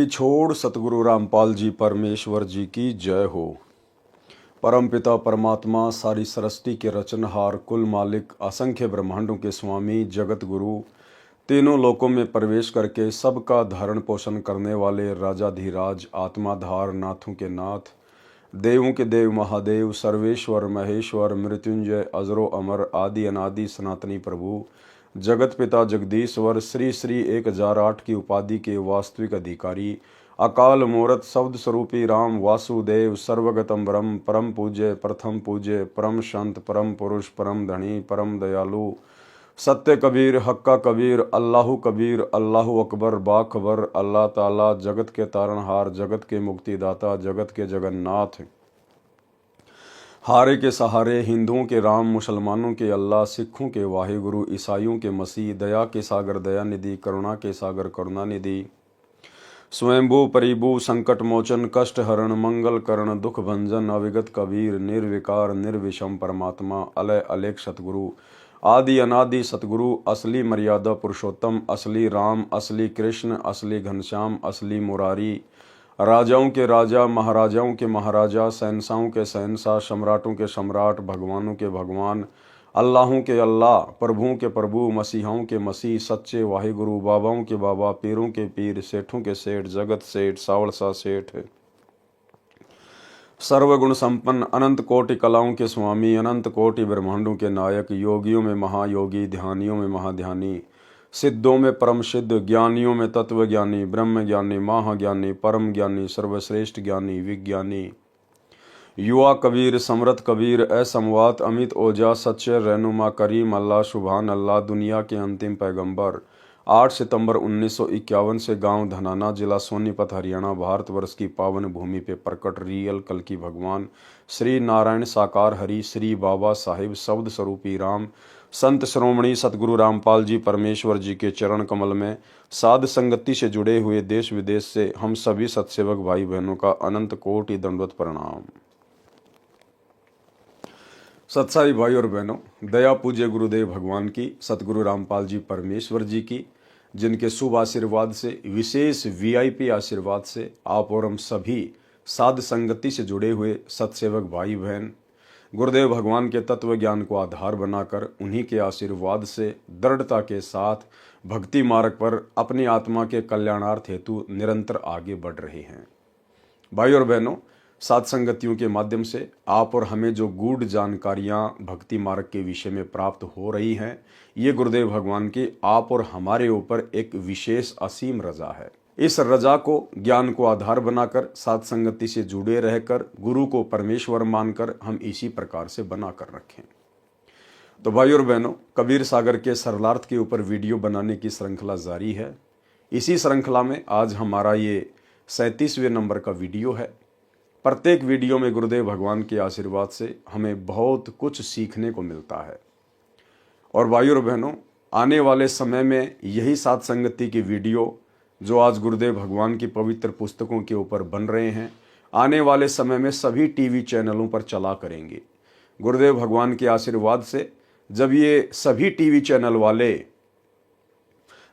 छोड़ सतगुरु रामपाल जी परमेश्वर जी की जय हो। परमपिता परमात्मा सारी सृष्टि के रचनहार, कुल मालिक, असंख्य ब्रह्मांडों के स्वामी, जगत गुरु, तीनों लोकों में प्रवेश करके सबका धारण पोषण करने वाले राजाधिराज, आत्माधार, नाथों के नाथ, देवों के देव महादेव, सर्वेश्वर महेश्वर, मृत्युंजय, अजरो अमर, आदि अनादि सनातनी प्रभु, जगत पिता जगदीश्वर, श्री श्री 1008 की उपाधि के वास्तविक अधिकारी, अकाल मूरत शब्द स्वरूपी राम वासुदेव, सर्वगतम ब्रह्म, परम पूज्य, प्रथम पूज्य, परम संत, परम पुरुष, परम धनी, परम दयालु, सत्य कबीर, हक्का कबीर, अल्लाहु कबीर, अल्लाहु अकबर, बाखबर, अल्लाह ताला, जगत के तारणहार, जगत के मुक्तिदाता, जगत के जगन्नाथ, हारे के सहारे, हिंदुओं के राम, मुसलमानों के अल्लाह, सिखों के वाहिगुरु, ईसाइयों के मसीह, दया के सागर दयानिधि, करुणा के सागर करुणानिधि, स्वयंभू परिभू, संकट मोचन, कष्ट हरण, मंगल करण, दुख भंजन, अविगत कबीर, निर्विकार निर्विषम परमात्मा, अलय अलेख सतगुरु, आदि अनादि सतगुरु, असली मर्यादा पुरुषोत्तम, असली राम, असली कृष्ण, असली घनश्याम, असली मुरारी, राजाओं के राजा, महाराजाओं के महाराजा, शहंशाहों के शहंशाह, सम्राटों के सम्राट, भगवानों के भगवान, अल्लाहों के अल्लाह, प्रभुओं के प्रभु, मसीहाओं के मसीह, सच्चे वाहिगुरु, बाबाओं के बाबा, पीरों के पीर, सेठों के सेठ, जगत सेठ, सावड़सा सेठ, सर्वगुण संपन्न, अनंत कोटि कलाओं के स्वामी, अनंत कोटि ब्रह्मांडों के नायक, योगियों में महायोगी, ध्यानियों में महाध्यानी, सिद्धों में परम सिद्ध, ज्ञानियों में तत्व ज्ञानी, ब्रह्म ज्ञानी, महाज्ञानी, परम ज्ञानी, सर्वश्रेष्ठ ज्ञानी, विज्ञानी, युवा कबीर, समरथ कबीर, असमवात, अमित ओजा, सच्चे रहनुमा, करीम अल्लाह, सुभान अल्लाह, दुनिया के अंतिम पैगंबर, 8 सितंबर 1951 से गांव धनाना, जिला सोनीपत, हरियाणा, भारतवर्ष की पावन भूमि पे प्रकट रियल कल की भगवान श्री नारायण साकार हरि, श्री बाबा साहिब शब्द स्वरूपी राम, संत श्रोमणी सतगुरु रामपाल जी परमेश्वर जी के चरण कमल में साध संगति से जुड़े हुए देश विदेश से हम सभी सत्सेवक भाई बहनों का अनंत कोटि दंडवत प्रणाम। सत्साई भाई और बहनों, दया पूज्य गुरुदेव भगवान की, सतगुरु रामपाल जी परमेश्वर जी की, जिनके शुभ आशीर्वाद से, विशेष वीआईपी आशीर्वाद से आप और हम सभी साध संगति से जुड़े हुए सत्सेवक भाई बहन गुरुदेव भगवान के तत्व ज्ञान को आधार बनाकर उन्हीं के आशीर्वाद से दृढ़ता के साथ भक्ति मार्ग पर अपनी आत्मा के कल्याणार्थ हेतु निरंतर आगे बढ़ रहे हैं। भाई और बहनों, साध संगतियों के माध्यम से आप और हमें जो गूढ़ जानकारियां भक्ति मार्ग के विषय में प्राप्त हो रही हैं, ये गुरुदेव भगवान की आप और हमारे ऊपर एक विशेष असीम रजा है। इस रजा को, ज्ञान को आधार बनाकर साध संगति से जुड़े रहकर गुरु को परमेश्वर मानकर हम इसी प्रकार से बना कर रखें। तो भाई और बहनों, कबीर सागर के सरलार्थ के ऊपर वीडियो बनाने की श्रृंखला जारी है। इसी श्रृंखला में आज हमारा ये 37वें नंबर का वीडियो है। प्रत्येक वीडियो में गुरुदेव भगवान के आशीर्वाद से हमें बहुत कुछ सीखने को मिलता है। और भाई और बहनों, आने वाले समय में यही साध संगति की वीडियो जो आज गुरुदेव भगवान की पवित्र पुस्तकों के ऊपर बन रहे हैं, आने वाले समय में सभी टीवी चैनलों पर चला करेंगे। गुरुदेव भगवान के आशीर्वाद से जब ये सभी टीवी चैनल वाले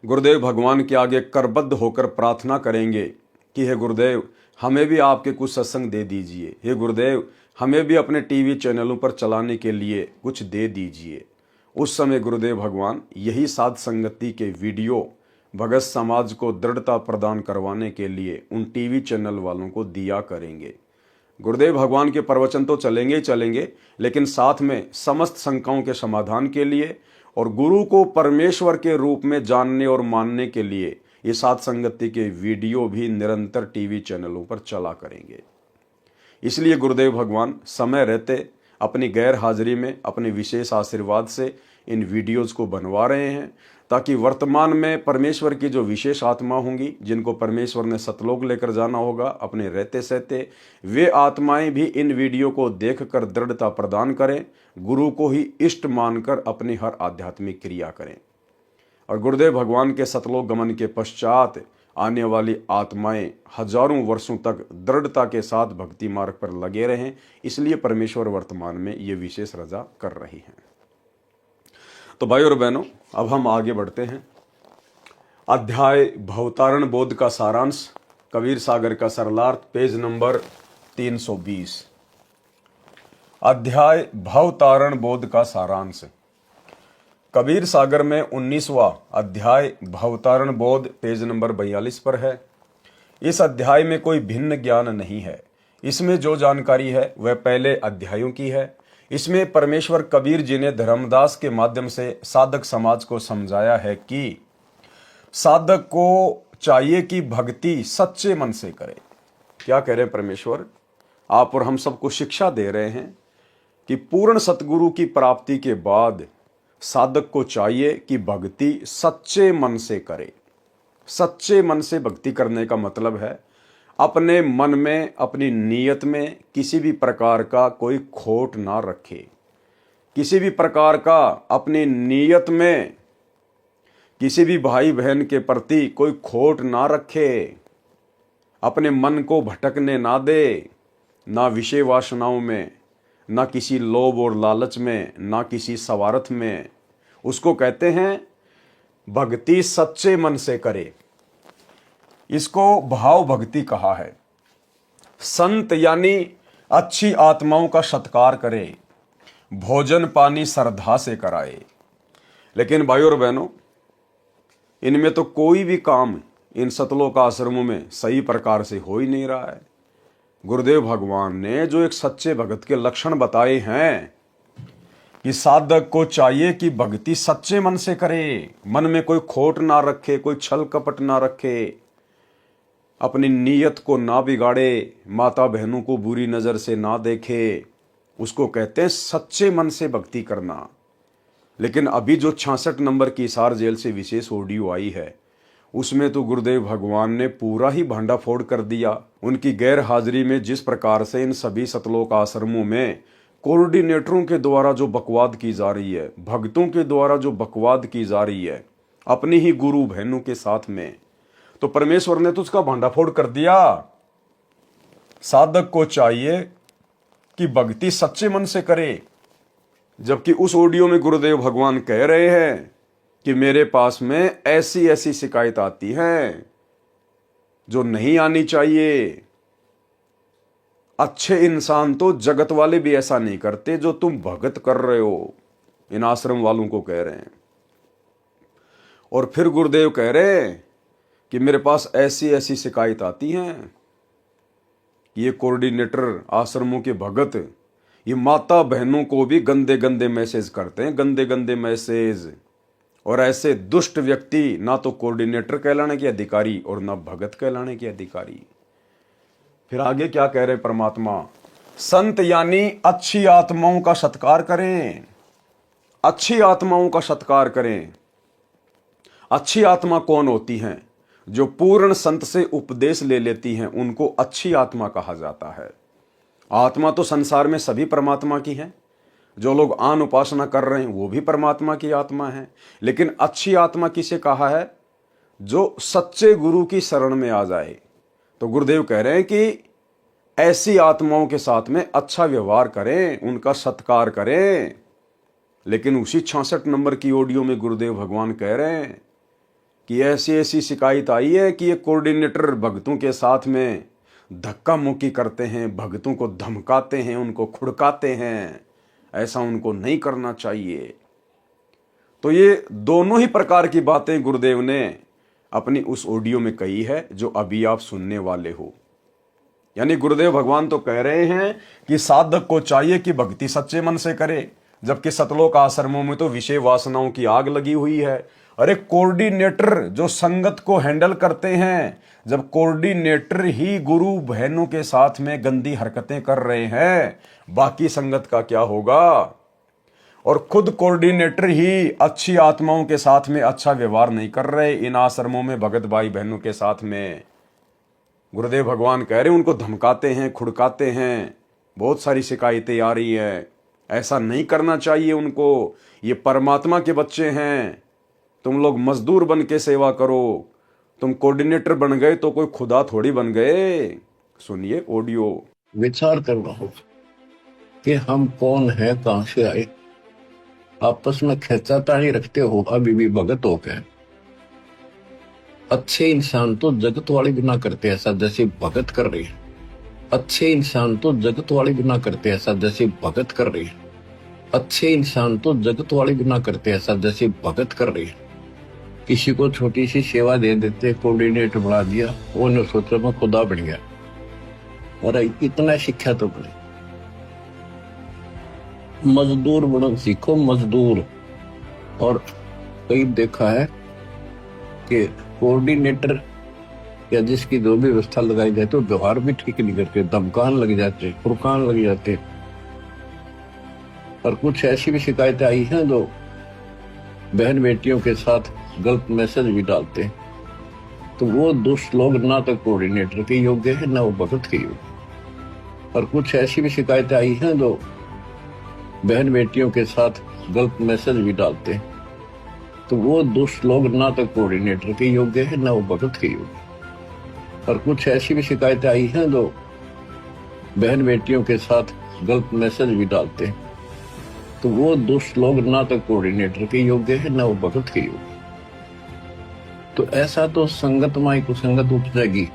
गुरुदेव भगवान के आगे करबद्ध होकर प्रार्थना करेंगे कि हे गुरुदेव, हमें भी आपके कुछ सत्संग दे दीजिए, हे गुरुदेव, हमें भी अपने टीवी चैनलों पर चलाने के लिए कुछ दे दीजिए, उस समय गुरुदेव भगवान यही साध संगति के वीडियो भगत समाज को दृढ़ता प्रदान करवाने के लिए उन टीवी चैनल वालों को दिया करेंगे। गुरुदेव भगवान के प्रवचन तो चलेंगे ही चलेंगे, लेकिन साथ में समस्त शंकाओं के समाधान के लिए और गुरु को परमेश्वर के रूप में जानने और मानने के लिए ये साध संगति के वीडियो भी निरंतर टीवी चैनलों पर चला करेंगे। इसलिए गुरुदेव भगवान समय रहते अपनी गैर हाजिरी में अपने विशेष आशीर्वाद से इन वीडियोज को बनवा रहे हैं, ताकि वर्तमान में परमेश्वर की जो विशेष आत्मा होंगी, जिनको परमेश्वर ने सतलोक लेकर जाना होगा अपने रहते सहते, वे आत्माएं भी इन वीडियो को देखकर दृढ़ता प्रदान करें, गुरु को ही इष्ट मानकर अपनी हर आध्यात्मिक क्रिया करें और गुरुदेव भगवान के सतलोक गमन के पश्चात आने वाली आत्माएं हजारों वर्षों तक दृढ़ता के साथ भक्ति मार्ग पर लगे रहें। इसलिए परमेश्वर वर्तमान में ये विशेष रजा कर रही हैं। तो भाई और बहनों, अब हम आगे बढ़ते हैं। अध्याय भवतारण बोध का सारांश कबीर सागर का सरलार्थ, पेज नंबर 320। अध्याय भवतारण बोध का सारांश। कबीर सागर में 19वां अध्याय भवतारण बोध पेज नंबर 42 पर है। इस अध्याय में कोई भिन्न ज्ञान नहीं है। इसमें जो जानकारी है वह पहले अध्यायों की है। इसमें परमेश्वर कबीर जी ने धर्मदास के माध्यम से साधक समाज को समझाया है कि साधक को चाहिए कि भक्ति सच्चे मन से करे। क्या कह रहे हैं परमेश्वर? आप और हम सबको शिक्षा दे रहे हैं कि पूर्ण सतगुरु की प्राप्ति के बाद साधक को चाहिए कि भक्ति सच्चे मन से करे। सच्चे मन से भक्ति करने का मतलब है अपने मन में, अपनी नीयत में किसी भी प्रकार का कोई खोट ना रखे। किसी भी प्रकार का अपनी नीयत में किसी भी भाई बहन के प्रति कोई खोट ना रखे। अपने मन को भटकने ना दे, ना विषय वासनाओं में, ना किसी लोभ और लालच में, ना किसी स्वार्थ में। उसको कहते हैं भक्ति सच्चे मन से करे। इसको भाव भक्ति कहा है। संत यानी अच्छी आत्माओं का सत्कार करे, भोजन पानी श्रद्धा से कराए। लेकिन भाइयों और बहनों, इनमें तो कोई भी काम इन सतलोक आश्रमों में सही प्रकार से हो ही नहीं रहा है। गुरुदेव भगवान ने जो एक सच्चे भगत के लक्षण बताए हैं कि साधक को चाहिए कि भक्ति सच्चे मन से करे, मन में कोई खोट ना रखे, कोई छल कपट ना रखे, अपनी नीयत को ना बिगाड़े, माता बहनों को बुरी नजर से ना देखे, उसको कहते हैं सच्चे मन से भक्ति करना। लेकिन अभी जो 66 नंबर की हिसार जेल से विशेष ऑडियो आई है उसमें तो गुरुदेव भगवान ने पूरा ही भांडाफोड़ कर दिया। उनकी गैर हाजिरी में जिस प्रकार से इन सभी सतलोक आश्रमों में कोऑर्डिनेटरों के द्वारा जो बकवाद की जा रही है, भक्तों के द्वारा जो बकवाद की जा रही है अपनी ही गुरु बहनों के साथ में, तो परमेश्वर ने तो उसका भांडाफोड़ कर दिया। साधक को चाहिए कि भक्ति सच्चे मन से करे, जबकि उस ऑडियो में गुरुदेव भगवान कह रहे हैं कि मेरे पास में ऐसी ऐसी शिकायत आती हैं जो नहीं आनी चाहिए। अच्छे इंसान तो जगत वाले भी ऐसा नहीं करते जो तुम भगत कर रहे हो। इन आश्रम वालों को कह रहे हैं। और फिर गुरुदेव कह रहे हैं कि मेरे पास ऐसी ऐसी शिकायत आती हैं। ये कोऑर्डिनेटर आश्रमों के भगत ये माता बहनों को भी गंदे गंदे मैसेज करते हैं, गंदे गंदे मैसेज। और ऐसे दुष्ट व्यक्ति ना तो कोऑर्डिनेटर कहलाने के अधिकारी और ना भगत कहलाने के अधिकारी। फिर आगे क्या कह रहे परमात्मा? संत यानी अच्छी आत्माओं का सत्कार करें। अच्छी आत्माओं का सत्कार करें। अच्छी आत्मा कौन होती हैं? जो पूर्ण संत से उपदेश ले लेती हैं उनको अच्छी आत्मा कहा जाता है। आत्मा तो संसार में सभी परमात्मा की है। जो लोग आन उपासना कर रहे हैं वो भी परमात्मा की आत्मा है। लेकिन अच्छी आत्मा किसे कहा है? जो सच्चे गुरु की शरण में आ जाए। तो गुरुदेव कह रहे हैं कि ऐसी आत्माओं के साथ में अच्छा व्यवहार करें, उनका सत्कार करें। लेकिन उसी 66 नंबर की ऑडियो में गुरुदेव भगवान कह रहे हैं कि ऐसी ऐसी शिकायत आई है कि ये कोऑर्डिनेटर भक्तों के साथ में धक्का मुक्की करते हैं, भक्तों को धमकाते हैं, उनको खुड़काते हैं। ऐसा उनको नहीं करना चाहिए। तो ये दोनों ही प्रकार की बातें गुरुदेव ने अपनी उस ऑडियो में कही है जो अभी आप सुनने वाले हो। यानी गुरुदेव भगवान तो कह रहे हैं कि साधक को चाहिए कि भक्ति सच्चे मन से करे, जबकि सतलोक आश्रमों में तो विषय वासनाओं की आग लगी हुई है। अरे कोऑर्डिनेटर जो संगत को हैंडल करते हैं, जब कोऑर्डिनेटर ही गुरु बहनों के साथ में गंदी हरकतें कर रहे हैं, बाकी संगत का क्या होगा? और खुद कोऑर्डिनेटर ही अच्छी आत्माओं के साथ में अच्छा व्यवहार नहीं कर रहे इन आश्रमों में भगत भाई बहनों के साथ में। गुरुदेव भगवान कह रहे हैं उनको धमकाते हैं, खुड़काते हैं, बहुत सारी शिकायतें आ रही है। ऐसा नहीं करना चाहिए उनको। ये परमात्मा के बच्चे हैं। तुम लोग मजदूर बन के सेवा करो। तुम कोऑर्डिनेटर बन गए तो कोई खुदा थोड़ी बन गए। सुनिए ऑडियो। विचार कर रहा हूं कि हम कौन है, कहां से आए। आपस में खेचातानी रखते हो अभी भी भगत हो गए। अच्छे इंसान तो जगत वाले भी ना करते ऐसा जैसे भगत कर रहे हैं। अच्छे इंसान तो जगत वाले भी ना करते ऐसा जैसे भगत कर रहे हैं। अच्छे इंसान तो जगत वाले भी ना करते ऐसा जैसे भगत कर रहे हैं। किसी को छोटी सी सेवा दे देते, कोऑर्डिनेटर बना दिया, वो ने सोचा मैं खुदा बन गया। और इतना शिक्षा तो बने, मजदूर बनो सीखो, मजदूर। और कई देखा है कि कोऑर्डिनेटर या जिसकी जो भी व्यवस्था लगाई जाए तो व्यवहार भी ठीक नहीं करते, धमकान लग जाते, फुरकान लग जाते। और कुछ ऐसी भी शिकायतें आई हैं जो बहन बेटियों के साथ गलत मैसेज भी डालते हैं। तो वो दुष्ट लोग ना तो कोऑर्डिनेटर के योग्य है ना वो भगत के योग्य। और कुछ ऐसी भी शिकायतें आई हैं जो बहन बेटियों के साथ गलत मैसेज भी डालते हैं। तो वो दुष्ट लोग ना तो कोऑर्डिनेटर के योग्य है ना वो भगत के योग्य। और कुछ ऐसी भी शिकायतें आई हैं जो बहन बेटियों के साथ गलत मैसेज भी डालते हैं। तो वो दुष्ट लोग ना तो कोऑर्डिनेटर के योग्य है ना वो भगत के योग्य। तो ऐसा तो संगत माई कुसंगत उपजेगी,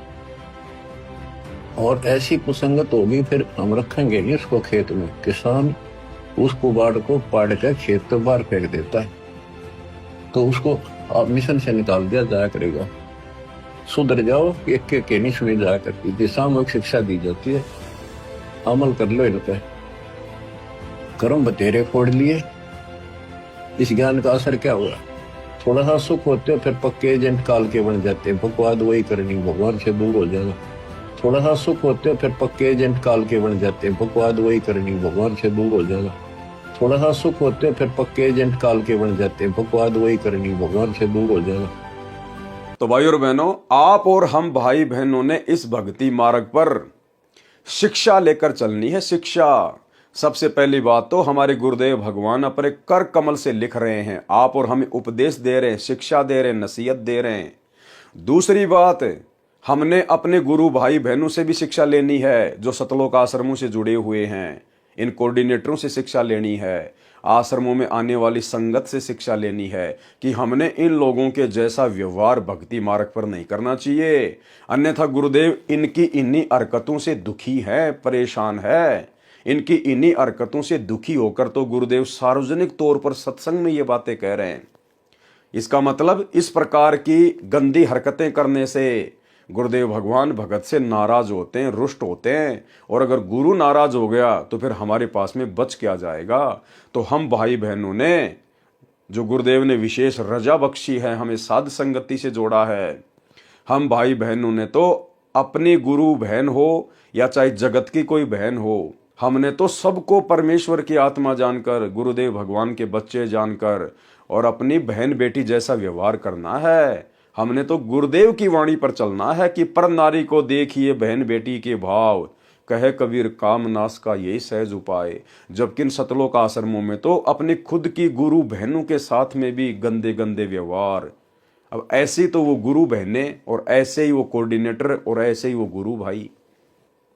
और ऐसी कुसंगत होगी फिर हम रखेंगे नहीं उसको खेत में। किसान उस कुबाड़ को पाड़ कर खेत से बाहर फेंक देता है, तो उसको आप मिशन से निकाल दिया जाया करेगा। सुधर जाओ, एक के नहीं सुनी जाया करती थी, सामूहिक शिक्षा दी जाती है, अमल कर लो इन पे। कर्म बतेरे फोड़ लिए, इस ज्ञान का असर क्या हुआ? थोड़ा सा सुख होते हो फिर पक्के एजेंट काल के बन जाते, बकवाद वही करनी, भगवान से दूर हो जाना। थोड़ा सा सुख होते हो फिर पक्के एजेंट काल के बन जाते, बकवाद वही करनी, भगवान से दूर हो जाना। थोड़ा सा सुख होते हो फिर पक्के एजेंट काल के बन जाते, बकवाद वही करनी, भगवान से दूर हो जाना। तो भाई और बहनों, आप और हम भाई बहनों ने इस भक्ति मार्ग पर शिक्षा लेकर चलनी है। शिक्षा सबसे पहली बात तो हमारे गुरुदेव भगवान अपने कर कमल से लिख रहे हैं, आप और हमें उपदेश दे रहे हैं, शिक्षा दे रहे हैं, नसीहत दे रहे हैं। दूसरी बात, हमने अपने गुरु भाई बहनों से भी शिक्षा लेनी है जो सतलोक आश्रमों से जुड़े हुए हैं। इन कोऑर्डिनेटरों से शिक्षा लेनी है, आश्रमों में आने वाली संगत से शिक्षा लेनी है कि हमने इन लोगों के जैसा व्यवहार भक्ति मार्ग पर नहीं करना चाहिए। अन्यथा गुरुदेव इनकी इन्हीं हरकतों से दुखी है, परेशान है। इनकी इन्हीं हरकतों से दुखी होकर तो गुरुदेव सार्वजनिक तौर पर सत्संग में ये बातें कह रहे हैं। इसका मतलब इस प्रकार की गंदी हरकतें करने से गुरुदेव भगवान भगत से नाराज होते हैं, रुष्ट होते हैं। और अगर गुरु नाराज हो गया तो फिर हमारे पास में बच क्या जाएगा। तो हम भाई बहनों ने, जो गुरुदेव ने विशेष रजा बख्शी है, हमें साध संगति से जोड़ा है, हम भाई बहनों ने तो अपनी गुरु बहन हो या चाहे जगत की कोई बहन हो, हमने तो सबको परमेश्वर की आत्मा जानकर, गुरुदेव भगवान के बच्चे जानकर और अपनी बहन बेटी जैसा व्यवहार करना है। हमने तो गुरुदेव की वाणी पर चलना है कि पर नारी को देखिए बहन बेटी के भाव, कहे कबीर काम नाश का यही सहज उपाय। जबकि इन सतलोक आश्रमों में तो अपनी खुद की गुरु बहनों के साथ में भी गंदे गंदे व्यवहार। अब ऐसी तो वो गुरु बहनें और ऐसे ही वो कोऑर्डिनेटर और ऐसे ही वो गुरु भाई।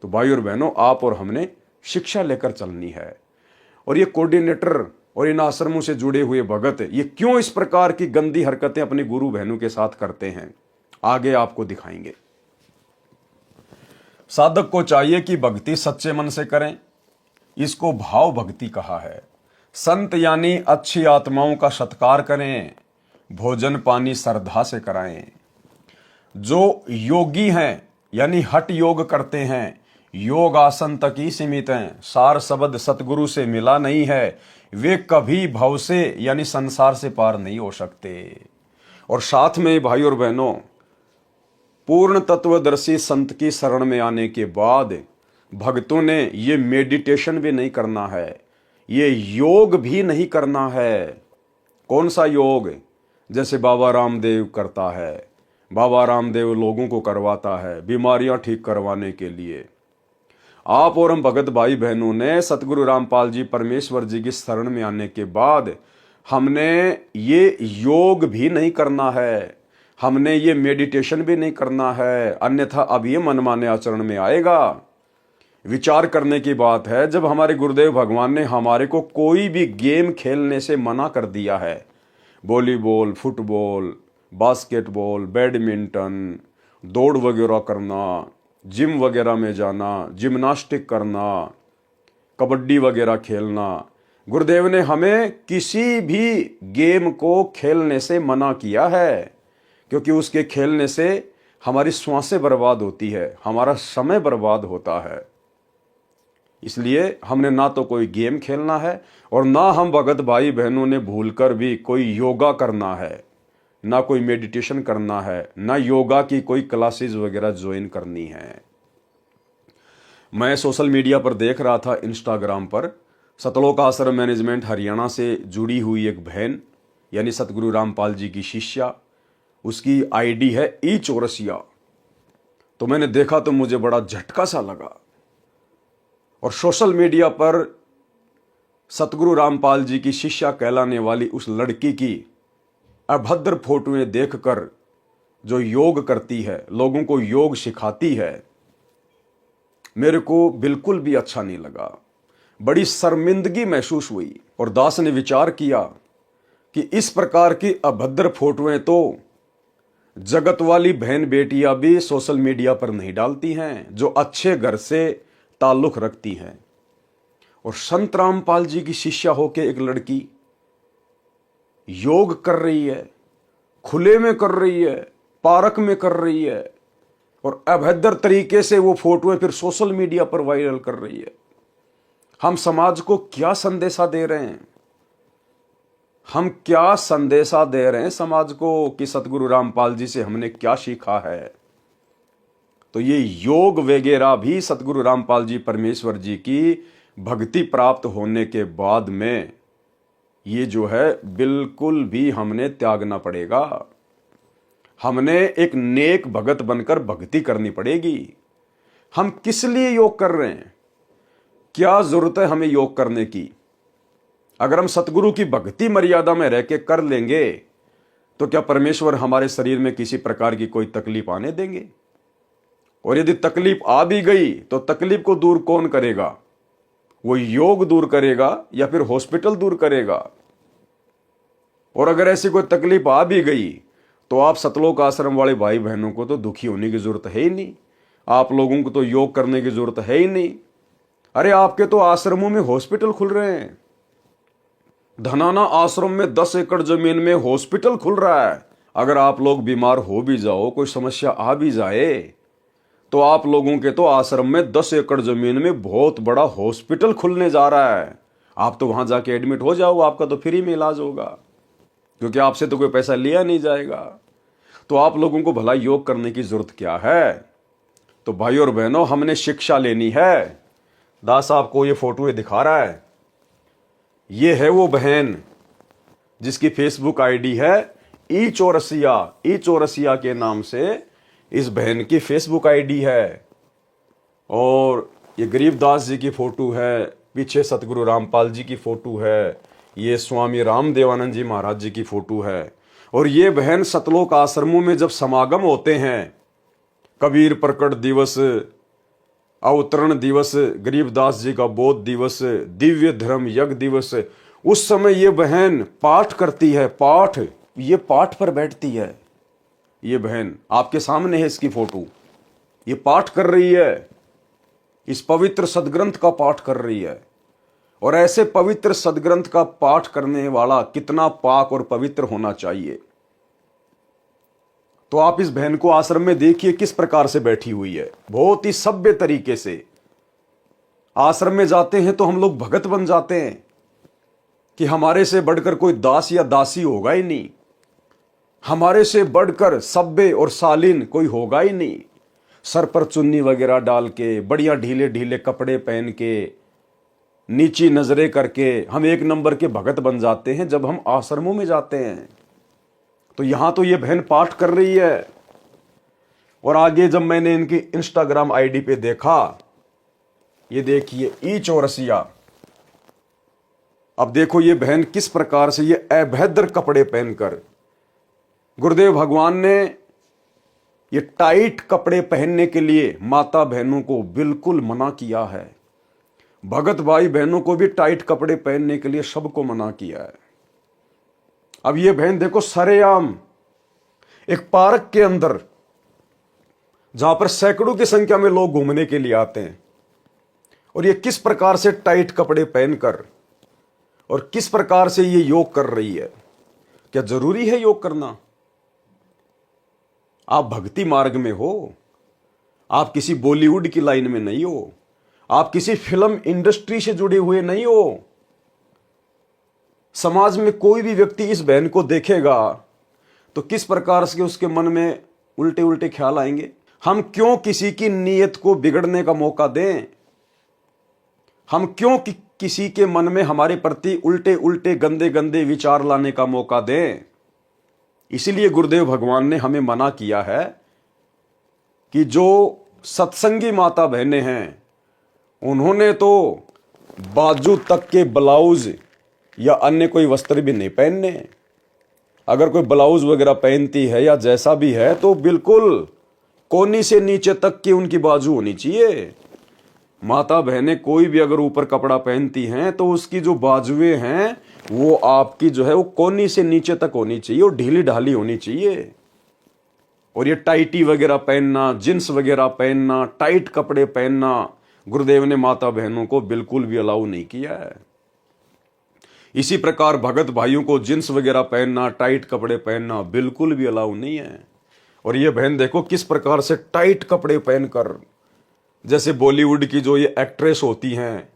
तो भाई और बहनों, आप और हमने शिक्षा लेकर चलनी है। और ये कोऑर्डिनेटर और इन आश्रमों से जुड़े हुए भगत ये क्यों इस प्रकार की गंदी हरकतें अपनी गुरु बहनों के साथ करते हैं, आगे आपको दिखाएंगे। साधक को चाहिए कि भक्ति सच्चे मन से करें, इसको भाव भक्ति कहा है। संत यानी अच्छी आत्माओं का सत्कार करें, भोजन पानी श्रद्धा से कराएं। जो योगी हैं यानी हठ योग करते हैं, योग आसन तक ही सीमित हैं, सार शब्द सतगुरु से मिला नहीं है, वे कभी भव से यानी संसार से पार नहीं हो सकते। और साथ में भाई और बहनों, पूर्ण तत्वदर्शी संत की शरण में आने के बाद भक्तों ने ये मेडिटेशन भी नहीं करना है, ये योग भी नहीं करना है। कौन सा योग? जैसे बाबा रामदेव करता है, बाबा रामदेव लोगों को करवाता है बीमारियां ठीक करवाने के लिए। आप और हम भगत भाई बहनों ने सतगुरु रामपाल जी परमेश्वर जी की शरण में आने के बाद हमने ये योग भी नहीं करना है, हमने ये मेडिटेशन भी नहीं करना है, अन्यथा अब ये मनमाने आचरण में आएगा। विचार करने की बात है, जब हमारे गुरुदेव भगवान ने हमारे को कोई भी गेम खेलने से मना कर दिया है, वॉलीबॉल, फुटबॉल, बास्केटबॉल, बैडमिंटन, दौड़ वगैरह करना, जिम वगैरह में जाना, जिम्नास्टिक करना, कबड्डी वगैरह खेलना। गुरुदेव ने हमें किसी भी गेम को खेलने से मना किया है, क्योंकि उसके खेलने से हमारी सांसें बर्बाद होती है, हमारा समय बर्बाद होता है। इसलिए हमने ना तो कोई गेम खेलना है और ना हम भगत भाई बहनों ने भूलकर भी कोई योगा करना है, ना कोई मेडिटेशन करना है, ना योगा की कोई क्लासेस वगैरह ज्वाइन करनी है। मैं सोशल मीडिया पर देख रहा था, इंस्टाग्राम पर, सतलोक आश्रम मैनेजमेंट हरियाणा से जुड़ी हुई एक बहन, यानी सतगुरु रामपाल जी की शिष्या, उसकी आईडी है ई चौरसिया। तो मैंने देखा तो मुझे बड़ा झटका सा लगा। और सोशल मीडिया पर सतगुरु रामपाल जी की शिष्या कहलाने वाली उस लड़की की अभद्र फोटोएं देखकर जो योग करती है, लोगों को योग सिखाती है, मेरे को बिल्कुल भी अच्छा नहीं लगा। बड़ी शर्मिंदगी महसूस हुई। और दास ने विचार किया कि इस प्रकार की अभद्र फोटोएं तो जगत वाली बहन बेटियां भी सोशल मीडिया पर नहीं डालती हैं, जो अच्छे घर से ताल्लुक रखती हैं। और संत रामपाल जी की शिष्या होके एक लड़की योग कर रही है, खुले में कर रही है, पार्क में कर रही है, और अभद्र तरीके से वो फोटोएं फिर सोशल मीडिया पर वायरल कर रही है। हम समाज को क्या संदेशा दे रहे हैं? हम क्या संदेशा दे रहे हैं समाज को कि सतगुरु रामपाल जी से हमने क्या सीखा है? तो ये योग वगैरह भी सतगुरु रामपाल जी परमेश्वर जी की भक्ति प्राप्त होने के बाद में ये जो है बिल्कुल भी हमने त्यागना पड़ेगा। हमने एक नेक भगत बनकर भक्ति करनी पड़ेगी। हम किस लिए योग कर रहे हैं? क्या जरूरत है हमें योग करने की? अगर हम सतगुरु की भक्ति मर्यादा में रह के कर लेंगे तो क्या परमेश्वर हमारे शरीर में किसी प्रकार की कोई तकलीफ आने देंगे? और यदि तकलीफ आ भी गई तो तकलीफ को दूर कौन करेगा? वो योग दूर करेगा या फिर हॉस्पिटल दूर करेगा? और अगर ऐसी कोई तकलीफ आ भी गई तो आप सतलोक आश्रम वाले भाई बहनों को तो दुखी होने की जरूरत है ही नहीं। आप लोगों को तो योग करने की जरूरत है ही नहीं। अरे आपके तो आश्रमों में हॉस्पिटल खुल रहे हैं। धनाना आश्रम में 10 एकड़ जमीन में हॉस्पिटल खुल रहा है। अगर आप लोग बीमार हो भी जाओ, कोई समस्या आ भी जाए, तो आप लोगों के तो आश्रम में 10 एकड़ जमीन में बहुत बड़ा हॉस्पिटल खुलने जा रहा है। आप तो वहां जाके एडमिट हो जाओ, आपका तो फ्री में इलाज होगा, क्योंकि आपसे तो कोई पैसा लिया नहीं जाएगा। तो आप लोगों को भला योग करने की जरूरत क्या है? तो भाई और बहनों, हमने शिक्षा लेनी है। दास आपको ये फोटो दिखा रहा है, ये है वो बहन जिसकी फेसबुक आईडी है ई चौरसिया। ई चौरसिया के नाम से इस बहन की फेसबुक आईडी है। और ये गरीबदास जी की फोटो है, पीछे सतगुरु रामपाल जी की फोटो है, ये स्वामी रामदेवानंद जी महाराज जी की फोटो है। और ये बहन सतलोक आश्रमों में जब समागम होते हैं, कबीर प्रकट दिवस, अवतरण दिवस, गरीबदास जी का बोध दिवस, दिव्य धर्म यज्ञ दिवस, उस समय ये बहन पाठ करती है। पाठ, ये पाठ पर बैठती है। ये बहन आपके सामने है, इसकी फोटो, ये पाठ कर रही है, इस पवित्र सदग्रंथ का पाठ कर रही है। और ऐसे पवित्र सदग्रंथ का पाठ करने वाला कितना पाक और पवित्र होना चाहिए। तो आप इस बहन को आश्रम में देखिए किस प्रकार से बैठी हुई है, बहुत ही सभ्य तरीके से। आश्रम में जाते हैं तो हम लोग भगत बन जाते हैं कि हमारे से बढ़कर कोई दास या दासी होगा ही नहीं, हमारे से बढ़कर सभ्य और शालीन कोई होगा ही नहीं। सर पर चुन्नी वगैरह डाल के, बढ़िया ढीले ढीले कपड़े पहन के, नीची नजरें करके हम एक नंबर के भगत बन जाते हैं जब हम आश्रमों में जाते हैं। तो यहां तो ये बहन पाठ कर रही है। और आगे जब मैंने इनकी इंस्टाग्राम आईडी पे देखा, ये देखिए ई चौरसिया। अब देखो ये बहन किस प्रकार से ये अभद्र कपड़े पहनकर, गुरुदेव भगवान ने ये टाइट कपड़े पहनने के लिए माता बहनों को बिल्कुल मना किया है। भगत भाई बहनों को भी टाइट कपड़े पहनने के लिए सबको मना किया है। अब ये बहन देखो सरेआम एक पार्क के अंदर जहां पर सैकड़ों की संख्या में लोग घूमने के लिए आते हैं, और ये किस प्रकार से टाइट कपड़े पहनकर और किस प्रकार से ये योग कर रही है। क्या जरूरी है योग करना? आप भक्ति मार्ग में हो, आप किसी बॉलीवुड की लाइन में नहीं हो, आप किसी फिल्म इंडस्ट्री से जुड़े हुए नहीं हो। समाज में कोई भी व्यक्ति इस बहन को देखेगा तो किस प्रकार से उसके मन में उल्टे उल्टे ख्याल आएंगे। हम क्यों किसी की नीयत को बिगड़ने का मौका दें? हम क्यों किसी के मन में हमारे प्रति उल्टे उल्टे गंदे गंदे विचार लाने का मौका दें? इसीलिए गुरुदेव भगवान ने हमें मना किया है कि जो सत्संगी माता बहनें हैं उन्होंने तो बाजू तक के ब्लाउज या अन्य कोई वस्त्र भी नहीं पहनने। अगर कोई ब्लाउज वगैरह पहनती है या जैसा भी है तो बिल्कुल कोहनी से नीचे तक की उनकी बाजू होनी चाहिए। माता बहनें कोई भी अगर ऊपर कपड़ा पहनती हैं तो उसकी जो बाजुएं हैं वो आपकी जो है वो कोहनी से नीचे तक होनी चाहिए और ढीली ढाली होनी चाहिए। और ये टाइटी वगैरह पहनना, जींस वगैरह पहनना, टाइट कपड़े पहनना गुरुदेव ने माता बहनों को बिल्कुल भी अलाउ नहीं किया है। इसी प्रकार भगत भाइयों को जींस वगैरह पहनना, टाइट कपड़े पहनना बिल्कुल भी अलाउ नहीं है। और ये बहन देखो किस प्रकार से टाइट कपड़े पहनकर, जैसे बॉलीवुड की जो ये एक्ट्रेस होती हैं,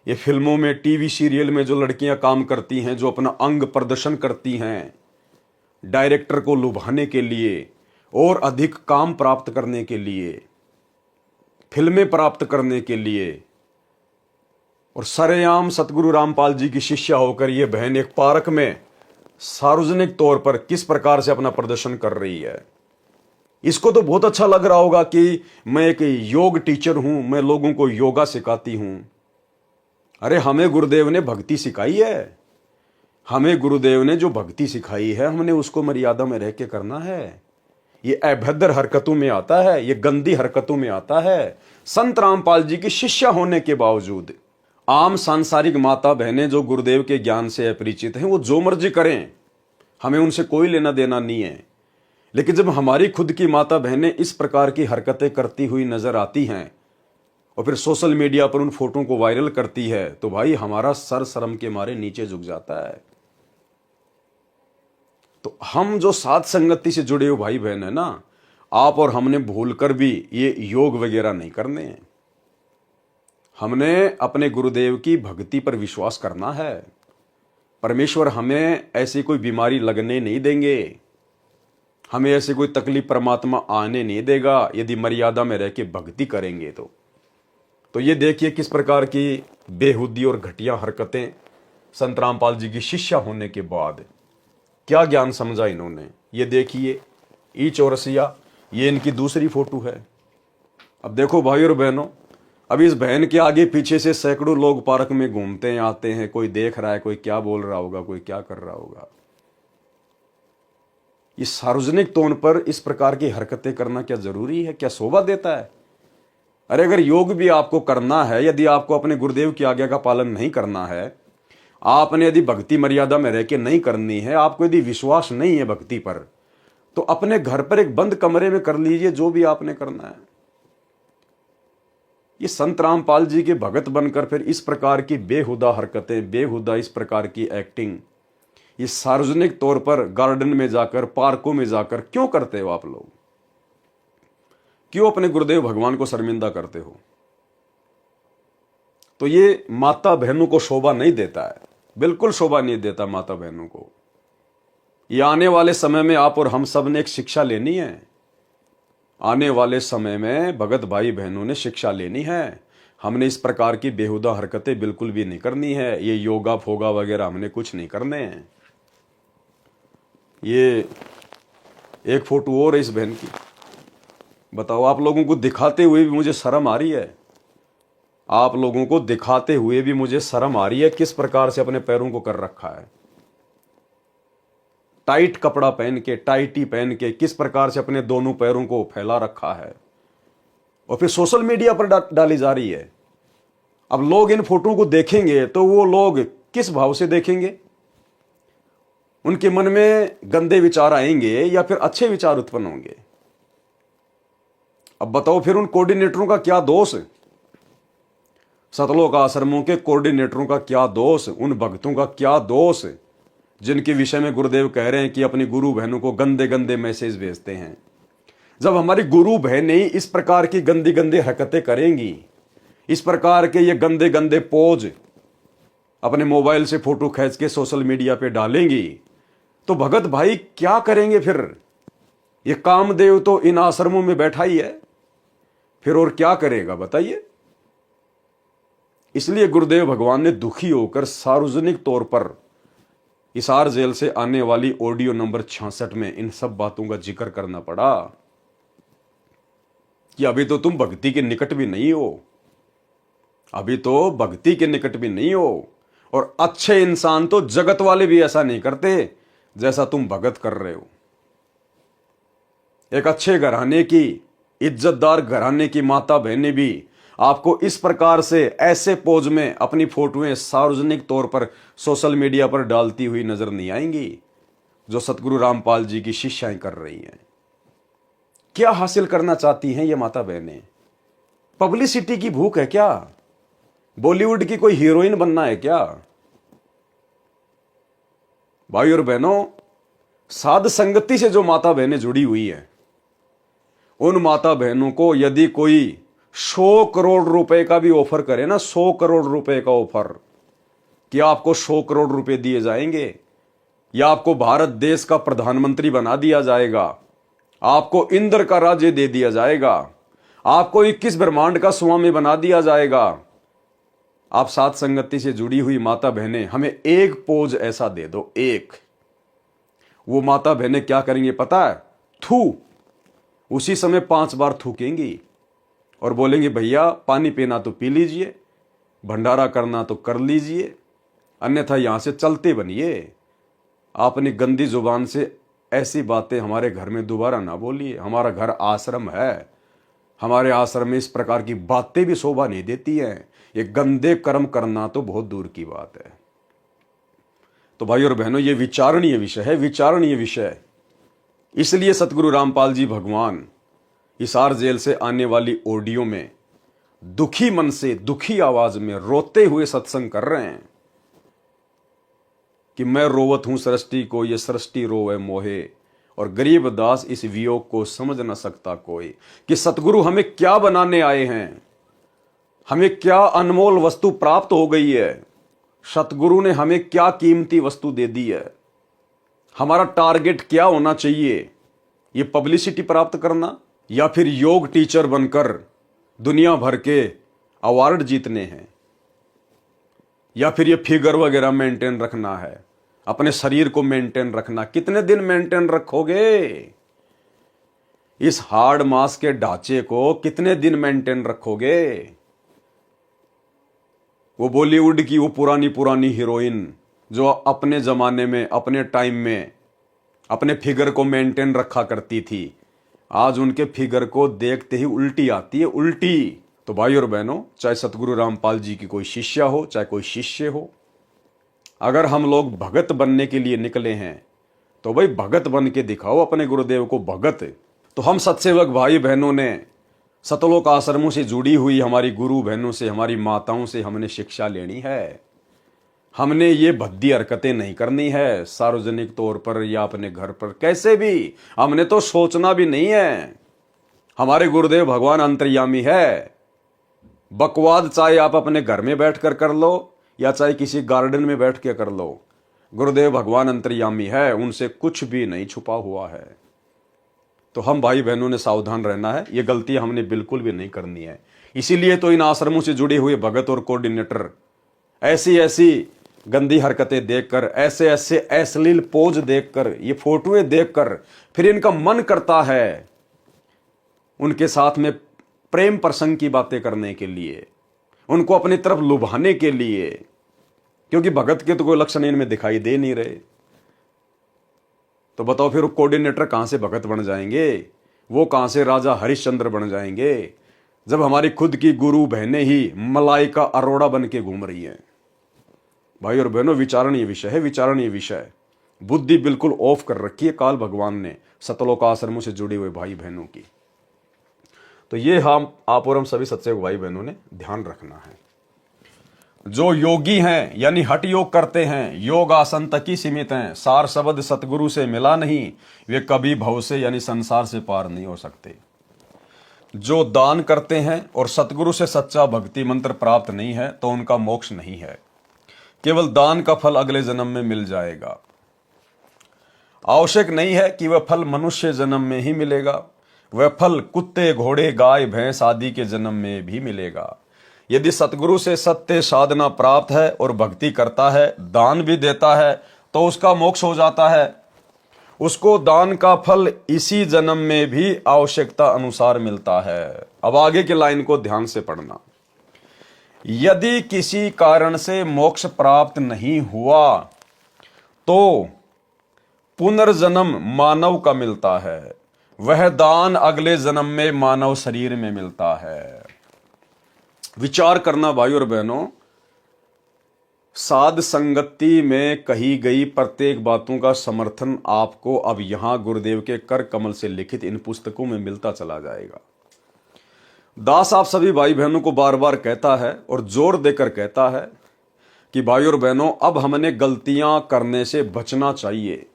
ये फिल्मों में टीवी सीरियल में जो लड़कियां काम करती हैं, जो अपना अंग प्रदर्शन करती हैं डायरेक्टर को लुभाने के लिए और अधिक काम प्राप्त करने के लिए, फिल्में प्राप्त करने के लिए, और सरेआम सतगुरु रामपाल जी की शिष्या होकर ये बहन एक पार्क में सार्वजनिक तौर पर किस प्रकार से अपना प्रदर्शन कर रही है। इसको तो बहुत अच्छा लग रहा होगा कि मैं एक योग टीचर हूं, मैं लोगों को योगा सिखाती हूं। अरे हमें गुरुदेव ने भक्ति सिखाई है, हमें गुरुदेव ने जो भक्ति सिखाई है हमने उसको मर्यादा में रह के करना है। ये अभद्र हरकतों में आता है, ये गंदी हरकतों में आता है। संत रामपाल जी की शिष्या होने के बावजूद आम सांसारिक माता बहनें जो गुरुदेव के ज्ञान से अपरिचित हैं वो जो मर्जी करें, हमें उनसे कोई लेना देना नहीं है। लेकिन जब हमारी खुद की माता बहनें इस प्रकार की हरकतें करती हुई नजर आती हैं और फिर सोशल मीडिया पर उन फोटो को वायरल करती है तो भाई हमारा सर शर्म के मारे नीचे झुक जाता है। तो हम जो साथ संगति से जुड़े हुए भाई बहन है ना, आप और हमने भूलकर भी ये योग वगैरह नहीं करने हैं। हमने अपने गुरुदेव की भक्ति पर विश्वास करना है। परमेश्वर हमें ऐसी कोई बीमारी लगने नहीं देंगे, हमें ऐसी कोई तकलीफ परमात्मा आने नहीं देगा यदि मर्यादा में रह के भक्ति करेंगे तो ये देखिए किस प्रकार की बेहुदी और घटिया हरकतें संत रामपाल जी की शिष्या होने के बाद क्या ज्ञान समझा इन्होंने। ये देखिए ई चौरसिया, ये इनकी दूसरी फोटो है। अब देखो भाई और बहनों, अब इस बहन के आगे पीछे से सैकड़ों लोग पार्क में घूमते हैं, आते हैं, कोई देख रहा है, कोई क्या बोल रहा होगा, कोई क्या कर रहा होगा। ये सार्वजनिक तौर पर इस प्रकार की हरकतें करना क्या जरूरी है? क्या शोभा देता है? अरे अगर योग भी आपको करना है, यदि आपको अपने गुरुदेव की आज्ञा का पालन नहीं करना है, आपने यदि भक्ति मर्यादा में रह के नहीं करनी है, आपको यदि विश्वास नहीं है भक्ति पर, तो अपने घर पर एक बंद कमरे में कर लीजिए जो भी आपने करना है। ये संत रामपाल जी के भगत बनकर फिर इस प्रकार की बेहुदा हरकतें, बेहुदा इस प्रकार की एक्टिंग, ये सार्वजनिक तौर पर गार्डन में जाकर, पार्कों में जाकर क्यों करते हो आप लोग? क्यों अपने गुरुदेव भगवान को शर्मिंदा करते हो? तो ये माता बहनों को शोभा नहीं देता है, बिल्कुल शोभा नहीं देता माता बहनों को। ये आने वाले समय में आप और हम सब ने एक शिक्षा लेनी है। आने वाले समय में भगत भाई बहनों ने शिक्षा लेनी है। हमने इस प्रकार की बेहुदा हरकतें बिल्कुल भी नहीं करनी है। ये योगा फोगा वगैरह हमने कुछ नहीं करने हैं। ये एक फोटो और है इस बहन की। बताओ, आप लोगों को दिखाते हुए भी मुझे शर्म आ रही है। आप लोगों को दिखाते हुए भी मुझे शर्म आ रही है किस प्रकार से अपने पैरों को कर रखा है। टाइट कपड़ा पहन के, टाइटी पहन के किस प्रकार से अपने दोनों पैरों को फैला रखा है और फिर सोशल मीडिया पर डाली जा रही है। अब लोग इन फोटो को देखेंगे तो वो लोग किस भाव से देखेंगे? उनके मन में गंदे विचार आएंगे या फिर अच्छे विचार उत्पन्न होंगे? अब बताओ फिर उन कोऑर्डिनेटरों का क्या दोष? सतलोक आश्रमों के कोऑर्डिनेटरों का क्या दोष? उन भक्तों का क्या दोष जिनके विषय में गुरुदेव कह रहे हैं कि अपनी गुरु बहनों को गंदे गंदे मैसेज भेजते हैं? जब हमारी गुरु बहनें इस प्रकार की गंदी गंदी हरकतें करेंगी, इस प्रकार के ये गंदे गंदे पोज अपने मोबाइल से फोटो खींच के सोशल मीडिया पे डालेंगी, तो भगत भाई क्या करेंगे फिर? ये कामदेव तो इन आश्रमों में बैठा ही है, फिर और क्या करेगा बताइए? इसलिए गुरुदेव भगवान ने दुखी होकर सार्वजनिक तौर पर हिसार जेल से आने वाली ऑडियो नंबर 66 में इन सब बातों का जिक्र करना पड़ा कि अभी तो तुम भक्ति के निकट भी नहीं हो, अभी तो भक्ति के निकट भी नहीं हो, और अच्छे इंसान तो जगत वाले भी ऐसा नहीं करते जैसा तुम भगत कर रहे हो। एक अच्छे घराने की, इज्जतदार घराने की माता बहनें भी आपको इस प्रकार से ऐसे पोज में अपनी फोटोएं सार्वजनिक तौर पर सोशल मीडिया पर डालती हुई नजर नहीं आएंगी जो सतगुरु रामपाल जी की शिष्याएं कर रही हैं। क्या हासिल करना चाहती हैं ये माता बहनें? पब्लिसिटी की भूख है क्या? बॉलीवुड की कोई हीरोइन बनना है क्या? भाई और बहनों, साध संगति से जो माता बहनें जुड़ी हुई हैं, उन माता बहनों को यदि कोई 100 करोड़ रुपए का भी ऑफर करे ना, 100 करोड़ रुपए का ऑफर, कि आपको 100 करोड़ रुपए दिए जाएंगे या आपको भारत देश का प्रधानमंत्री बना दिया जाएगा, आपको इंद्र का राज्य दे दिया जाएगा, आपको 21 ब्रह्मांड का स्वामी बना दिया जाएगा, आप साथ संगति से जुड़ी हुई माता बहनें हमें एक पोज ऐसा दे दो, एक। वो माता बहनें क्या करेंगे पता है? थू, उसी समय 5 बार थूकेंगी और बोलेंगे भैया पानी पीना तो पी लीजिए, भंडारा करना तो कर लीजिए, अन्यथा यहां से चलते बनिए। आपने गंदी जुबान से ऐसी बातें हमारे घर में दोबारा ना बोलिए। हमारा घर आश्रम है, हमारे आश्रम में इस प्रकार की बातें भी शोभा नहीं देती हैं। ये गंदे कर्म करना तो बहुत दूर की बात है। तो भाई और बहनों, ये विचारणीय विषय है, विचारणीय विषय। इसलिए सतगुरु रामपाल जी भगवान हिसार जेल से आने वाली ऑडियो में दुखी मन से, दुखी आवाज में, रोते हुए सत्संग कर रहे हैं कि मैं रोवत हूं सृष्टि को, ये सृष्टि रोवे मोहे, और गरीब दास इस वियोग को समझ न सकता कोई। कि सतगुरु हमें क्या बनाने आए हैं, हमें क्या अनमोल वस्तु प्राप्त हो गई है, सतगुरु ने हमें क्या कीमती वस्तु दे दी है, हमारा टारगेट क्या होना चाहिए? ये पब्लिसिटी प्राप्त करना या फिर योग टीचर बनकर दुनिया भर के अवार्ड जीतने हैं, या फिर ये फिगर वगैरह मेंटेन रखना है, अपने शरीर को मेंटेन रखना? कितने दिन मेंटेन रखोगे? इस हार्ड मास के ढांचे को कितने दिन मेंटेन रखोगे? वो बॉलीवुड की वो पुरानी पुरानी हीरोइन जो अपने जमाने में, अपने टाइम में अपने फिगर को मेंटेन रखा करती थी, आज उनके फिगर को देखते ही उल्टी आती है, उल्टी। तो भाई और बहनों, चाहे सतगुरु रामपाल जी की कोई शिष्या हो, चाहे कोई शिष्य हो, अगर हम लोग भगत बनने के लिए निकले हैं तो भाई भगत बन के दिखाओ अपने गुरुदेव को भगत। तो हम सत्सेवक भाई बहनों ने सतलोक आश्रमों से जुड़ी हुई हमारी गुरु बहनों से, हमारी माताओं से हमने शिक्षा लेनी है। हमने ये भद्दी हरकतें नहीं करनी है सार्वजनिक तौर पर या अपने घर पर, कैसे भी। हमने तो सोचना भी नहीं है। हमारे गुरुदेव भगवान अंतर्यामी है। बकवाद चाहे आप अपने घर में बैठकर कर लो या चाहे किसी गार्डन में बैठ के कर लो, गुरुदेव भगवान अंतर्यामी है, उनसे कुछ भी नहीं छुपा हुआ है। तो हम भाई बहनों ने सावधान रहना है, ये गलतियां हमने बिल्कुल भी नहीं करनी है। इसीलिए तो इन आश्रमों से जुड़े हुए भगत और कोऑर्डिनेटर ऐसी ऐसी गंदी हरकतें देखकर, ऐसे ऐसे अश्लील पोज देखकर, ये फोटोएं देखकर फिर इनका मन करता है उनके साथ में प्रेम प्रसंग की बातें करने के लिए, उनको अपनी तरफ लुभाने के लिए, क्योंकि भगत के तो कोई लक्षण इनमें दिखाई दे नहीं रहे। तो बताओ फिर कोऑर्डिनेटर कहां से भगत बन जाएंगे? वो कहां से राजा हरिश्चंद्र बन जाएंगे जब हमारी खुद की गुरु बहनें ही मलाइका अरोड़ा बन के घूम रही हैं? भाई और बहनों, विचारणीय विषय है, विचारणीय विषय। बुद्धि बिल्कुल ऑफ कर रखी है काल भगवान ने सतलोक आश्रमों से जुड़े हुए भाई बहनों की। तो ये हम आप और हम सभी सच्चे भाई बहनों ने ध्यान रखना है। जो योगी हैं यानी हठ योग करते हैं, योग आसन तक ही सीमित हैं, सार शब्द सतगुरु से मिला नहीं, वे कभी भव से यानी संसार से पार नहीं हो सकते। जो दान करते हैं और सतगुरु से सच्चा भक्ति मंत्र प्राप्त नहीं है तो उनका मोक्ष नहीं है, केवल दान का फल अगले जन्म में मिल जाएगा। आवश्यक नहीं है कि वह फल मनुष्य जन्म में ही मिलेगा, वह फल कुत्ते घोड़े गाय भैंस आदि के जन्म में भी मिलेगा। यदि सतगुरु से सत्य साधना प्राप्त है और भक्ति करता है, दान भी देता है, तो उसका मोक्ष हो जाता है। उसको दान का फल इसी जन्म में भी आवश्यकता अनुसार मिलता है। अब आगे की लाइन को ध्यान से पढ़ना। यदि किसी कारण से मोक्ष प्राप्त नहीं हुआ तो पुनर्जन्म मानव का मिलता है, वह दान अगले जन्म में मानव शरीर में मिलता है। विचार करना भाई और बहनों, साध संगति में कही गई प्रत्येक बातों का समर्थन आपको अब यहां गुरुदेव के कर कमल से लिखित इन पुस्तकों में मिलता चला जाएगा। दास आप सभी भाई बहनों को बार बार कहता है और जोर देकर कहता है कि भाई और बहनों, अब हमने गलतियां करने से बचना चाहिए,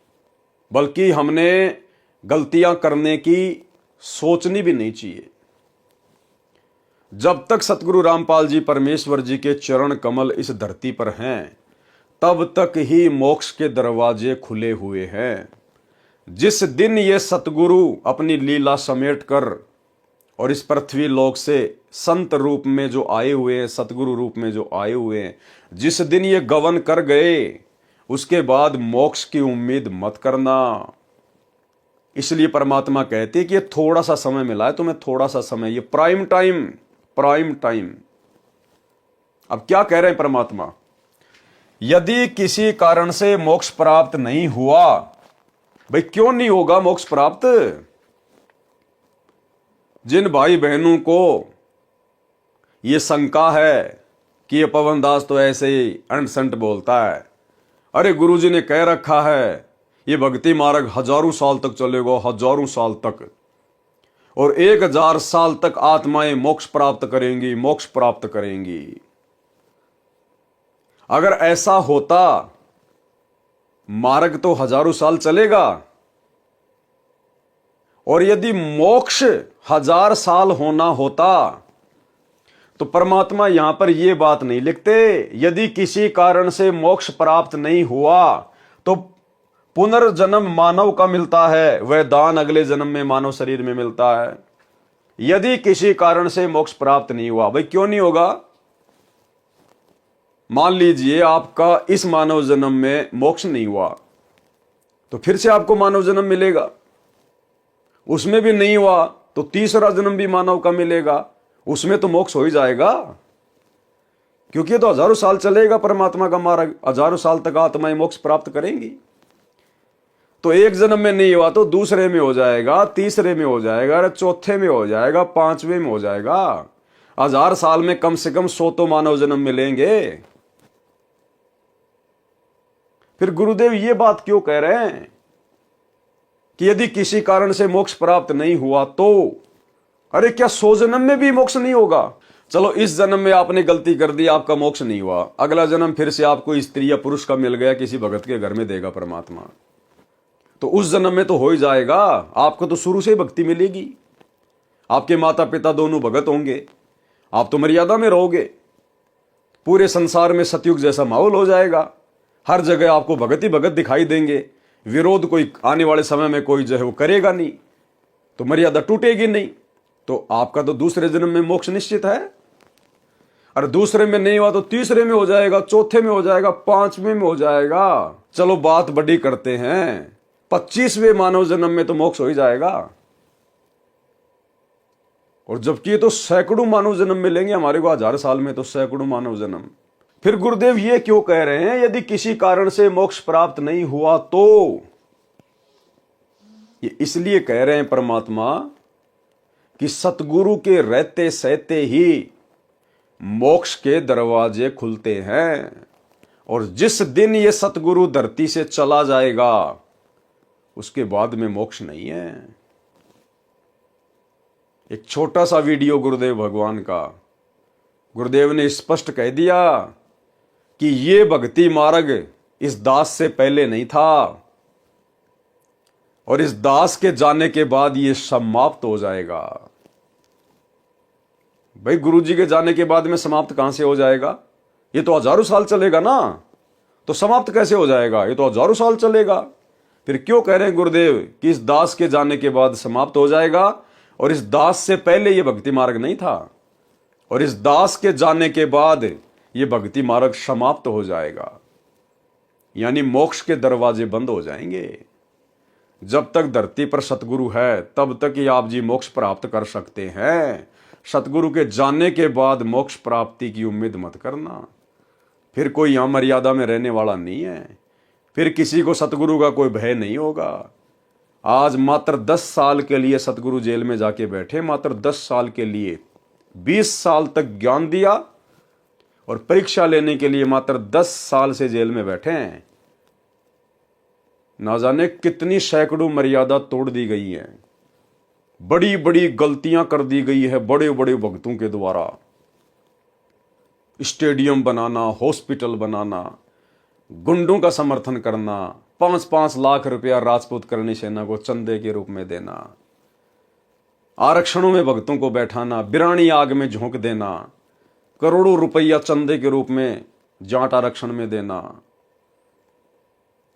बल्कि हमने गलतियां करने की सोचनी भी नहीं चाहिए। जब तक सतगुरु रामपाल जी परमेश्वर जी के चरण कमल इस धरती पर हैं, तब तक ही मोक्ष के दरवाजे खुले हुए हैं। जिस दिन ये सतगुरु अपनी लीला समेट कर और इस पृथ्वी लोक से संत रूप में जो आए हुए हैं, सतगुरु रूप में जो आए हुए हैं, जिस दिन ये गवन कर गए, उसके बाद मोक्ष की उम्मीद मत करना। इसलिए परमात्मा कहते कि ये थोड़ा सा समय मिला है तुम्हें, थोड़ा सा समय, ये प्राइम टाइम। अब क्या कह रहे हैं परमात्मा? यदि किसी कारण से मोक्ष प्राप्त नहीं हुआ, भाई क्यों नहीं होगा मोक्ष प्राप्त? जिन भाई बहनों को यह शंका है कि ये पवन दास तो ऐसे ही अंट संट बोलता है, अरे गुरुजी ने कह रखा है ये भक्ति मार्ग हजारों साल तक चलेगा, हजारों साल तक, और 1000 साल तक आत्माएं मोक्ष प्राप्त करेंगी। अगर ऐसा होता, मार्ग तो हजारों साल चलेगा, और यदि मोक्ष 1000 साल होना होता तो परमात्मा यहां पर यह बात नहीं लिखते, यदि किसी कारण से मोक्ष प्राप्त नहीं हुआ तो पुनर्जन्म मानव का मिलता है, वह दान अगले जन्म में मानव शरीर में मिलता है। यदि किसी कारण से मोक्ष प्राप्त नहीं हुआ, भाई क्यों नहीं होगा? मान लीजिए आपका इस मानव जन्म में मोक्ष नहीं हुआ, तो फिर से आपको मानव जन्म मिलेगा। उसमें भी नहीं हुआ तो तीसरा जन्म भी मानव का मिलेगा, उसमें तो मोक्ष हो ही जाएगा, क्योंकि ये तो हजारों साल चलेगा परमात्मा का मार्ग, हजारों साल तक आत्माएं मोक्ष प्राप्त करेंगी। तो एक जन्म में नहीं हुआ तो दूसरे में हो जाएगा, तीसरे में हो जाएगा, चौथे में हो जाएगा, 5वें में हो जाएगा। 1000 साल में कम से कम 100 तो मानव जन्म मिलेंगे। फिर गुरुदेव ये बात क्यों कह रहे हैं कि यदि किसी कारण से मोक्ष प्राप्त नहीं हुआ तो, अरे क्या 100 जन्म में भी मोक्ष नहीं होगा? चलो इस जन्म में आपने गलती कर दी, आपका मोक्ष नहीं हुआ, अगला जन्म फिर से आपको स्त्री या पुरुष का मिल गया, किसी भगत के घर में देगा परमात्मा, तो उस जन्म में तो हो ही जाएगा। आपको तो शुरू से ही भक्ति मिलेगी, आपके माता पिता दोनों भगत होंगे, आप तो मर्यादा में रहोगे, पूरे संसार में सतयुग जैसा माहौल हो जाएगा, हर जगह आपको भगत ही भगत दिखाई देंगे, विरोध कोई आने वाले समय में कोई जो है वो करेगा नहीं, तो मर्यादा टूटेगी नहीं, तो आपका तो दूसरे जन्म में मोक्ष निश्चित है। और दूसरे में नहीं हुआ तो तीसरे में हो जाएगा, चौथे में हो जाएगा, 5वें में हो जाएगा। चलो बात बड़ी करते हैं, 25वें मानव जन्म में तो मोक्ष हो ही जाएगा। और जबकि ये तो सैकड़ों मानव जन्म मिलेंगे हमारे को, 1000 साल में तो सैकड़ों मानव जन्म। फिर गुरुदेव ये क्यों कह रहे हैं यदि किसी कारण से मोक्ष प्राप्त नहीं हुआ तो? ये इसलिए कह रहे हैं परमात्मा कि सतगुरु के रहते सहते ही मोक्ष के दरवाजे खुलते हैं, और जिस दिन ये सतगुरु धरती से चला जाएगा उसके बाद में मोक्ष नहीं है। एक छोटा सा वीडियो गुरुदेव भगवान का, गुरुदेव ने स्पष्ट कह दिया कि ये भक्ति मार्ग इस दास से पहले नहीं था और इस दास के जाने के बाद ये समाप्त हो जाएगा। भाई गुरु जी के जाने के बाद में समाप्त कहां से हो जाएगा? ये तो हजारों साल चलेगा ना, तो समाप्त कैसे हो जाएगा? ये तो हजारों साल चलेगा। फिर क्यों कह रहे हैं गुरुदेव कि इस दास के जाने के बाद समाप्त हो जाएगा और इस दास से पहले ये भक्ति मार्ग नहीं था और इस दास के जाने के बाद ये भक्ति मार्ग समाप्त हो जाएगा, यानी मोक्ष के दरवाजे बंद हो जाएंगे। जब तक धरती पर सतगुरु है तब तक ही आप जी मोक्ष प्राप्त कर सकते हैं। सतगुरु के जाने के बाद मोक्ष प्राप्ति की उम्मीद मत करना। फिर कोई यहां मर्यादा में रहने वाला नहीं है, फिर किसी को सतगुरु का कोई भय नहीं होगा। आज मात्र 10 साल के लिए सतगुरु जेल में जाके बैठे, मात्र 10 साल के लिए 20 साल तक ज्ञान दिया और परीक्षा लेने के लिए मात्र 10 साल से जेल में बैठे हैं। ना जाने कितनी सैकड़ों मर्यादा तोड़ दी गई है, बड़ी बड़ी गलतियां कर दी गई है बड़े बड़े भक्तों के द्वारा। स्टेडियम बनाना, हॉस्पिटल बनाना, गुंडों का समर्थन करना, 5-5 लाख रुपया राजपूत करनी सेना को चंदे के रूप में देना, आरक्षणों में भक्तों को बैठाना, बिरानी आग में झोंक देना, करोड़ों रुपया चंदे के रूप में जाट आरक्षण में देना,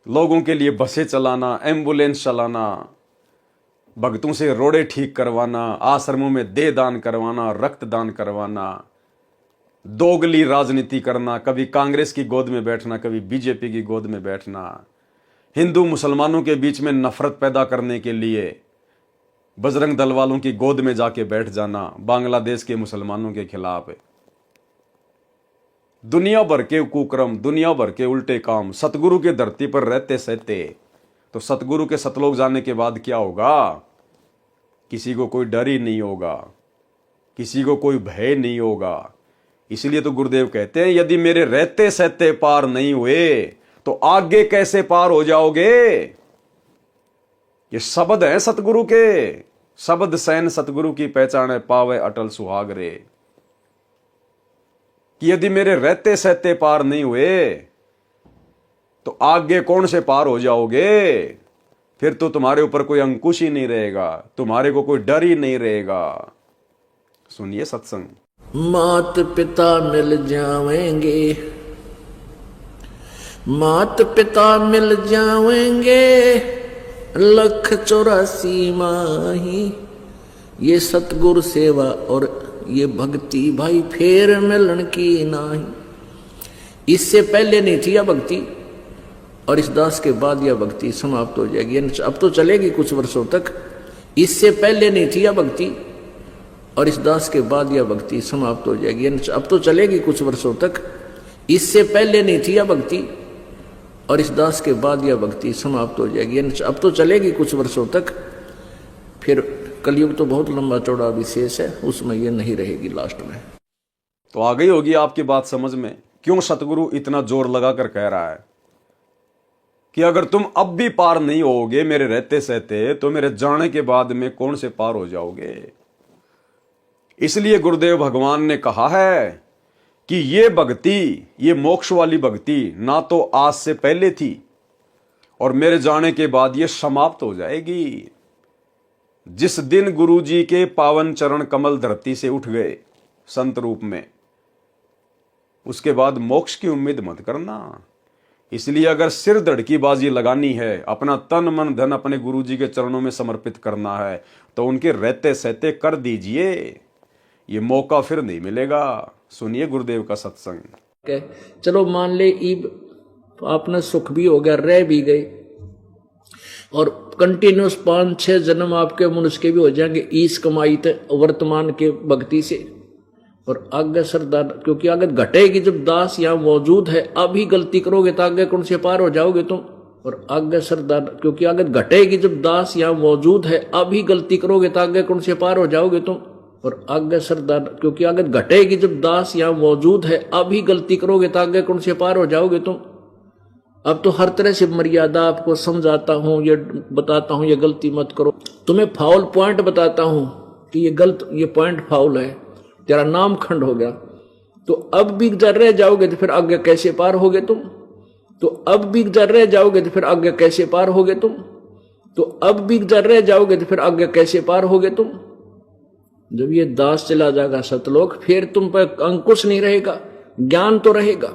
लोगों के लिए बसें चलाना, एम्बुलेंस चलाना, भक्तों से रोड़े ठीक करवाना, आश्रमों में देह दान करवाना, रक्त दान करवाना, दोगली राजनीति करना, कभी कांग्रेस की गोद में बैठना, कभी बीजेपी की गोद में बैठना, हिंदू मुसलमानों के बीच में नफरत पैदा करने के लिए बजरंग दल वालों की गोद में जाके बैठ जाना, बांग्लादेश के मुसलमानों के खिलाफ। दुनिया भर के कुकर्म, दुनिया भर के उल्टे काम सतगुरु के धरती पर रहते सहते, तो सतगुरु के सतलोक जाने के बाद क्या होगा? किसी को कोई डर ही नहीं होगा, किसी को कोई भय नहीं होगा। इसलिए तो गुरुदेव कहते हैं यदि मेरे रहते सहते पार नहीं हुए तो आगे कैसे पार हो जाओगे? ये शब्द है सतगुरु के, शब्द सैन सतगुरु की पहचान है, पावे अटल सुहाग रे। कि यदि मेरे रहते सहते पार नहीं हुए तो आगे कौन से पार हो जाओगे? फिर तो तुम्हारे ऊपर कोई अंकुश ही नहीं रहेगा, तुम्हारे को कोई डर ही नहीं रहेगा। सुनिए सत्संग। मात पिता मिल जावेंगे, मात पिता मिल जावेंगे, 184 माही, ये सतगुरु सेवा और ये भक्ति भाई फेर मिलन की नाही। इससे पहले नहीं थी यह भक्ति और इस दास के बाद यह भक्ति समाप्त हो जाएगी। अब तो चलेगी कुछ वर्षों तक। इससे पहले नहीं थी यह भक्ति और इस दास के बाद यह भक्ति समाप्त हो जाएगी। अब तो चलेगी कुछ वर्षों तक। इससे पहले नहीं थी यह भक्ति और इस दास के बाद यह भक्ति समाप्त हो जाएगी। अब तो चलेगी कुछ वर्षों तक। फिर कलयुग तो बहुत लंबा चौड़ा विशेष है, उसमें यह नहीं रहेगी लास्ट में। तो आ गई होगी आपकी बात समझ में क्यों सतगुरु इतना जोर लगाकर कह रहा है कि अगर तुम अब भी पार नहीं होगे मेरे रहते सहते तो मेरे जाने के बाद में कौन से पार हो जाओगे। इसलिए गुरुदेव भगवान ने कहा है कि ये भक्ति, ये मोक्ष वाली भक्ति ना तो आज से पहले थी और मेरे जाने के बाद ये समाप्त हो जाएगी। जिस दिन गुरु जी के पावन चरण कमल धरती से उठ गए संत रूप में, उसके बाद मोक्ष की उम्मीद मत करना। इसलिए अगर सिर धड़ की बाजी लगानी है, अपना तन मन धन अपने गुरु जी के चरणों में समर्पित करना है तो उनके रहते सहते कर दीजिए, ये मौका फिर नहीं मिलेगा। सुनिए गुरुदेव का सत्संग। चलो मान ले ईब आपने सुख भी हो गया, रह भी गए और कंटिन्यूस 5-6 जन्म आपके मनुष्य के भी हो जाएंगे इस कमाई थे वर्तमान के भक्ति से। और आगे सरदार, क्योंकि आगे घटेगी जब दास यहाँ मौजूद है, अभी गलती करोगे तो आगे कौन से पार हो जाओगे तुम। और आगे सरदार, क्योंकि आगे घटेगी जब दास यहाँ मौजूद है, अभी गलती करोगे तो आगे कौन से पार हो जाओगे तुम। और आगे सरदार, क्योंकि आगे घटेगी जब दास यहाँ मौजूद है। अभी गलती करोगे तो आगे कौन से पार हो जाओगे तुम। अब तो हर तरह से मर्यादा आपको समझाता हूं, ये बताता हूं ये गलती मत करो, तुम्हें फाउल पॉइंट बताता हूं कि ये गलत, ये पॉइंट फाउल है, तेरा नाम खंड हो गया। तो अब भी जर रह जाओगे तो फिर आगे कैसे पार होगे तुम। तो अब भी जर रह जाओगे तो फिर आगे कैसे पार होगे तुम। तो अब भी जर रह जाओगे तो फिर आगे कैसे पार होगे तुम। जब ये दास चला जाएगा सतलोक, फिर तुम पर अंकुश नहीं रहेगा, ज्ञान तो रहेगा,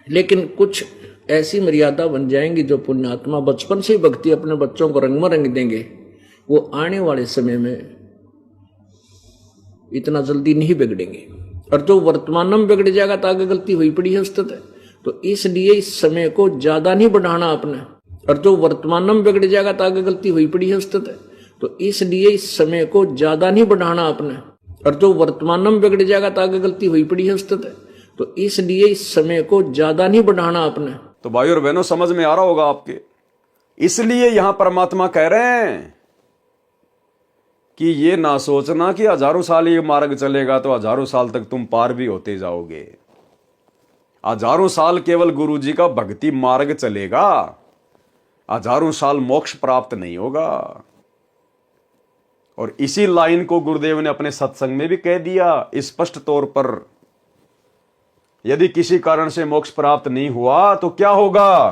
लेकिन कुछ ऐसी मर्यादा बन जाएंगी जो पुण्यात्मा बचपन से भक्ति अपने बच्चों को रंग में रंग देंगे, वो आने वाले समय में इतना जल्दी नहीं बिगड़ेंगे। और जो वर्तमान में बिगड़ जाएगा तो आगे गलती हुई पड़ी है स्थित है। तो इसलिए इस समय को ज्यादा नहीं बढ़ाना अपने। और जो वर्तमान में बिगड़ जाएगा तो आगे गलती हुई पड़ी है स्थित है। तो इसलिए इस समय को ज्यादा नहीं बढ़ाना अपने। और जो वर्तमान में बिगड़ जाएगा तो आगे गलती हुई पड़ी है स्थित है। तो इसलिए इस समय को ज्यादा नहीं बढ़ाना अपने। तो भाई और बहनों, समझ में आ रहा होगा आपके। इसलिए यहां परमात्मा कह रहे हैं कि ये ना सोचना कि हजारों साल ये मार्ग चलेगा तो हजारों साल तक तुम पार भी होते जाओगे। हजारों साल केवल गुरु जी का भक्ति मार्ग चलेगा, हजारों साल मोक्ष प्राप्त नहीं होगा। और इसी लाइन को गुरुदेव ने अपने सत्संग में भी कह दिया स्पष्ट तौर पर। यदि किसी कारण से मोक्ष प्राप्त नहीं हुआ तो क्या होगा?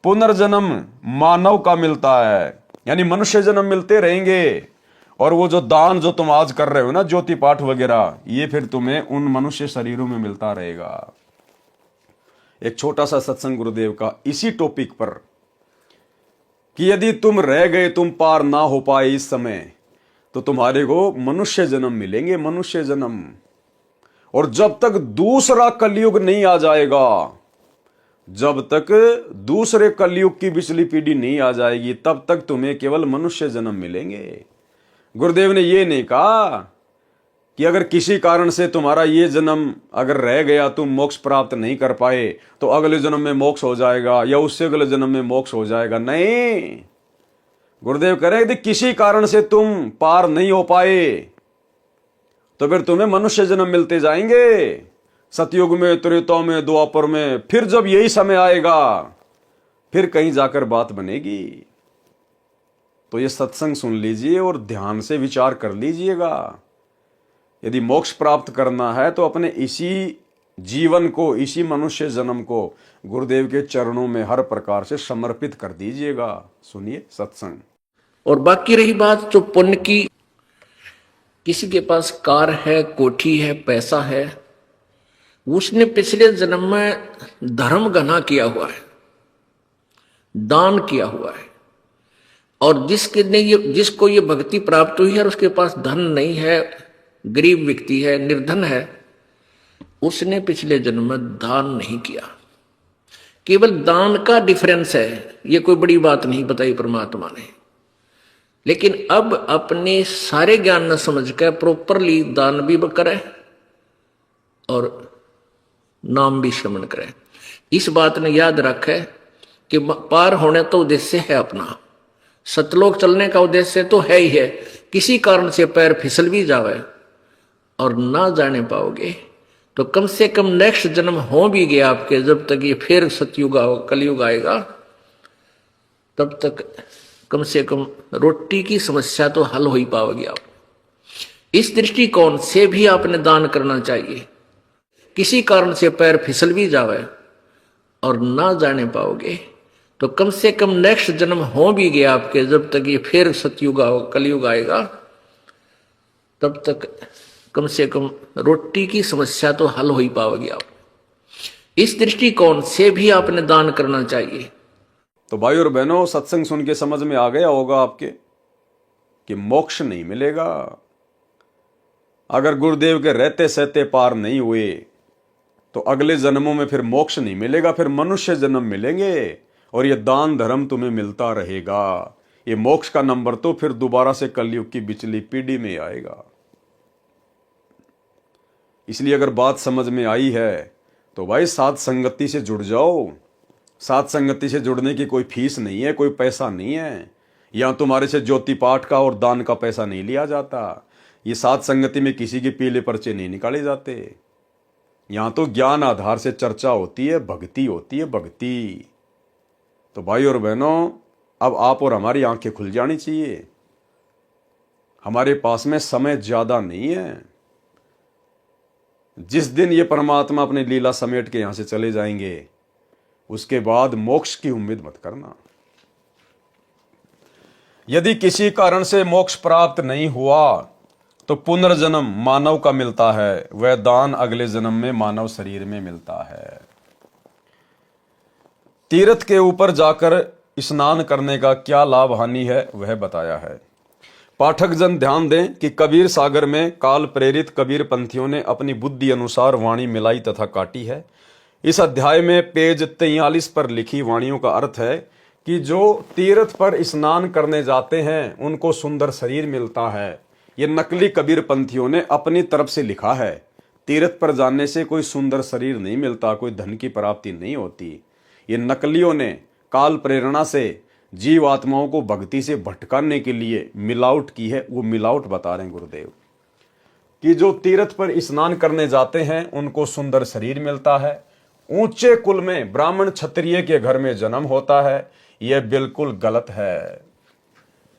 पुनर्जन्म मानव का मिलता है, यानी मनुष्य जन्म मिलते रहेंगे। और वो जो दान जो तुम आज कर रहे हो ना, ज्योति पाठ वगैरह, ये फिर तुम्हें उन मनुष्य शरीरों में मिलता रहेगा। एक छोटा सा सत्संग गुरुदेव का इसी टॉपिक पर कि यदि तुम रह गए, तुम पार ना हो पाए इस समय, तो तुम्हारे को मनुष्य जन्म मिलेंगे, मनुष्य जन्म। और जब तक दूसरा कलयुग नहीं आ जाएगा, जब तक दूसरे कलयुग की पिछली पीढ़ी नहीं आ जाएगी, तब तक तुम्हें केवल मनुष्य जन्म मिलेंगे। गुरुदेव ने ये नहीं कहा कि अगर किसी कारण से तुम्हारा ये जन्म अगर रह गया, तुम मोक्ष प्राप्त नहीं कर पाए, तो अगले जन्म में मोक्ष हो जाएगा या उससे अगले जन्म में मोक्ष हो जाएगा। नहीं, गुरुदेव कह रहे हैं कि किसी कारण से तुम पार नहीं हो पाए तो फिर तुम्हें मनुष्य जन्म मिलते जाएंगे, सतयुग में, त्रेता में, द्वापर में। फिर जब यही समय आएगा, फिर कहीं जाकर बात बनेगी। तो ये सत्संग सुन लीजिए और ध्यान से विचार कर लीजिएगा। यदि मोक्ष प्राप्त करना है तो अपने इसी जीवन को, इसी मनुष्य जन्म को गुरुदेव के चरणों में हर प्रकार से समर्पित कर दीजिएगा। सुनिए सत्संग। और बाकी रही बात जो पुण्य की, किसी के पास कार है, कोठी है, पैसा है, उसने पिछले जन्म में धर्म घना किया हुआ है, दान किया हुआ है। और जिसको ये भक्ति प्राप्त हुई है और उसके पास धन नहीं है, गरीब व्यक्ति है, निर्धन है, उसने पिछले जन्म में दान नहीं किया। केवल दान का डिफरेंस है, ये कोई बड़ी बात नहीं बताई परमात्मा ने। लेकिन अब अपने सारे ज्ञान न समझ कर प्रॉपरली दान भी करे और नाम भी श्रवण करे। इस बात ने याद रखे कि पार होने तो उद्देश्य है अपना, सतलोक चलने का उद्देश्य तो है ही है। किसी कारण से पैर फिसल भी जावे और ना जाने पाओगे तो कम से कम नेक्स्ट जन्म हो भी गया आपके, जब तक ये फिर सतयुग कलयुग आएगा, तब तक कम से कम रोटी की समस्या तो हल हो ही पाओगे आप। इस दृष्टिकोण से भी आपने दान करना चाहिए। किसी कारण से पैर फिसल भी जावे और ना जाने पाओगे तो कम से कम नेक्स्ट जन्म हो भी गया आपके, जब तक ये फिर सतयुग कलयुग आएगा, तब तक कम से कम रोटी की समस्या तो हल हो ही पाओगे आप। इस दृष्टिकोण से भी आपने दान करना चाहिए। तो भाई और बहनों, सत्संग सुन के समझ में आ गया होगा आपके कि मोक्ष नहीं मिलेगा। अगर गुरुदेव के रहते सहते पार नहीं हुए तो अगले जन्मों में फिर मोक्ष नहीं मिलेगा, फिर मनुष्य जन्म मिलेंगे और ये दान धर्म तुम्हें मिलता रहेगा। ये मोक्ष का नंबर तो फिर दोबारा से कलयुग की पिछली पीढ़ी में आएगा। इसलिए अगर बात समझ में आई है तो भाई साथ संगति से जुड़ जाओ। साथ संगति से जुड़ने की कोई फीस नहीं है, कोई पैसा नहीं है। यहाँ तुम्हारे से ज्योति पाठ का और दान का पैसा नहीं लिया जाता। ये सात संगति में किसी के पीले पर्चे नहीं निकाले जाते। यहां तो ज्ञान आधार से चर्चा होती है, भक्ति होती है, भक्ति। तो भाई और बहनों, अब आप और हमारी आंखें खुल जानी चाहिए। हमारे पास में समय ज्यादा नहीं है। जिस दिन ये परमात्मा अपनी लीला समेट के यहां से चले जाएंगे, उसके बाद मोक्ष की उम्मीद मत करना। यदि किसी कारण से मोक्ष प्राप्त नहीं हुआ तो पुनर्जन्म मानव का मिलता है, वह दान अगले जन्म में मानव शरीर में मिलता है। तीर्थ के ऊपर जाकर स्नान करने का क्या लाभ हानि है वह बताया है। पाठक जन ध्यान दें कि कबीर सागर में काल प्रेरित कबीर पंथियों ने अपनी बुद्धि अनुसार वाणी मिलाई तथा काटी है। इस अध्याय में पेज 43 पर लिखी वाणियों का अर्थ है कि जो तीर्थ पर स्नान करने जाते हैं उनको सुंदर शरीर मिलता है। ये नकली कबीर पंथियों ने अपनी तरफ से लिखा है। तीर्थ पर जाने से कोई सुंदर शरीर नहीं मिलता, कोई धन की प्राप्ति नहीं होती। ये नकलियों ने काल प्रेरणा से जीव आत्माओं को भक्ति से भटकाने के लिए मिलावट की है। वो मिलावट बता रहे हैं गुरुदेव कि जो तीर्थ पर स्नान करने जाते हैं उनको सुंदर शरीर मिलता है, ऊंचे कुल में ब्राह्मण क्षत्रिय के घर में जन्म होता है। यह बिल्कुल गलत है।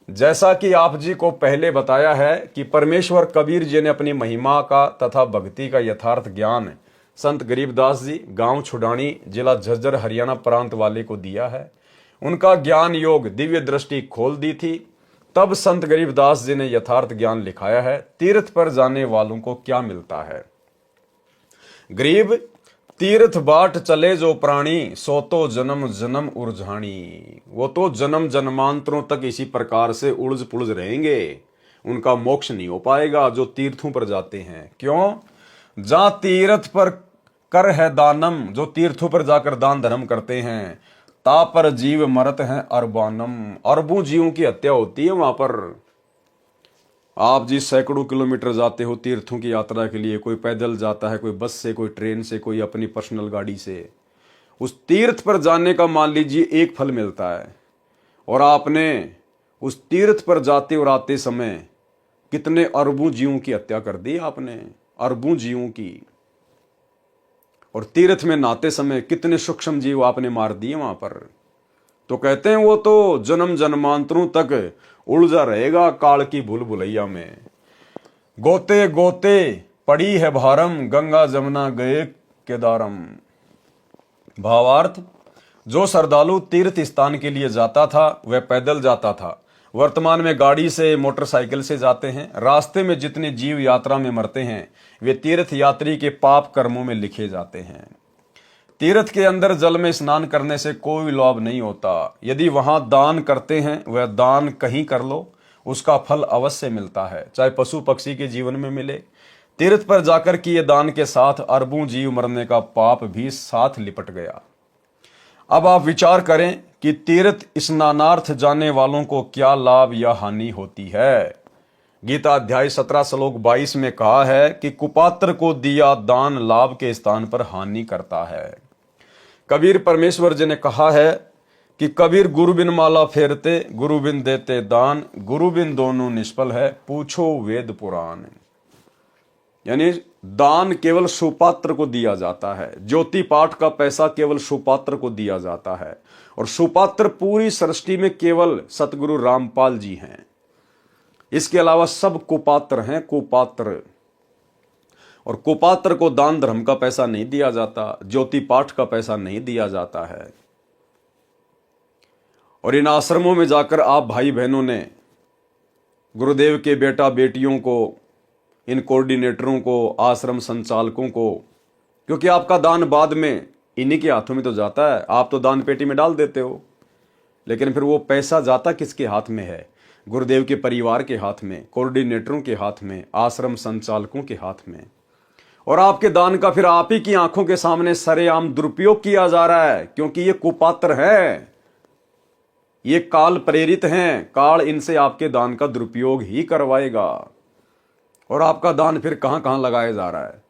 जैसा कि आप जी को पहले बताया है कि परमेश्वर कबीर जी ने अपनी महिमा का तथा भक्ति का यथार्थ ज्ञान संत गरीबदास जी गांव छुडानी जिला झज्जर हरियाणा प्रांत वाले को दिया है। उनका ज्ञान योग दिव्य दृष्टि खोल दी थी। तब संत गरीबदास जी ने यथार्थ ज्ञान लिखाया है। तीर्थ पर जाने वालों को क्या मिलता है। गरीब तीर्थ बाट चले जो प्राणी, सो तो जन्म जन्म उर्झाणी। वो तो जन्म जन्मांतरों तक इसी प्रकार से उलझ पुलझ रहेंगे, उनका मोक्ष नहीं हो पाएगा जो तीर्थों पर जाते हैं। क्यों? जहां तीर्थ पर कर है दानम, जो तीर्थों पर जाकर दान धर्म करते हैं, ता पर जीव मरत हैं अरबानम। अरबों जीवों की हत्या होती है वहां पर। आप जी सैकड़ों किलोमीटर जाते हो तीर्थों की यात्रा के लिए, कोई पैदल जाता है, कोई बस से, कोई ट्रेन से, कोई अपनी पर्सनल गाड़ी से। उस तीर्थ पर जाने का मान लीजिए एक फल मिलता है, और आपने उस तीर्थ पर जाते और आते समय कितने अरबों जीवों की हत्या कर दी आपने, अरबों जीवों की। और तीर्थ में नहाते समय कितने सूक्ष्म जीव आपने मार दिए वहां पर। तो कहते हैं वो तो जन्म जन्मांतरों तक उलझा रहेगा काल की भूल भुलैया में। गोते गोते पड़ी है भारम, गंगा जमुना गए केदारम। भावार्थ, जो श्रद्धालु तीर्थ स्थान के लिए जाता था वह पैदल जाता था। वर्तमान में गाड़ी से, मोटरसाइकिल से जाते हैं। रास्ते में जितने जीव यात्रा में मरते हैं वे तीर्थ यात्री के पाप कर्मों में लिखे जाते हैं। तीर्थ के अंदर जल में स्नान करने से कोई लाभ नहीं होता। यदि वहां दान करते हैं, वह दान कहीं कर लो, उसका फल अवश्य मिलता है, चाहे पशु पक्षी के जीवन में मिले। तीर्थ पर जाकर किए दान के साथ अरबों जीव मरने का पाप भी साथ लिपट गया। अब आप विचार करें कि तीर्थ स्नानार्थ जाने वालों को क्या लाभ या हानि होती है। गीता अध्याय 17 श्लोक 22 में कहा है कि कुपात्र को दिया दान लाभ के स्थान पर हानि करता है। कबीर परमेश्वर जी ने कहा है कि कबीर गुरु बिन माला फेरते, गुरु बिन देते दान, गुरु बिन दोनों निष्फल है, पूछो वेद पुराण। यानी दान केवल सुपात्र को दिया जाता है। ज्योति पाठ का पैसा केवल सुपात्र को दिया जाता है, और सुपात्र पूरी सृष्टि में केवल सतगुरु रामपाल जी हैं। इसके अलावा सब कुपात्र हैं, कुपात्र। और कुपात्र को दान धर्म का पैसा नहीं दिया जाता, ज्योति पाठ का पैसा नहीं दिया जाता है। और इन आश्रमों में जाकर आप भाई बहनों ने गुरुदेव के बेटा बेटियों को, इन कोऑर्डिनेटरों को, आश्रम संचालकों को, क्योंकि आपका दान बाद में इन्हीं के हाथों में तो जाता है, आप तो दान पेटी में डाल देते हो, लेकिन फिर वो पैसा जाता किसके हाथ में है? गुरुदेव के परिवार के हाथ में, कोऑर्डिनेटरों के हाथ में, आश्रम संचालकों के हाथ में। और आपके दान का फिर आप ही की आंखों के सामने सरेआम दुरुपयोग किया जा रहा है, क्योंकि ये कुपात्र है, ये काल प्रेरित हैं। काल इनसे आपके दान का दुरुपयोग ही करवाएगा। और आपका दान फिर कहां कहां लगाया जा रहा है?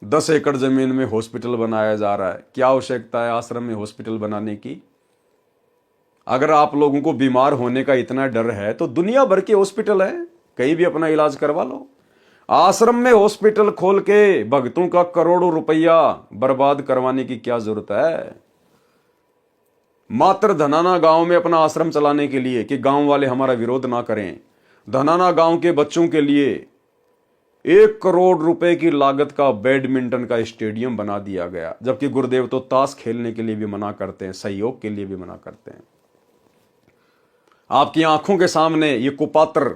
10 एकड़ जमीन में हॉस्पिटल बनाया जा रहा है। क्या आवश्यकता है आश्रम में हॉस्पिटल बनाने की? अगर आप लोगों को बीमार होने का इतना डर है तो दुनिया भर के हॉस्पिटल है, कहीं भी अपना इलाज करवा लो। आश्रम में हॉस्पिटल खोल के भक्तों का करोड़ों रुपया बर्बाद करवाने की क्या जरूरत है? मात्र धनाना गांव में अपना आश्रम चलाने के लिए कि गांव वाले हमारा विरोध ना करें, धनाना गांव के बच्चों के लिए 1 करोड़ रुपए की लागत का बैडमिंटन का स्टेडियम बना दिया गया, जबकि गुरुदेव तो ताश खेलने के लिए भी मना करते हैं, सहयोग के लिए भी मना करते हैं। आपकी आंखों के सामने ये कुपात्र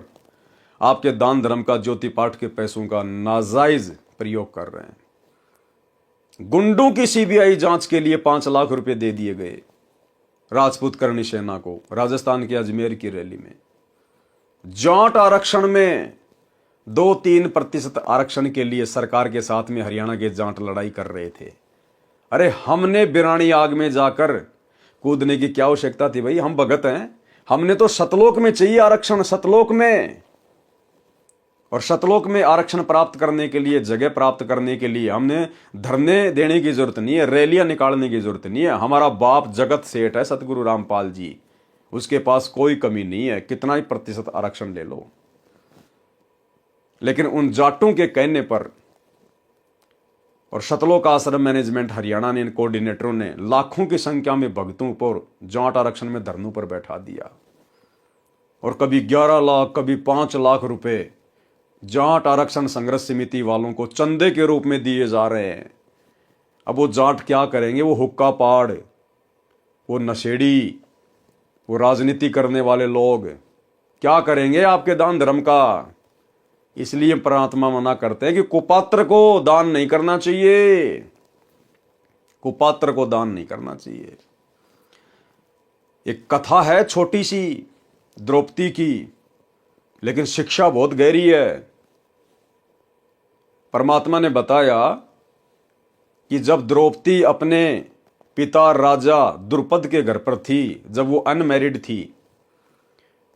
आपके दान धर्म का, ज्योति पाठ के पैसों का नाजायज प्रयोग कर रहे हैं। गुंडों की सीबीआई जांच के लिए 5 लाख रुपए दे दिए गए राजपूत करणी सेना को राजस्थान के अजमेर की रैली में। जाट आरक्षण में 2-3% आरक्षण के लिए सरकार के साथ में हरियाणा के जाट लड़ाई कर रहे थे। अरे हमने बिरानी आग में जाकर कूदने की क्या आवश्यकता थी भाई? हम भगत हैं, हमने तो सतलोक में चाहिए आरक्षण, सतलोक में। और सतलोक में आरक्षण प्राप्त करने के लिए, जगह प्राप्त करने के लिए हमने धरने देने की जरूरत नहीं है, रैलियां निकालने की जरूरत नहीं है। हमारा बाप जगत सेठ है सतगुरु रामपाल जी, उसके पास कोई कमी नहीं है, कितना ही प्रतिशत आरक्षण ले लो। लेकिन उन जाटों के कहने पर और सतलोक आश्रम मैनेजमेंट हरियाणा ने, इन कोऑर्डिनेटरों ने लाखों की संख्या में भक्तों पर जाट आरक्षण में धरनों पर बैठा दिया। और कभी 11 लाख, कभी 5 लाख रुपए जाट आरक्षण संघर्ष समिति वालों को चंदे के रूप में दिए जा रहे हैं। अब वो जाट क्या करेंगे? वो हुक्का पाड़, वो नशेड़ी, वो राजनीति करने वाले लोग क्या करेंगे आपके दान धर्म का? इसलिए परमात्मा मना करते हैं कि कुपात्र को दान नहीं करना चाहिए, कुपात्र को दान नहीं करना चाहिए। एक कथा है छोटी सी द्रौपदी की, लेकिन शिक्षा बहुत गहरी है। परमात्मा ने बताया कि जब द्रौपदी अपने पिता राजा द्रुपद के घर पर थी, जब वो अनमैरिड थी,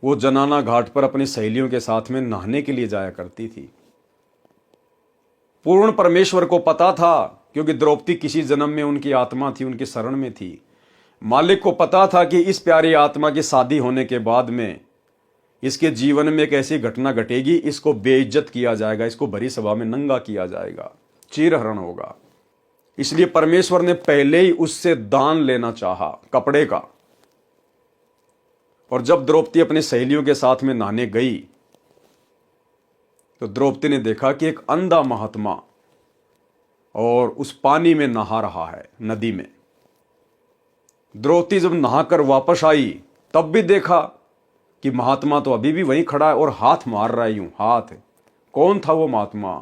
वो जनाना घाट पर अपनी सहेलियों के साथ में नहाने के लिए जाया करती थी। पूर्ण परमेश्वर को पता था, क्योंकि द्रौपदी किसी जन्म में उनकी आत्मा थी, उनकी शरण में थी। मालिक को पता था कि इस प्यारी आत्मा की शादी होने के बाद में इसके जीवन में एक ऐसी घटना घटेगी, इसको बेइज्जत किया जाएगा, इसको भरी सभा में नंगा किया जाएगा, चीरहरण होगा। इसलिए परमेश्वर ने पहले ही उससे दान लेना चाहा कपड़े का। और जब द्रौपदी अपनी सहेलियों के साथ में नहाने गई तो द्रौपदी ने देखा कि एक अंधा महात्मा और उस पानी में नहा रहा है, नदी में। द्रौपदी जब नहाकर वापस आई तब भी देखा कि महात्मा तो अभी भी वहीं खड़ा है और हाथ मार रहा है यूं हाथ। कौन था वो महात्मा?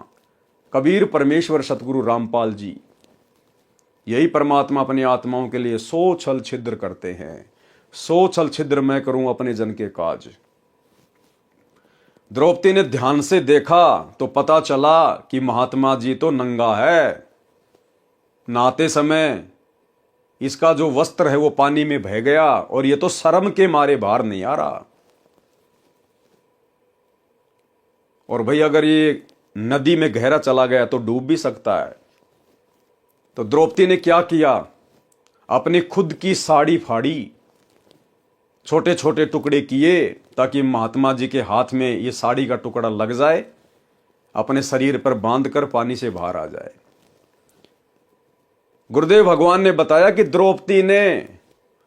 कबीर परमेश्वर सतगुरु रामपाल जी। यही परमात्मा अपनी आत्माओं के लिए 100 छल छिद्र करते हैं। 100 छल छिद्र मैं करूं अपने जन के काज। द्रौपदी ने ध्यान से देखा तो पता चला कि महात्मा जी तो नंगा है। नहाते समय इसका जो वस्त्र है वो पानी में बह गया और ये तो शर्म के मारे बाहर नहीं आ रहा। और भाई अगर ये नदी में गहरा चला गया तो डूब भी सकता है। तो द्रौपदी ने क्या किया? अपनी खुद की साड़ी फाड़ी, छोटे छोटे टुकड़े किए ताकि महात्मा जी के हाथ में ये साड़ी का टुकड़ा लग जाए, अपने शरीर पर बांधकर पानी से बाहर आ जाए। गुरुदेव भगवान ने बताया कि द्रौपदी ने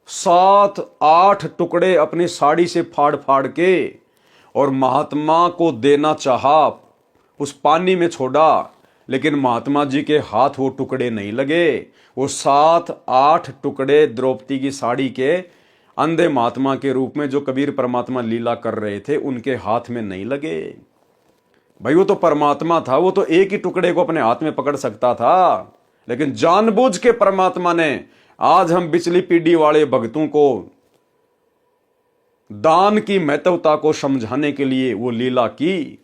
7-8 टुकड़े अपनी साड़ी से फाड़ फाड़ के और महात्मा को देना चाहा, उस पानी में छोड़ा, लेकिन महात्मा जी के हाथ वो टुकड़े नहीं लगे। वो 7-8 टुकड़े द्रौपदी की साड़ी के अंधे महात्मा के रूप में जो कबीर परमात्मा लीला कर रहे थे उनके हाथ में नहीं लगे। भाई वो तो परमात्मा था, वो तो एक ही टुकड़े को अपने हाथ में पकड़ सकता था, लेकिन जानबूझ के परमात्मा ने आज हम पिछली पीढ़ी वाले भक्तों को दान की महत्वता को समझाने के लिए वो लीला की।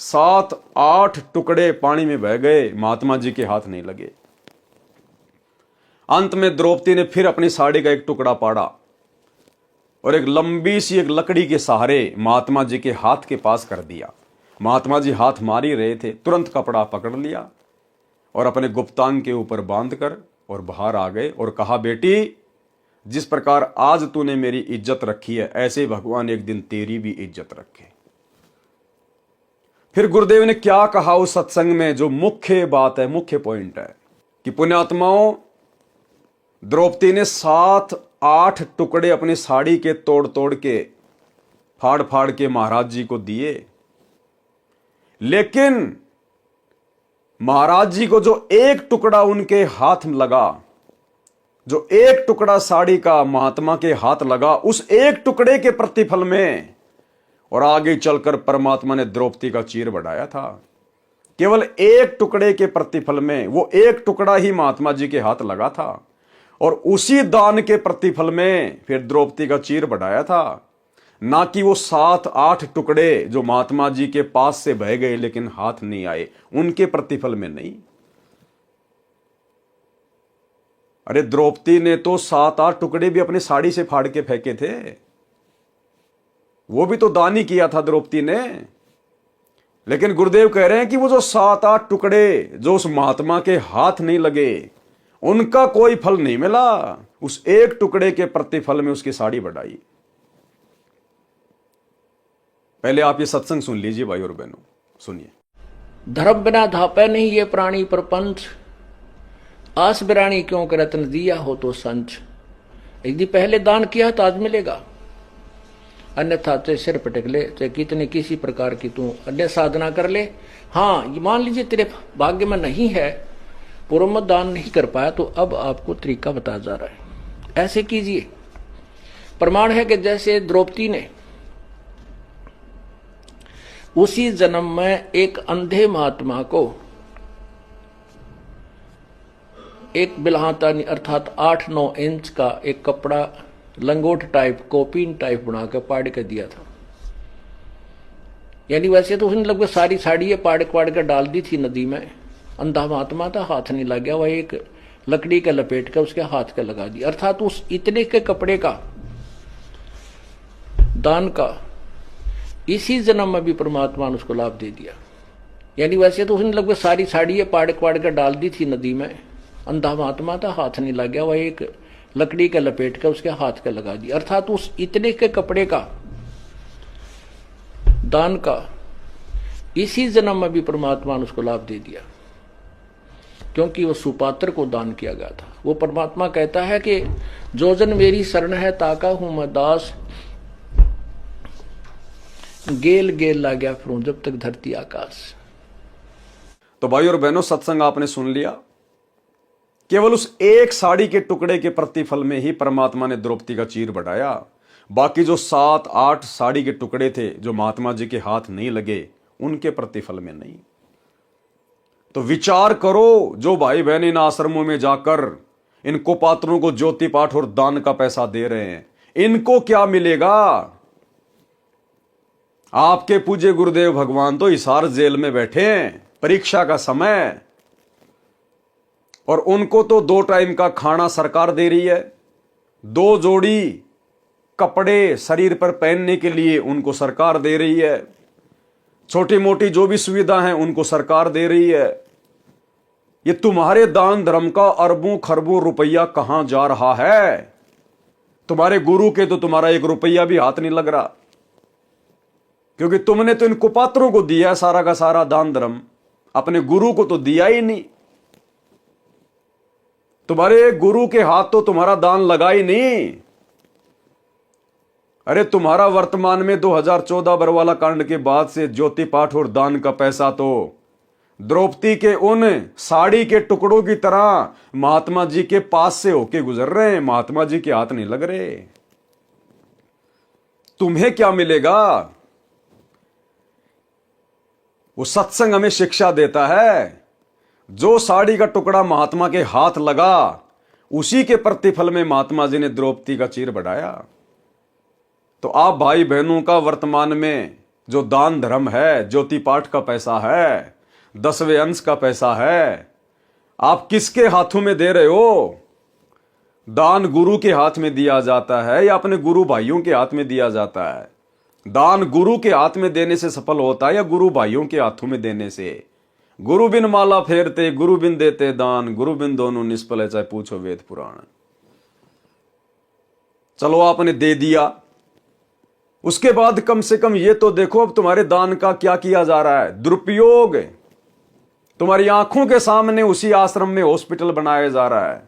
7-8 टुकड़े पानी में बह गए, महात्मा जी के हाथ नहीं लगे। अंत में द्रौपदी ने फिर अपनी साड़ी का एक टुकड़ा पाड़ा और एक लंबी सी एक लकड़ी के सहारे महात्मा जी के हाथ के पास कर दिया। महात्मा जी हाथ मार ही रहे थे, तुरंत कपड़ा पकड़ लिया और अपने गुप्तांग के ऊपर बांधकर और बाहर आ गए और कहा, बेटी जिस प्रकार आज तूने मेरी इज्जत रखी है, ऐसे भगवान एक दिन तेरी भी इज्जत रखे। फिर गुरुदेव ने क्या कहा उस सत्संग में, जो मुख्य बात है, मुख्य पॉइंट है कि पुण्यात्माओं, द्रौपदी ने 7-8 टुकड़े अपनी साड़ी के तोड़ तोड़ के, फाड़ फाड़ के महाराज जी को दिए, लेकिन महाराज जी को जो एक टुकड़ा उनके हाथ में लगा, जो एक टुकड़ा साड़ी का महात्मा के हाथ लगा, उस एक टुकड़े के प्रतिफल में और आगे चलकर परमात्मा ने द्रौपदी का चीर बढ़ाया था। केवल एक टुकड़े के प्रतिफल में, वो एक टुकड़ा ही महात्मा जी के हाथ लगा था और उसी दान के प्रतिफल में फिर द्रौपदी का चीर बढ़ाया था, ना कि वो 7-8 टुकड़े जो महात्मा जी के पास से बह गए लेकिन हाथ नहीं आए, उनके प्रतिफल में नहीं। अरे द्रौपदी ने तो 7-8 टुकड़े भी अपनी साड़ी से फाड़ के फेंके थे, वो भी तो दान ही किया था द्रौपदी ने। लेकिन गुरुदेव कह रहे हैं कि वो जो 7-8 टुकड़े जो उस महात्मा के हाथ नहीं लगे, उनका कोई फल नहीं मिला, उस एक टुकड़े के प्रतिफल में उसकी साड़ी बढ़ाई। पहले आप ये सत्संग सुन लीजिए भाई और बहनों, सुनिए। धर्म बिना धापे नहीं ये प्राणी प्रपंच, आस बिरानी क्यों करत न दिया हो तो संच। यदि पहले दान किया तो आज मिलेगा, अन्यथा चाहे सिर पटक ले, चाहे कितने किसी प्रकार की तू अन्य साधना कर ले। हाँ, ये मान लीजिए तेरे भाग्य में नहीं है, पूर्व में दान नहीं कर पाया, तो अब आपको तरीका बताया जा रहा है, ऐसे कीजिए। प्रमाण है कि जैसे द्रौपदी ने उसी जन्म में एक अंधे महात्मा को एक बिल्हाता अर्थात 8-9 इंच का एक कपड़ा लंगोट टाइप, कोपीन टाइप बनाकर पाड़ कर दिया था। यानी वैसे तो उसने लगभग सारी साड़ी पाड़ पाड़ कर डाल दी थी नदी में। अंधा महात्मा था, हाथ नहीं लग गया, वह एक लकड़ी का लपेट कर उसके हाथ का लगा दिया। अर्थात उस इतने के कपड़े का दान का इसी जन्म में भी परमात्मा ने उसको लाभ दे दिया। यानी वैसे तो उसने लगभग सारी साड़ी पाड़ पाड़ कर डाल दी थी नदी में। अंधा महात्मा था, हाथ नहीं लग गया, वह एक लकड़ी का लपेट कर उसके हाथ का लगा दिया। अर्थात उस इतने के कपड़े का दान का इसी जन्म में भी परमात्मा ने उसको लाभ दे दिया, क्योंकि वो सुपात्र को दान किया गया था। वो परमात्मा कहता है कि जो जन मेरी शरण है ताका हूं मैं दास, गेल गेल ला गया फिरूं जब तक धरती आकाश। तो भाई और बहनों, सत्संग आपने सुन लिया। केवल उस एक साड़ी के टुकड़े के प्रतिफल में ही परमात्मा ने द्रौपदी का चीर बढ़ाया। बाकी जो 7-8 साड़ी के टुकड़े थे जो महात्मा जी के हाथ नहीं लगे, उनके प्रतिफल में नहीं। तो विचार करो, जो भाई बहन इन आश्रमों में जाकर इन कुपात्रों को ज्योति पाठ और दान का पैसा दे रहे हैं, इनको क्या मिलेगा? आपके पूज्य गुरुदेव भगवान तो हिसार जेल में बैठे हैं, परीक्षा का समय, और उनको तो 2 टाइम का खाना सरकार दे रही है, 2 जोड़ी कपड़े शरीर पर पहनने के लिए उनको सरकार दे रही है, छोटी मोटी जो भी सुविधा है उनको सरकार दे रही है। ये तुम्हारे दान धर्म का अरबों खरबों रुपया कहां जा रहा है? तुम्हारे गुरु के तो तुम्हारा 1 रुपया भी हाथ नहीं लग रहा, क्योंकि तुमने तो इन कुपात्रों को दिया सारा का सारा दान धर्म, अपने गुरु को तो दिया ही नहीं। तुम्हारे गुरु के हाथ तो तुम्हारा दान लगा ही नहीं। अरे तुम्हारा वर्तमान में 2014 बरवाला कांड के बाद से ज्योति पाठ और दान का पैसा तो द्रौपदी के उन साड़ी के टुकड़ों की तरह महात्मा जी के पास से होके गुजर रहे हैं, महात्मा जी के हाथ नहीं लग रहे। तुम्हें क्या मिलेगा? वो सत्संग हमें शिक्षा देता है, जो साड़ी का टुकड़ा महात्मा के हाथ लगा, उसी के प्रतिफल में महात्मा जी ने द्रौपदी का चीर बढ़ाया। तो आप भाई बहनों का वर्तमान में जो दान धर्म है, ज्योति पाठ का पैसा है, 10वें अंश का पैसा है, आप किसके हाथों में दे रहे हो? दान गुरु के हाथ में दिया जाता है या अपने गुरु भाइयों के हाथ में दिया जाता है? दान गुरु के हाथ में देने से सफल होता है या गुरु भाइयों के हाथों में देने से? गुरु बिन माला फेरते, गुरु बिन देते दान, गुरु बिन दोनों निष्फल है, चाहे पूछो वेद पुराण। चलो आपने दे दिया, उसके बाद कम से कम ये तो देखो अब तुम्हारे दान का क्या किया जा रहा है, दुरुपयोग। तुम्हारी आंखों के सामने उसी आश्रम में हॉस्पिटल बनाया जा रहा है,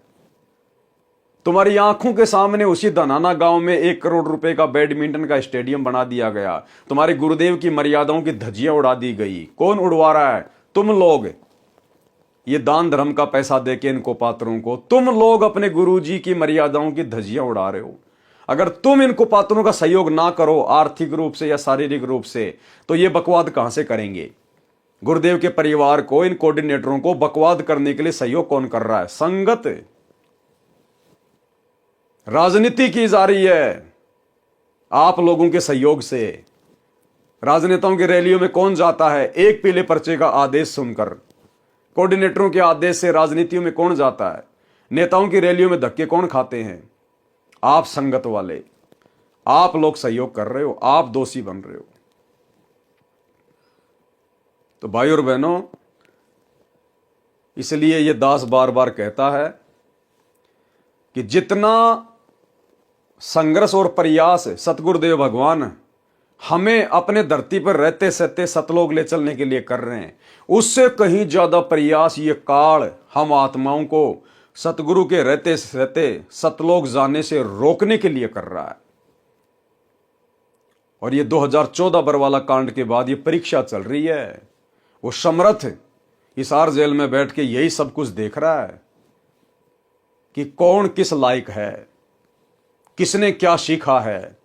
तुम्हारी आंखों के सामने उसी धनाना गांव में 1 करोड़ रुपए का बैडमिंटन का स्टेडियम बना दिया गया, तुम्हारे गुरुदेव की मर्यादाओं की धज्जियां उड़ा दी गई। कौन उड़वा रहा है? तुम लोग। ये दान धर्म का पैसा देके इनको पात्रों को तुम लोग अपने गुरुजी की मर्यादाओं की धज्जियां उड़ा रहे हो। अगर तुम इनको पात्रों का सहयोग ना करो आर्थिक रूप से या शारीरिक रूप से, तो ये बकवाद कहां से करेंगे? गुरुदेव के परिवार को, इन कोऑर्डिनेटरों को बकवाद करने के लिए सहयोग कौन कर रहा है? संगत। राजनीति की जा रही है आप लोगों के सहयोग से। राजनेताओं की रैलियों में कौन जाता है एक पीले पर्चे का आदेश सुनकर? कोऑर्डिनेटरों के आदेश से राजनीतियों में कौन जाता है? नेताओं की रैलियों में धक्के कौन खाते हैं? आप संगत वाले, आप लोग सहयोग कर रहे हो, आप दोषी बन रहे हो। तो भाई और बहनों, इसलिए ये दास बार बार कहता है कि जितना संघर्ष और प्रयास सतगुरुदेव भगवान हमें अपने धरती पर रहते सहते सतलोक ले चलने के लिए कर रहे हैं, उससे कहीं ज्यादा प्रयास ये काल हम आत्माओं को सतगुरु के रहते सहते सतलोक जाने से रोकने के लिए कर रहा है। और ये 2014 बरवाला कांड के बाद ये परीक्षा चल रही है। वो समर्थ हिसार जेल में बैठ के यही सब कुछ देख रहा है कि कौन किस लायक है, किसने क्या सीखा है।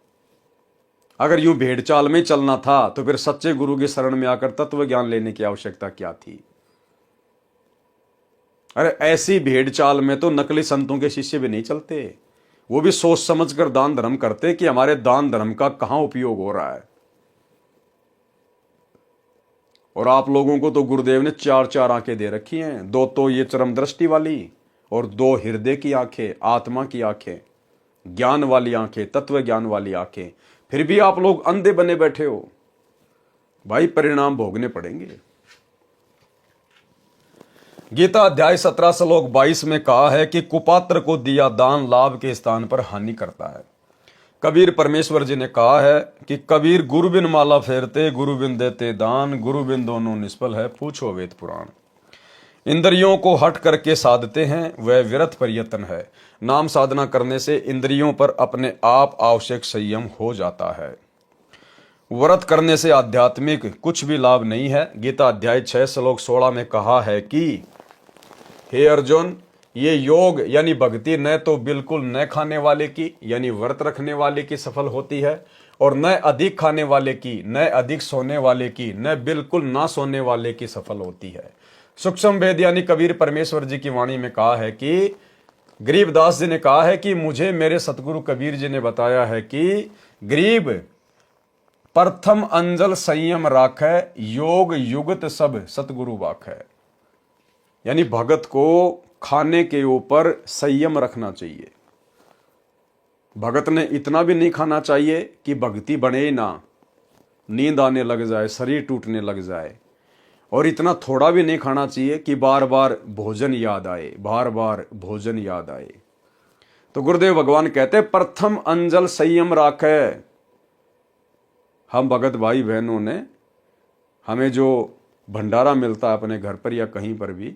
अगर यूं भेड़ चाल में चलना था तो फिर सच्चे गुरु की शरण में आकर तत्व ज्ञान लेने की आवश्यकता क्या थी? अरे ऐसी भेड़ चाल में तो नकली संतों के शिष्य भी नहीं चलते। वो भी सोच समझकर दान धर्म करते कि हमारे दान धर्म का कहां उपयोग हो रहा है। और आप लोगों को तो गुरुदेव ने 4 आंखें दे रखी हैं, 2 तो ये चरम दृष्टि वाली और 2 हृदय की आंखें, आत्मा की आंखें, ज्ञान वाली आंखें, तत्व ज्ञान वाली आंखें। फिर भी आप लोग अंधे बने बैठे हो। भाई परिणाम भोगने पड़ेंगे। गीता अध्याय 17 श्लोक 22 में कहा है कि कुपात्र को दिया दान लाभ के स्थान पर हानि करता है। कबीर परमेश्वर जी ने कहा है कि कबीर गुरु बिन माला फेरते, गुरु बिन देते दान, गुरु बिन दोनों निष्फल है, पूछो वेद पुराण। इंद्रियों को हट करके साधते हैं वह व्यर्थ प्रयत्न है। नाम साधना करने से इंद्रियों पर अपने आप आवश्यक संयम हो जाता है। व्रत करने से आध्यात्मिक कुछ भी लाभ नहीं है। गीता अध्याय 6 श्लोक 16 में कहा है कि हे अर्जुन, ये योग यानी भक्ति न तो बिल्कुल न खाने वाले की यानी व्रत रखने वाले की सफल होती है, और न अधिक खाने वाले की, न अधिक सोने वाले की, न बिल्कुल ना सोने वाले की सफल होती है। सूक्ष्म भेद यानी कबीर परमेश्वर जी की वाणी में कहा है कि गरीबदास जी ने कहा है कि मुझे मेरे सतगुरु कबीर जी ने बताया है कि गरीब प्रथम अंजल संयम राखै, योग युगत सब सतगुरु वाखै। यानी भगत को खाने के ऊपर संयम रखना चाहिए। भगत ने इतना भी नहीं खाना चाहिए कि भक्ति बने ना, नींद आने लग जाए, शरीर टूटने लग जाए, और इतना थोड़ा भी नहीं खाना चाहिए कि बार बार भोजन याद आए, बार बार भोजन याद आए। तो गुरुदेव भगवान कहते प्रथम अंजल संयम राखे। हम भगत भाई बहनों ने, हमें जो भंडारा मिलता है अपने घर पर या कहीं पर भी,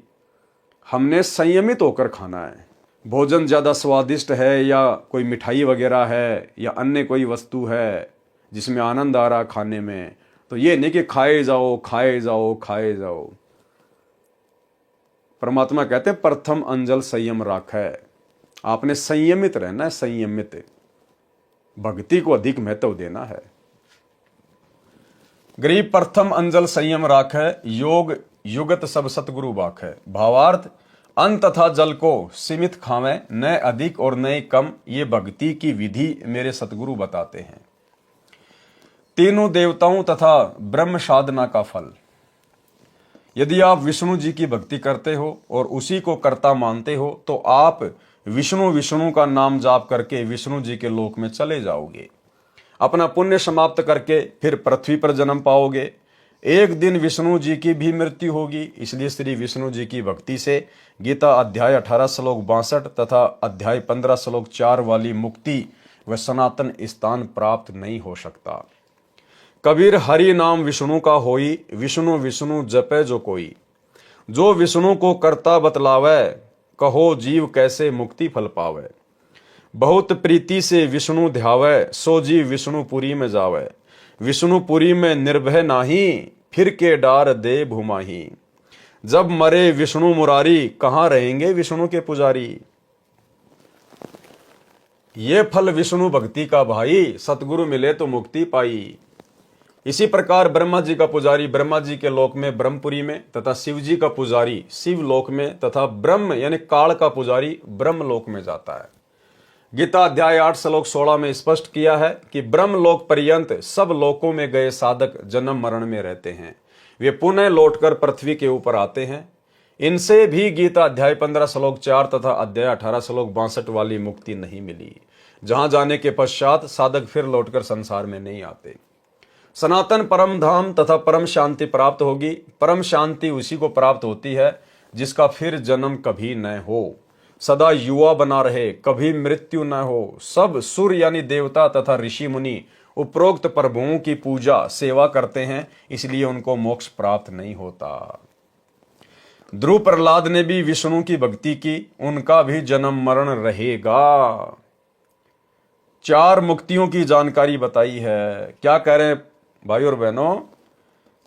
हमने संयमित होकर खाना है। भोजन ज़्यादा स्वादिष्ट है या कोई मिठाई वगैरह है या अन्य कोई वस्तु है जिसमें आनंद आ रहा खाने में, तो ये नहीं कि खाए जाओ खाए जाओ खाए जाओ। परमात्मा कहते हैं प्रथम अंजल संयम राखै। आपने संयमित रहना है, संयमित। भक्ति को अधिक महत्व देना है। गरीब प्रथम अंजल संयम राखै, योग युगत सब सतगुरु बाखै। भावार्थ, अन्न तथा जल को सीमित खावें, न अधिक और न कम। ये भक्ति की विधि मेरे सतगुरु बताते हैं। तीनों देवताओं तथा ब्रह्म साधना का फल। यदि आप विष्णु जी की भक्ति करते हो और उसी को कर्ता मानते हो तो आप विष्णु विष्णु का नाम जाप करके विष्णु जी के लोक में चले जाओगे। अपना पुण्य समाप्त करके फिर पृथ्वी पर जन्म पाओगे। एक दिन विष्णु जी की भी मृत्यु होगी। इसलिए श्री विष्णु जी की भक्ति से गीता अध्याय 18 श्लोक 62 तथा अध्याय 15 श्लोक 4 वाली मुक्ति वह सनातन स्थान प्राप्त नहीं हो सकता। कबीर हरि नाम विष्णु का होई, विष्णु विष्णु जपे जो कोई। जो विष्णु को करता बतलावे, कहो जीव कैसे मुक्ति फल पावे। बहुत प्रीति से विष्णु ध्यावे, सो जीव विष्णुपुरी में जावे। विष्णुपुरी में निर्भय नाही, फिर के डार दे भूमाही। जब मरे विष्णु मुरारी, कहाँ रहेंगे विष्णु के पुजारी। ये फल विष्णु भक्ति का भाई, सतगुरु मिले तो मुक्ति पाई। इसी प्रकार ब्रह्मा जी का पुजारी ब्रह्मा जी के लोक में ब्रह्मपुरी में, तथा शिव जी का पुजारी शिव लोक में, तथा ब्रह्म यानी काल का पुजारी ब्रह्म लोक में जाता है। गीता अध्याय 8 श्लोक 16 में स्पष्ट किया है कि ब्रह्म लोक पर्यंत सब लोकों में गए साधक जन्म मरण में रहते हैं, वे पुनः लौटकर पृथ्वी के ऊपर आते हैं। इनसे भी गीता अध्याय 15 श्लोक 4 तथा अध्याय 18 श्लोक 62 वाली मुक्ति नहीं मिली, जहां जाने के पश्चात साधक फिर लौटकर संसार में नहीं आते। सनातन परम धाम तथा परम शांति प्राप्त होगी। परम शांति उसी को प्राप्त होती है जिसका फिर जन्म कभी न हो, सदा युवा बना रहे, कभी मृत्यु न हो। सब सुर यानी देवता तथा ऋषि मुनि उपरोक्त प्रभुओं की पूजा सेवा करते हैं, इसलिए उनको मोक्ष प्राप्त नहीं होता। ध्रुव प्रहलाद ने भी विष्णु की भक्ति की, उनका भी जन्म मरण रहेगा। 4 मुक्तियों की जानकारी बताई है। क्या कह रहे हैं भाई और बहनों,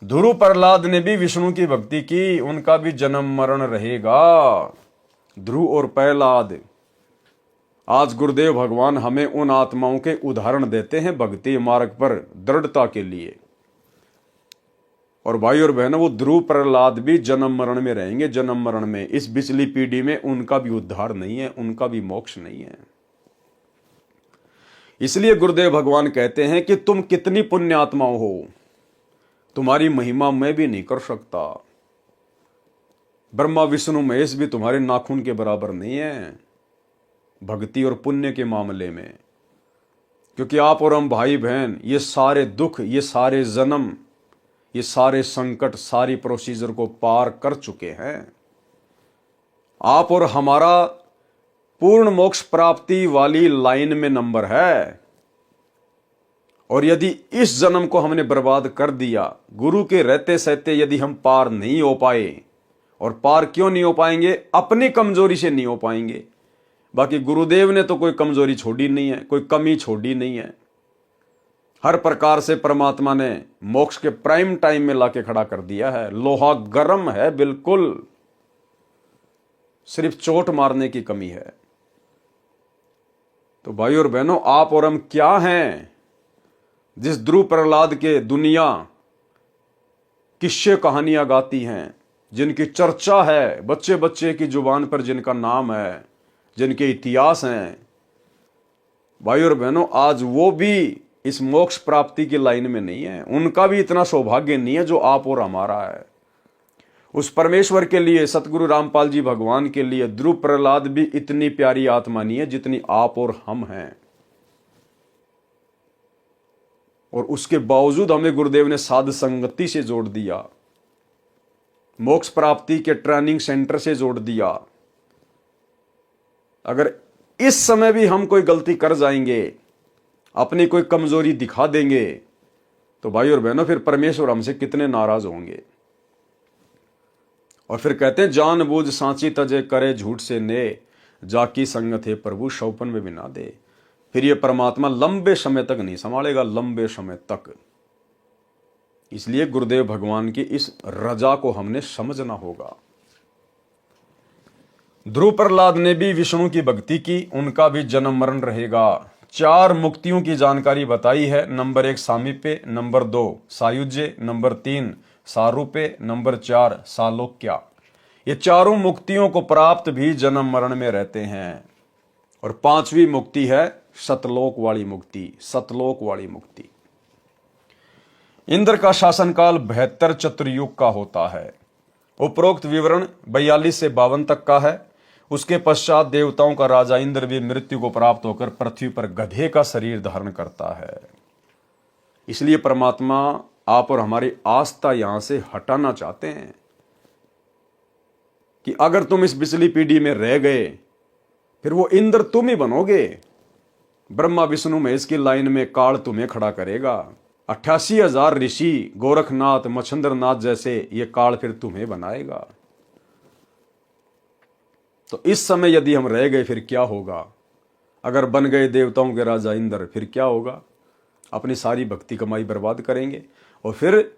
ध्रुव प्रहलाद ने भी विष्णु की भक्ति की, उनका भी जन्म मरण रहेगा। ध्रुव और प्रहलाद, आज गुरुदेव भगवान हमें उन आत्माओं के उदाहरण देते हैं भक्ति मार्ग पर दृढ़ता के लिए। और भाई और बहनों, वो ध्रुव प्रहलाद भी जन्म मरण में रहेंगे, जन्म मरण में। इस पिछली पीढ़ी में उनका भी उद्धार नहीं है, उनका भी मोक्ष नहीं है। इसलिए गुरुदेव भगवान कहते हैं कि तुम कितनी पुण्य आत्माओं हो, तुम्हारी महिमा मैं भी नहीं कर सकता। ब्रह्मा विष्णु महेश भी तुम्हारे नाखून के बराबर नहीं है भक्ति और पुण्य के मामले में, क्योंकि आप और हम भाई बहन ये सारे दुख, ये सारे जन्म, ये सारे संकट, सारी प्रोसीजर को पार कर चुके हैं। आप और हमारा पूर्ण मोक्ष प्राप्ति वाली लाइन में नंबर है। और यदि इस जन्म को हमने बर्बाद कर दिया, गुरु के रहते सहते यदि हम पार नहीं हो पाए, और पार क्यों नहीं हो पाएंगे, अपनी कमजोरी से नहीं हो पाएंगे। बाकी गुरुदेव ने तो कोई कमजोरी छोड़ी नहीं है, कोई कमी छोड़ी नहीं है। हर प्रकार से परमात्मा ने मोक्ष के प्राइम टाइम में लाके खड़ा कर दिया है। लोहा गर्म है बिल्कुल, सिर्फ चोट मारने की कमी है। तो भाई और बहनों, आप और हम क्या हैं जिस ध्रुव प्रहलाद के दुनिया किस्से कहानियां गाती हैं, जिनकी चर्चा है बच्चे बच्चे की जुबान पर, जिनका नाम है, जिनके इतिहास हैं। भाई और बहनों, आज वो भी इस मोक्ष प्राप्ति की लाइन में नहीं है, उनका भी इतना सौभाग्य नहीं है जो आप और हमारा है। उस परमेश्वर के लिए, सतगुरु रामपाल जी भगवान के लिए ध्रुव प्रहलाद भी इतनी प्यारी आत्मा नहीं है जितनी आप और हम हैं। और उसके बावजूद हमें गुरुदेव ने साध संगति से जोड़ दिया, मोक्ष प्राप्ति के ट्रेनिंग सेंटर से जोड़ दिया। अगर इस समय भी हम कोई गलती कर जाएंगे, अपनी कोई कमजोरी दिखा देंगे, तो भाई और बहनों फिर परमेश्वर हमसे कितने नाराज होंगे। और फिर कहते हैं, जानबूझ सांची तजे करे झूठ से ने, जाकी संगत है प्रभु शौपन में भी ना दे। फिर ये परमात्मा लंबे समय तक नहीं संभालेगा, लंबे समय तक। इसलिए गुरुदेव भगवान की इस रजा को हमने समझना होगा। ध्रुव प्रहलाद ने भी विष्णु की भक्ति की, उनका भी जन्म मरण रहेगा। 4 मुक्तियों की जानकारी बताई है। नंबर 1 सामीप्य, नंबर 2 सायुज्य, नंबर 3 सारूप्य, नंबर 4 सालोक्या। ये चारों मुक्तियों को प्राप्त भी जन्म मरण में रहते हैं। और 5वीं मुक्ति है सतलोक वाली मुक्ति, सतलोक वाली मुक्ति। इंद्र का शासनकाल 72 चतुर्युग का होता है। उपरोक्त विवरण 42 से 52 तक का है। उसके पश्चात देवताओं का राजा इंद्र भी मृत्यु को प्राप्त होकर पृथ्वी पर गधे का शरीर धारण करता है। इसलिए परमात्मा आप और हमारी आस्था यहां से हटाना चाहते हैं कि अगर तुम इस पिछली पीढ़ी में रह गए, फिर वो इंद्र तुम ही बनोगे। ब्रह्मा विष्णु महेश की लाइन में काल तुम्हें खड़ा करेगा। 88,000 ऋषि, गोरखनाथ, मच्छिंद्रनाथ जैसे ये काल फिर तुम्हें बनाएगा। तो इस समय यदि हम रह गए फिर क्या होगा? अगर बन गए देवताओं के राजा इंद्र फिर क्या होगा? अपनी सारी भक्ति कमाई बर्बाद करेंगे और फिर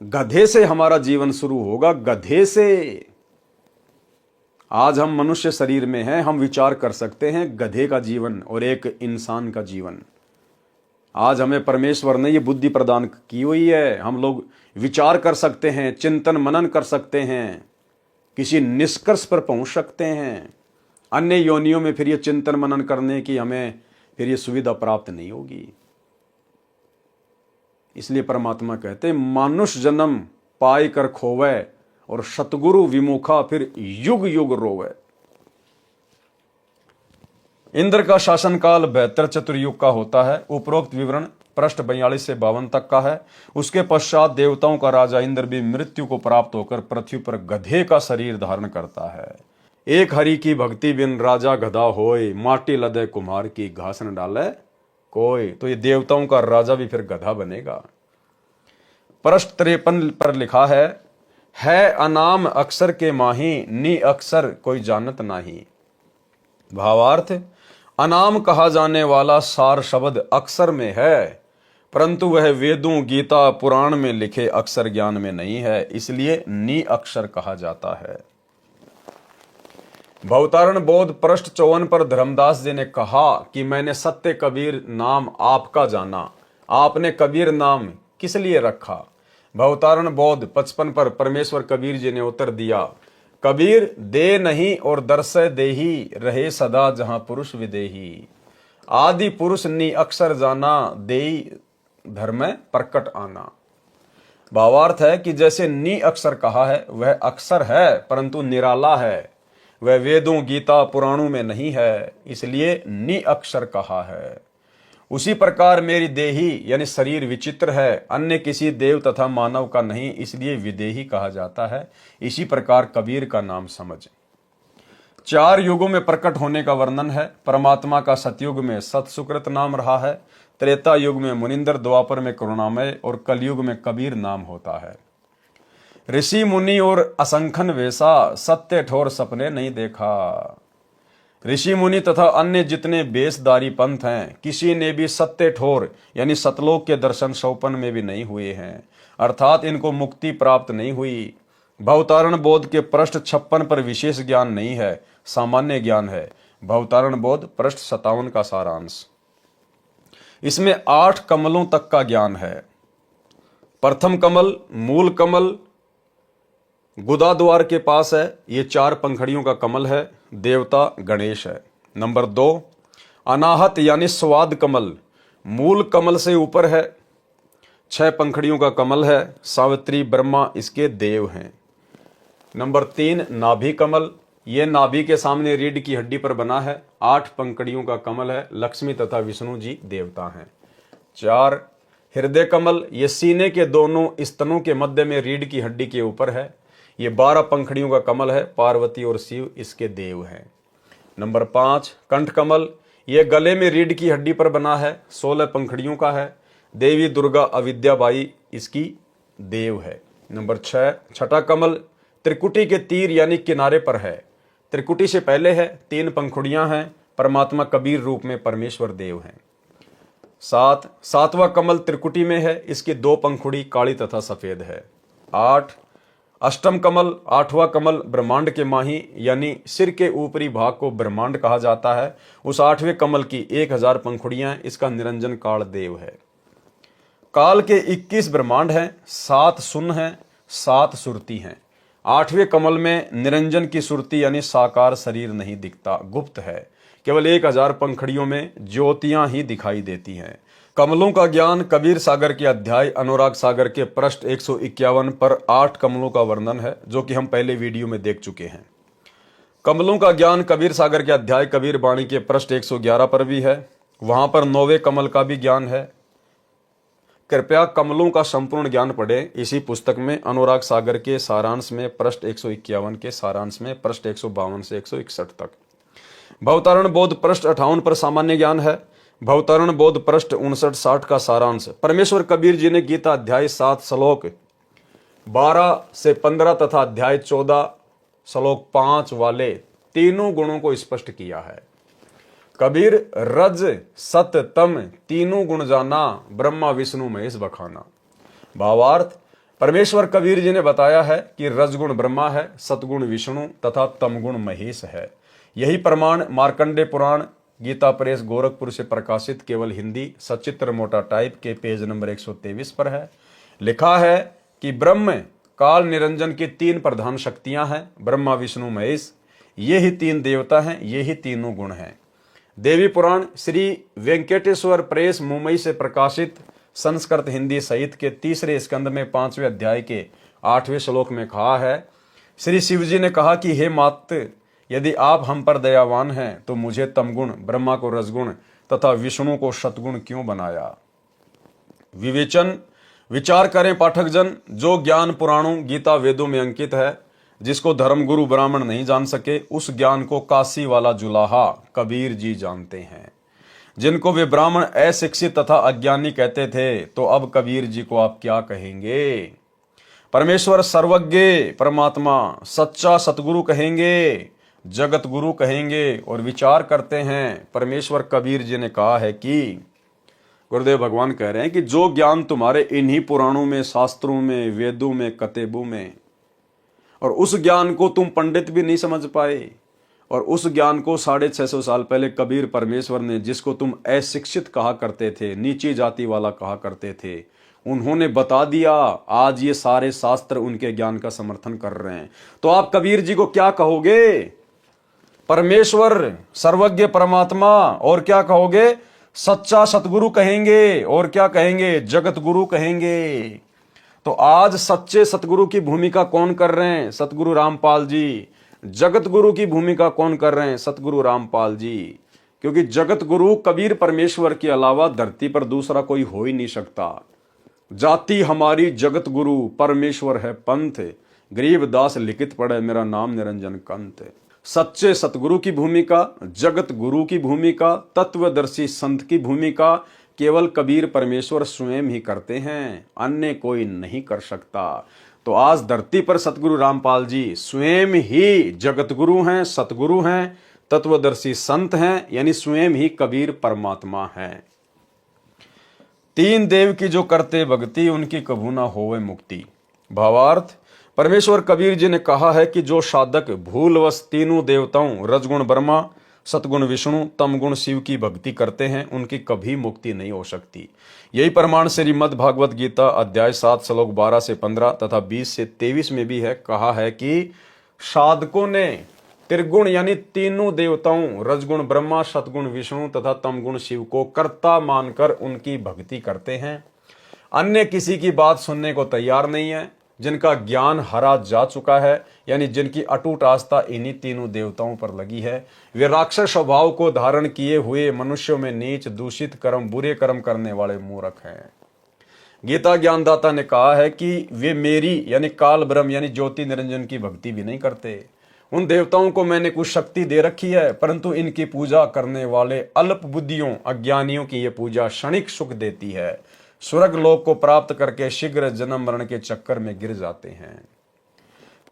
गधे से हमारा जीवन शुरू होगा, गधे से। आज हम मनुष्य शरीर में हैं, हम विचार कर सकते हैं गधे का जीवन और एक इंसान का जीवन। आज हमें परमेश्वर ने ये बुद्धि प्रदान की हुई है, हम लोग विचार कर सकते हैं, चिंतन मनन कर सकते हैं, किसी निष्कर्ष पर पहुंच सकते हैं। अन्य योनियों में फिर ये चिंतन मनन करने की हमें फिर ये सुविधा प्राप्त नहीं होगी। इसलिए परमात्मा कहते हैं मानुष जन्म पाई कर खोवे और सतगुरु विमुखा फिर युग युग रोवे। इंद्र का शासनकाल 72 चतुर्युग का होता है। उपरोक्त विवरण पृष्ठ 42 से 52 तक का है। उसके पश्चात देवताओं का राजा इंद्र भी मृत्यु को प्राप्त होकर पृथ्वी पर गधे का शरीर धारण करता है। एक हरि की भक्ति बिन राजा गधा होए, माटी लदे कुम्हार की घास न डाले कोई। तो ये देवताओं का राजा भी फिर गधा बनेगा। पृष्ठ 53 पर लिखा है अनाम अक्षर के माही, नी अक्षर कोई जानत नाही। भावार्थ, अनाम कहा जाने वाला सार शब्द अक्षर में है, परंतु वह वेदों, गीता, पुराण में लिखे अक्षर ज्ञान में नहीं है, इसलिए नी अक्षर कहा जाता है। भवतारण बोध पृष्ठ 54 पर धर्मदास जी ने कहा कि मैंने सत्य कबीर नाम आपका जाना। आपने कबीर नाम किस लिए रखा? भवतारण बोध 55 पर परमेश्वर कबीर जी ने उत्तर दिया, कबीर दे नहीं और दर्शय देही, रहे सदा जहां पुरुष विदेही। आदि पुरुष नी अक्षर जाना, देई धर्म प्रकट आना। भावार्थ है कि जैसे नी अक्षर कहा है वह अक्षर है परंतु निराला है, वह वेदों, गीता, पुराणों में नहीं है, इसलिए नी अक्षर कहा है। उसी प्रकार मेरी देही यानी शरीर विचित्र है, अन्य किसी देव तथा मानव का नहीं, इसलिए विदेही कहा जाता है। इसी प्रकार कबीर का नाम समझ। 4 युगों में प्रकट होने का वर्णन है। परमात्मा का सतयुग में सत सुकृत नाम रहा है, त्रेता युग में मुनिंदर, द्वापर में करुणामय और कलयुग में कबीर नाम होता है। ऋषि मुनि और असंख्यन वेशा, सत्य ठोर सपने नहीं देखा। ऋषि मुनि तथा अन्य जितने बेसदारी पंथ हैं, किसी ने भी सत्य ठोर यानी सतलोक के दर्शन सौपन में भी नहीं हुए हैं, अर्थात इनको मुक्ति प्राप्त नहीं हुई। भवतारण बोध के पृष्ठ 56 पर विशेष ज्ञान नहीं है, सामान्य ज्ञान है। भवतारण बोध पृष्ठ 57 का सारांश। इसमें 8 कमलों तक का ज्ञान है। प्रथम कमल मूल कमल गुदा द्वार के पास है, ये 4 पंखड़ियों का कमल है, देवता गणेश है। नंबर 2 अनाहत यानी स्वाद कमल, मूल कमल से ऊपर है, 6 पंखड़ियों का कमल है, सावित्री ब्रह्मा इसके देव हैं। नंबर 3 नाभि कमल, ये नाभि के सामने रीढ़ की हड्डी पर बना है, 8 पंखड़ियों का कमल है, लक्ष्मी तथा विष्णु जी देवता हैं। 4 हृदय कमल, ये सीने के दोनों स्तनों के मध्य में रीढ़ की हड्डी के ऊपर है, ये 12 पंखड़ियों का कमल है, पार्वती और शिव इसके देव हैं। नंबर 5 कंठ कमल, ये गले में रीढ़ की हड्डी पर बना है, 16 पंखड़ियों का है, देवी दुर्गा अविद्याबाई इसकी देव है। नंबर 6 छठा कमल त्रिकुटी के तीर यानी किनारे पर है, त्रिकुटी से पहले है, 3 पंखुड़ियां हैं, परमात्मा कबीर रूप में परमेश्वर देव हैं। 7 सातवां कमल त्रिकुटी में है, इसकी 2 पंखुड़ी काली तथा सफेद है। 8 अष्टम कमल 8वां कमल ब्रह्मांड के माही यानी सिर के ऊपरी भाग को ब्रह्मांड कहा जाता है, उस 8वें कमल की 1000 पंखुड़ियां, इसका निरंजन काल देव है। काल के 21 ब्रह्मांड हैं, 7 सुन हैं, 7 सुरती हैं। 8वें कमल में निरंजन की सुरती यानी साकार शरीर नहीं दिखता, गुप्त है, केवल 1000 पंखड़ियों में ज्योतियां ही दिखाई देती हैं। कमलों का ज्ञान कबीर सागर के अध्याय अनुराग सागर के पृष्ठ 151 पर 8 कमलों का वर्णन है, जो कि हम पहले वीडियो में देख चुके हैं। कमलों का ज्ञान कबीर सागर के अध्याय कबीर वाणी के पृष्ठ 111 पर भी है, वहां पर 9वें कमल का भी ज्ञान है। कृपया कमलों का संपूर्ण ज्ञान पढ़ें इसी पुस्तक में, अनुराग सागर के सारांश में पृष्ठ 151 के सारांश में पृष्ठ 152 से 161 तक। भवतारण बोध पृष्ठ 58 पर सामान्य ज्ञान है। भवतरण बोध पृष्ठ 59-60 का सारांश। परमेश्वर कबीर जी ने गीता अध्याय 7 श्लोक 12 से 15 तथा अध्याय 14 श्लोक 5 वाले तीनों गुणों को स्पष्ट किया है। कबीर रज सत तम तीनों गुण जाना, ब्रह्मा विष्णु महेश बखाना। भावार्थ, परमेश्वर कबीर जी ने बताया है कि रजगुण ब्रह्मा है, सतगुण विष्णु तथा तमगुण महेश है। यही प्रमाण मार्कंडे पुराण गीता प्रेस गोरखपुर से प्रकाशित केवल हिंदी सचित्र मोटा टाइप के पेज नंबर 123 पर है। लिखा है कि ब्रह्म काल निरंजन की 3 प्रधान शक्तियां हैं, ब्रह्मा विष्णु महेश। ये ही 3 देवता हैं, ये ही तीनों गुण हैं। देवी पुराण श्री वेंकटेश्वर प्रेस मुंबई से प्रकाशित संस्कृत हिंदी सहित के 3रे स्कंद में 5वें अध्याय के 8वें श्लोक में कहा है, श्री शिव जी ने कहा कि हे मात, यदि आप हम पर दयावान हैं तो मुझे तमगुण, ब्रह्मा को रजगुण तथा विष्णु को सतगुण क्यों बनाया। विवेचन विचार करें पाठक जन, जो ज्ञान पुराणों गीता वेदों में अंकित है, जिसको धर्मगुरु ब्राह्मण नहीं जान सके, उस ज्ञान को काशी वाला जुलाहा कबीर जी जानते हैं। जिनको वे ब्राह्मण अशिक्षित तथा अज्ञानी कहते थे, तो अब कबीर जी को आप क्या कहेंगे। परमेश्वर सर्वज्ञ परमात्मा सच्चा सतगुरु कहेंगे, जगत गुरु कहेंगे। और विचार करते हैं, परमेश्वर कबीर जी ने कहा है कि गुरुदेव भगवान कह रहे हैं कि जो ज्ञान तुम्हारे इन्हीं पुराणों में, शास्त्रों में, वेदों में, कतेबों में, और उस ज्ञान को तुम पंडित भी नहीं समझ पाए, और उस ज्ञान को 650 साल पहले कबीर परमेश्वर ने, जिसको तुम अशिक्षित कहा करते थे, नीची जाति वाला कहा करते थे, उन्होंने बता दिया। आज ये सारे शास्त्र उनके ज्ञान का समर्थन कर रहे हैं। तो आप कबीर जी को क्या कहोगे। परमेश्वर सर्वज्ञ परमात्मा, और क्या कहोगे, सच्चा सतगुरु कहेंगे, और क्या कहेंगे, जगत गुरु कहेंगे। तो आज सच्चे सतगुरु की भूमिका कौन कर रहे हैं, सतगुरु रामपाल जी। जगत गुरु की भूमिका कौन कर रहे हैं, सतगुरु रामपाल जी। क्योंकि जगत गुरु कबीर परमेश्वर के अलावा धरती पर दूसरा कोई हो ही नहीं सकता। जाति हमारी जगत गुरु, परमेश्वर है पंथ, गरीब दास लिखित पढ़े मेरा नाम निरंजन कंत। सच्चे सतगुरु की भूमिका, जगत गुरु की भूमिका, तत्वदर्शी संत की भूमिका केवल कबीर परमेश्वर स्वयं ही करते हैं, अन्य कोई नहीं कर सकता। तो आज धरती पर सतगुरु रामपाल जी स्वयं ही जगत गुरु हैं, सतगुरु हैं, तत्वदर्शी संत हैं, यानी स्वयं ही कबीर परमात्मा हैं। 3 देव की जो करते भक्ति, उनकी कभू ना होवे मुक्ति। भावार्थ, परमेश्वर कबीर जी ने कहा है कि जो साधक भूलवश तीनों देवताओं रजगुण ब्रह्मा, सतगुण विष्णु, तमगुण शिव की भक्ति करते हैं, उनकी कभी मुक्ति नहीं हो सकती। यही प्रमाण श्रीमद् भागवत गीता अध्याय 7 श्लोक 12 से 15 तथा 20 से 23 में भी है। कहा है कि साधकों ने त्रिगुण यानी तीनों देवताओं रजगुण ब्रह्मा, सतगुण विष्णु तथा तमगुण शिव को कर्ता मानकर उनकी भक्ति करते हैं। अन्य किसी की बात सुनने को तैयार नहीं है। जिनका ज्ञान हरा जा चुका है, यानी जिनकी अटूट आस्था इन्हीं तीनों देवताओं पर लगी है, वे राक्षस स्वभाव को धारण किए हुए मनुष्यों में नीच, दूषित कर्म, बुरे कर्म करने वाले मूर्ख हैं। गीता ज्ञानदाता ने कहा है कि वे मेरी यानी काल ब्रह्म यानी ज्योति निरंजन की भक्ति भी नहीं करते। उन देवताओं को मैंने कुछ शक्ति दे रखी है, परंतु इनकी पूजा करने वाले अल्प बुद्धियों, अज्ञानियों की ये पूजा क्षणिक सुख देती है। स्वर्ग लोक को प्राप्त करके शीघ्र जन्म मरण के चक्कर में गिर जाते हैं।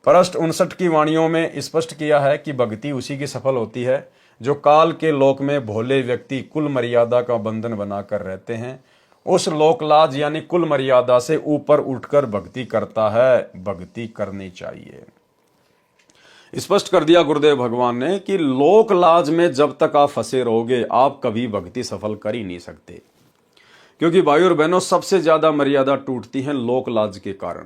पृष्ठ 59 की वाणियों में स्पष्ट किया है कि भक्ति उसी की सफल होती है जो काल के लोक में भोले व्यक्ति कुल मर्यादा का बंधन बनाकर रहते हैं। उस लोकलाज यानी कुल मर्यादा से ऊपर उठकर भक्ति करता है। भक्ति करनी चाहिए। स्पष्ट कर दिया गुरुदेव भगवान ने कि लोकलाज में जब तक आप फंसे रहोगे, आप कभी भक्ति सफल कर ही नहीं सकते। क्योंकि भाई और बहनों, सबसे ज्यादा मर्यादा टूटती है लोकलाज के कारण,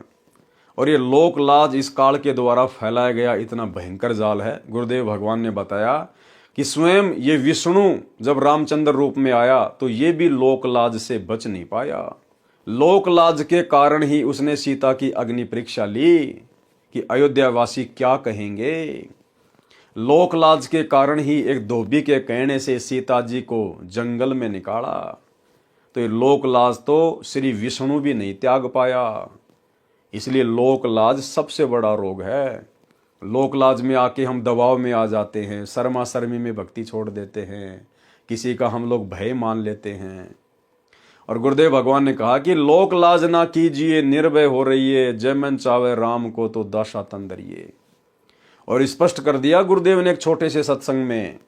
और ये लोकलाज इस काल के द्वारा फैलाया गया इतना भयंकर जाल है। गुरुदेव भगवान ने बताया कि स्वयं ये विष्णु जब रामचंद्र रूप में आया तो ये भी लोकलाज से बच नहीं पाया। लोकलाज के कारण ही उसने सीता की अग्नि परीक्षा ली कि अयोध्यावासी क्या कहेंगे। लोकलाज के कारण ही एक धोबी के कहने से सीता जी को जंगल में निकाला। तो ये लोकलाज तो श्री विष्णु भी नहीं त्याग पाया। इसलिए लोकलाज सबसे बड़ा रोग है। लोकलाज में आके हम दबाव में आ जाते हैं, शर्मा शर्मी में भक्ति छोड़ देते हैं, किसी का हम लोग भय मान लेते हैं। और गुरुदेव भगवान ने कहा कि लोक लाज ना कीजिए, निर्भय हो रहिए, जय मन चावे राम को तो दशा तंदरिए। और स्पष्ट कर दिया गुरुदेव ने एक छोटे से सत्संग में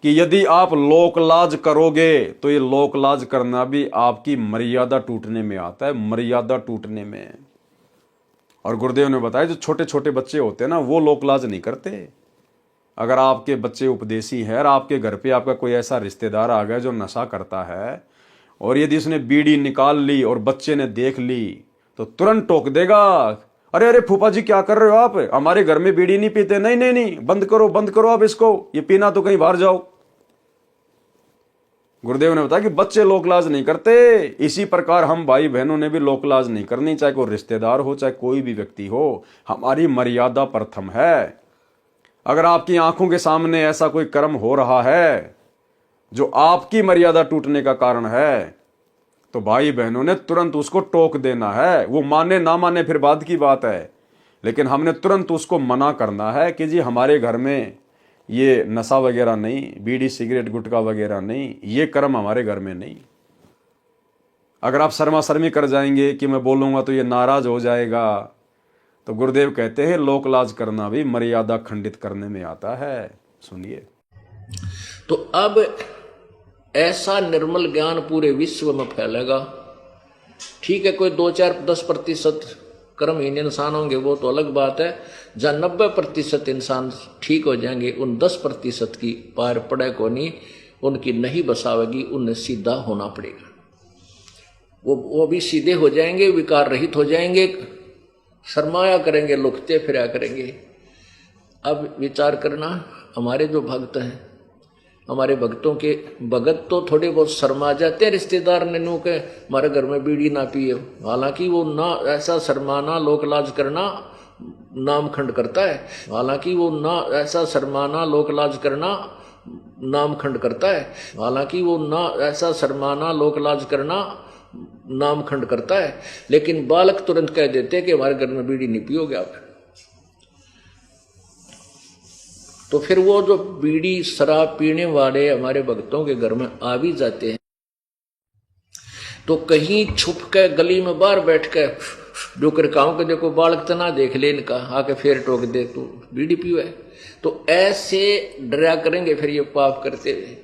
कि यदि आप लोकलाज करोगे तो ये लोकलाज करना भी आपकी मर्यादा टूटने में आता है, मर्यादा टूटने में। और गुरुदेव ने बताया जो छोटे छोटे बच्चे होते हैं ना, वो लोकलाज नहीं करते। अगर आपके बच्चे उपदेशी हैं और आपके घर पे आपका कोई ऐसा रिश्तेदार आ गया जो नशा करता है, और यदि उसने बीड़ी निकाल ली और बच्चे ने देख ली तो तुरंत टोक देगा, अरे अरे फूफा जी क्या कर रहे हो आप, हमारे घर में बीड़ी नहीं पीते। नहीं नहीं नहीं, बंद करो आप इसको, ये पीना तो कहीं बाहर जाओ। गुरुदेव ने बताया कि बच्चे लोकलाज नहीं करते। इसी प्रकार हम भाई बहनों ने भी लोकलाज नहीं करनी, चाहे कोई रिश्तेदार हो, चाहे कोई भी व्यक्ति हो। हमारी मर्यादा प्रथम है। अगर आपकी आंखों के सामने ऐसा कोई कर्म हो रहा है जो आपकी मर्यादा टूटने का कारण है, तो भाई बहनों ने तुरंत उसको टोक देना है। वो माने ना माने फिर बाद की बात है, लेकिन हमने तुरंत उसको मना करना है कि जी हमारे घर में ये नशा वगैरह नहीं, बीड़ी सिगरेट गुटखा वगैरह नहीं, ये कर्म हमारे घर में नहीं। अगर आप शर्मा शर्मी कर जाएंगे कि मैं बोलूंगा तो ये नाराज हो जाएगा, तो गुरुदेव कहते हैं लोकलाज करना भी मर्यादा खंडित करने में आता है। सुनिए, तो अब ऐसा निर्मल ज्ञान पूरे विश्व में फैलेगा। ठीक है, कोई 2-4-10% कर्महीन इंसान होंगे, वो तो अलग बात है। जहां 90% इंसान ठीक हो जाएंगे, उन 10% की पार पड़े को नहीं, उनकी नहीं बसावेगी, उन्हें सीधा होना पड़ेगा। वो भी सीधे हो जाएंगे, विकार रहित हो जाएंगे, शर्माया करेंगे, लुकते फिरा करेंगे। अब विचार करना, हमारे जो भक्त हैं, हमारे भक्तों के भगत तो थोड़े बहुत शर्मा जाते हैं रिश्तेदार ने नू के हमारे घर में बीड़ी ना पिए। हालांकि वो ना ऐसा शर्माना लोकलाज करना नाम खंड करता है। हालांकि वो ना ऐसा शर्माना लोकलाज करना नाम खंड करता है। हालांकि वो ना ऐसा शर्माना लोकलाज करना नाम खंड करता है। लेकिन बालक तुरंत कह देते हैं कि हमारे घर में बीड़ी नहीं पियोगे आप। तो फिर वो जो बीड़ी शराब पीने वाले हमारे भक्तों के घर में आ भी जाते हैं, तो कहीं छुप के गली में बाहर बैठ के जो करकाओं के देखो बालक तना देख ले इनका, आके फिर टोक दे तू बीड़ी पियो है। तो ऐसे डरा करेंगे फिर ये पाप करते हुए,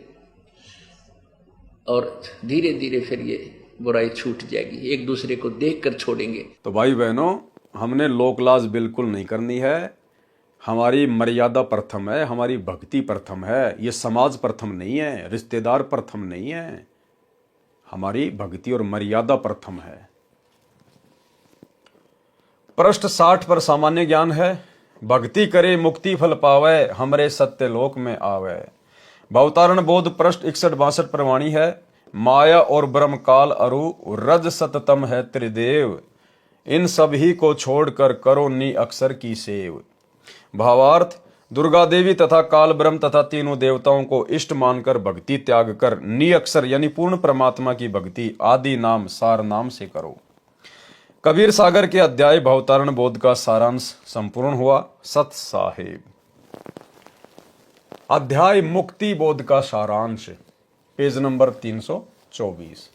और धीरे धीरे फिर ये बुराई छूट जाएगी, एक दूसरे को देख कर छोड़ेंगे। तो भाई बहनों, हमने लोकलाज बिल्कुल नहीं करनी है। हमारी मर्यादा प्रथम है, हमारी भक्ति प्रथम है। ये समाज प्रथम नहीं है, रिश्तेदार प्रथम नहीं है, हमारी भक्ति और मर्यादा प्रथम है। पृष्ठ 60 पर सामान्य ज्ञान है। भक्ति करे मुक्ति फल पावे, हमरे सत्य लोक में आवे। भवतारण बोध पृष्ठ 61-62 पर वाणी है। माया और ब्रह्म काल अरु, रज सततम है त्रिदेव, इन सभी को छोड़कर करो नी अक्षर की सेव। भावार्थ, दुर्गा देवी तथा काल ब्रह्म तथा तीनों देवताओं को इष्ट मानकर भक्ति त्याग कर नी अक्षर यानी पूर्ण परमात्मा की भक्ति आदि नाम सार नाम से करो। कबीर सागर के अध्याय भवतारण बोध का सारांश संपूर्ण हुआ। सत साहेब। अध्याय मुक्ति बोध का सारांश, पेज नंबर 324।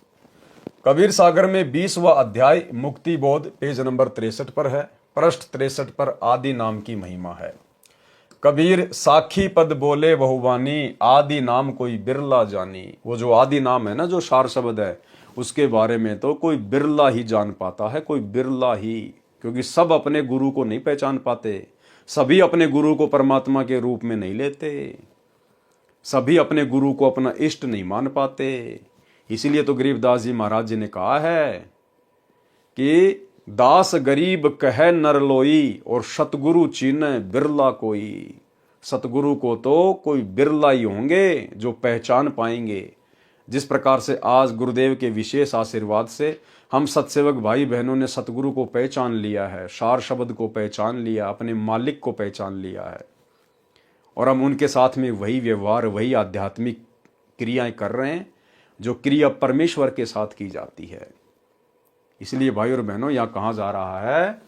कबीर सागर में 20वां अध्याय मुक्ति बोध पेज नंबर 63 पर है। पृष्ठ 63 पर आदि नाम की महिमा है। कबीर साखी पद बोले बहुवानी, आदि नाम कोई बिरला जानी। वो जो आदि नाम है ना, जो सार शब्द है, उसके बारे में तो कोई बिरला ही जान पाता है, कोई बिरला ही। क्योंकि सब अपने गुरु को नहीं पहचान पाते, सभी अपने गुरु को परमात्मा के रूप में नहीं लेते, सभी अपने गुरु को अपना इष्ट नहीं मान पाते। इसीलिए तो गरीबदास जी महाराज जी ने कहा है कि दास गरीब कहे नर लोई, और सतगुरु चीने बिरला कोई। सतगुरु को तो कोई बिरला ही होंगे जो पहचान पाएंगे। जिस प्रकार से आज गुरुदेव के विशेष आशीर्वाद से हम सत्सेवक भाई बहनों ने सतगुरु को पहचान लिया है, सार शब्द को पहचान लिया, अपने मालिक को पहचान लिया है, और हम उनके साथ में वही व्यवहार, वही आध्यात्मिक क्रियाएं कर रहे हैं जो क्रिया परमेश्वर के साथ की जाती है। इसलिए भाई और बहनों, यहां कहा जा रहा है,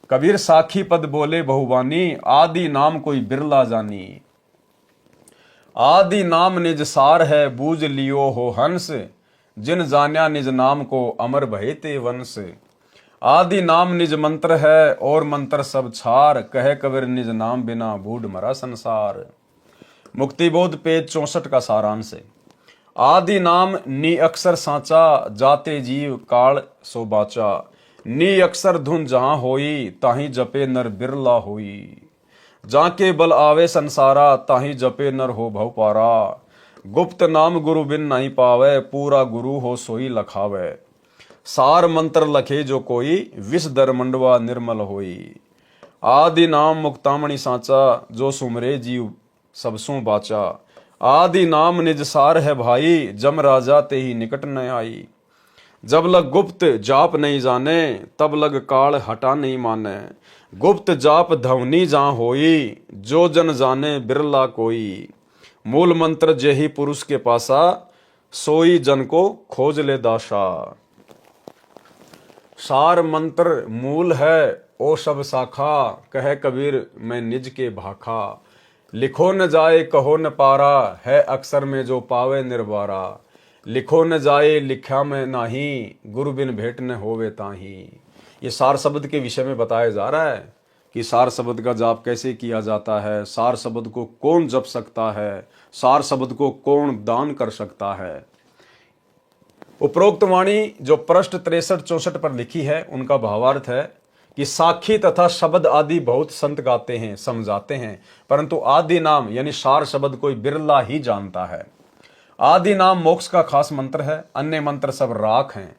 कबीर साखी पद बोले बहुवानी, आदि नाम कोई बिरला जानी। आदि नाम निज सार है बूझ लियो हो हंस, जिन जान्या निज नाम को अमर भये ते वंश। आदि नाम निज मंत्र है और मंत्र सब छार, कहे कबीर निज नाम बिना बूढ़ मरा संसार। मुक्तिबोध पेज 64 का सारांश है। आदि नाम नी अक्षर सांचा, जाते जीव काल सो बाचा। नी अक्षर धुन जहां होई, ताही जपे नर बिरला होई। जाके बल आवे संसारा, ताही जपे नर हो भव पारा। गुप्त नाम गुरु बिन नहीं पावे, पूरा गुरु हो सोई लखावे। सार मंत्र लखे जो कोई, विष दर मंडवा निर्मल होई। आदि नाम मुक्तामणि सांचा, जो सुमरे जीव सबसों बाचा। आदि नाम निज सार है भाई, जम राजा ते ही निकट न आई। जब लग गुप्त जाप नहीं जाने, तब लग काल हटा नहीं माने। गुप्त जाप धवनी जहां होई, जो जन जाने बिरला कोई। मूल मंत्र जेहि पुरुष के पासा, सोई जन को खोज ले दाशा। सार मंत्र मूल है ओ सब शाखा, कहे कबीर मैं निज के भाखा। लिखो न जाए कहो न पारा, है अक्षर में जो पावे निर्वारा। लिखो न जाए लिखा में नाही, गुरु बिन भेंट न होवे ताही। ये सार शब्द के विषय में बताया जा रहा है कि सार शब्द का जाप कैसे किया जाता है, सार शब्द को कौन जप सकता है, सार शब्द को कौन दान कर सकता है। उपरोक्त वाणी जो पृष्ठ 63-64 पर लिखी है, उनका भावार्थ है कि साखी तथा शब्द आदि बहुत संत गाते हैं, समझाते हैं, परंतु आदि नाम यानी सार शब्द कोई बिरला ही जानता है। आदि नाम मोक्ष का खास मंत्र है, अन्य मंत्र सब राख हैं,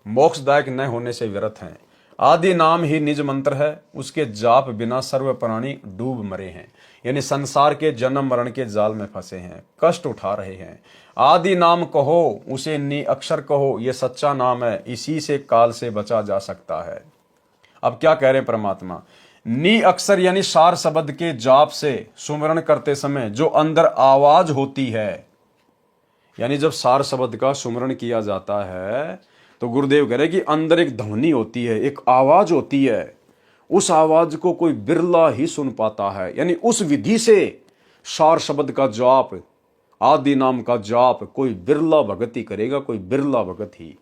मोक्षदायक न होने से व्यर्थ हैं। आदि नाम ही निज मंत्र है, उसके जाप बिना सर्व प्राणी डूब मरे हैं, यानी संसार के जन्म मरण के जाल में फंसे हैं, कष्ट उठा रहे हैं। आदि नाम कहो, उसे नि अक्षर कहो, यह सच्चा नाम है, इसी से काल से बचा जा सकता है। अब क्या कह रहे हैं परमात्मा, नी अक्षर यानी सार शब्द के जाप से सुमरण करते समय जो अंदर आवाज होती है, यानी जब सार शब्द का सुमरण किया जाता है तो गुरुदेव कह रहे कि अंदर एक ध्वनि होती है, एक आवाज होती है। उस आवाज को कोई बिरला ही सुन पाता है, यानी उस विधि से सार शब्द का जाप, आदि नाम का जाप कोई बिरला भगत ही करेगा, कोई बिरला भगत ही।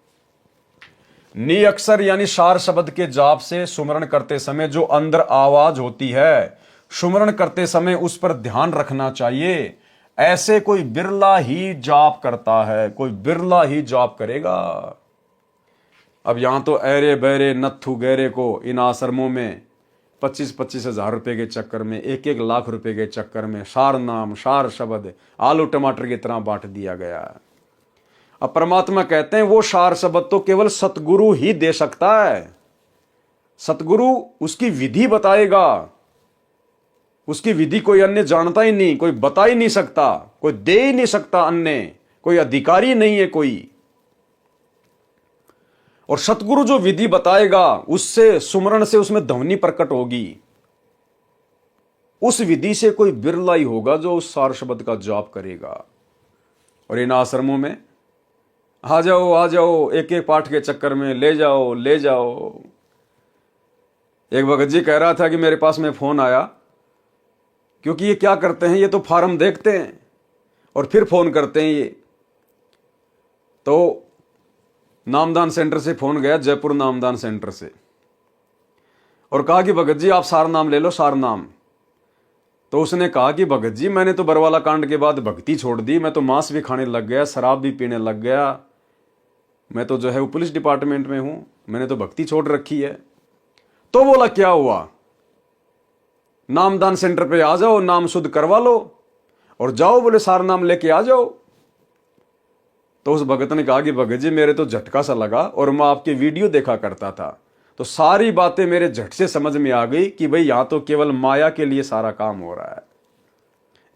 नी अक्षर यानी सार शब्द के जाप से सुमरण करते समय जो अंदर आवाज होती है, सुमरण करते समय उस पर ध्यान रखना चाहिए। ऐसे कोई बिरला ही जाप करता है, कोई बिरला ही जाप करेगा। अब यहां तो ऐरे बैरे नत्थु गैरे को इन आश्रमों में 25-25 हजार रुपए के चक्कर में, 1-1 लाख रुपए के चक्कर में सार नाम, सार शब्द आलू टमाटर की तरह बांट दिया गया। अब परमात्मा कहते हैं वो सार शब्द तो केवल सतगुरु ही दे सकता है। सतगुरु उसकी विधि बताएगा, उसकी विधि कोई अन्य जानता ही नहीं, कोई बता ही नहीं सकता, कोई दे ही नहीं सकता, अन्य कोई अधिकारी नहीं है कोई। और सतगुरु जो विधि बताएगा उससे सुमरण से उसमें ध्वनि प्रकट होगी। उस विधि से कोई बिरला ही होगा जो उस सार शब्द का जाप करेगा। और इन आश्रमों में आ जाओ, एक एक पाठ के चक्कर में ले जाओ। एक भगत जी कह रहा था कि मेरे पास में फोन आया, क्योंकि ये क्या करते हैं, ये तो फार्म देखते हैं और फिर फोन करते हैं। ये तो नामदान सेंटर से फोन गया, जयपुर नामदान सेंटर से, और कहा कि भगत जी आप सार नाम ले लो, सार नाम। तो उसने कहा कि भगत जी मैंने तो बरवाला कांड के बाद भक्ति छोड़ दी, मैं तो मांस भी खाने लग गया, शराब भी पीने लग गया, मैं तो जो है वो पुलिस डिपार्टमेंट में हूं, मैंने तो भक्ति छोड़ रखी है। तो बोला क्या हुआ, नामदान सेंटर पे आ जाओ, नाम शुद्ध करवा लो और जाओ, बोले सार नाम लेके आ जाओ। तो उस भगत ने कहा कि भगत जी मेरे तो झटका सा लगा और मैं आपके वीडियो देखा करता था, तो सारी बातें मेरे झट से समझ में आ गई कि भाई यहां तो केवल माया के लिए सारा काम हो रहा है।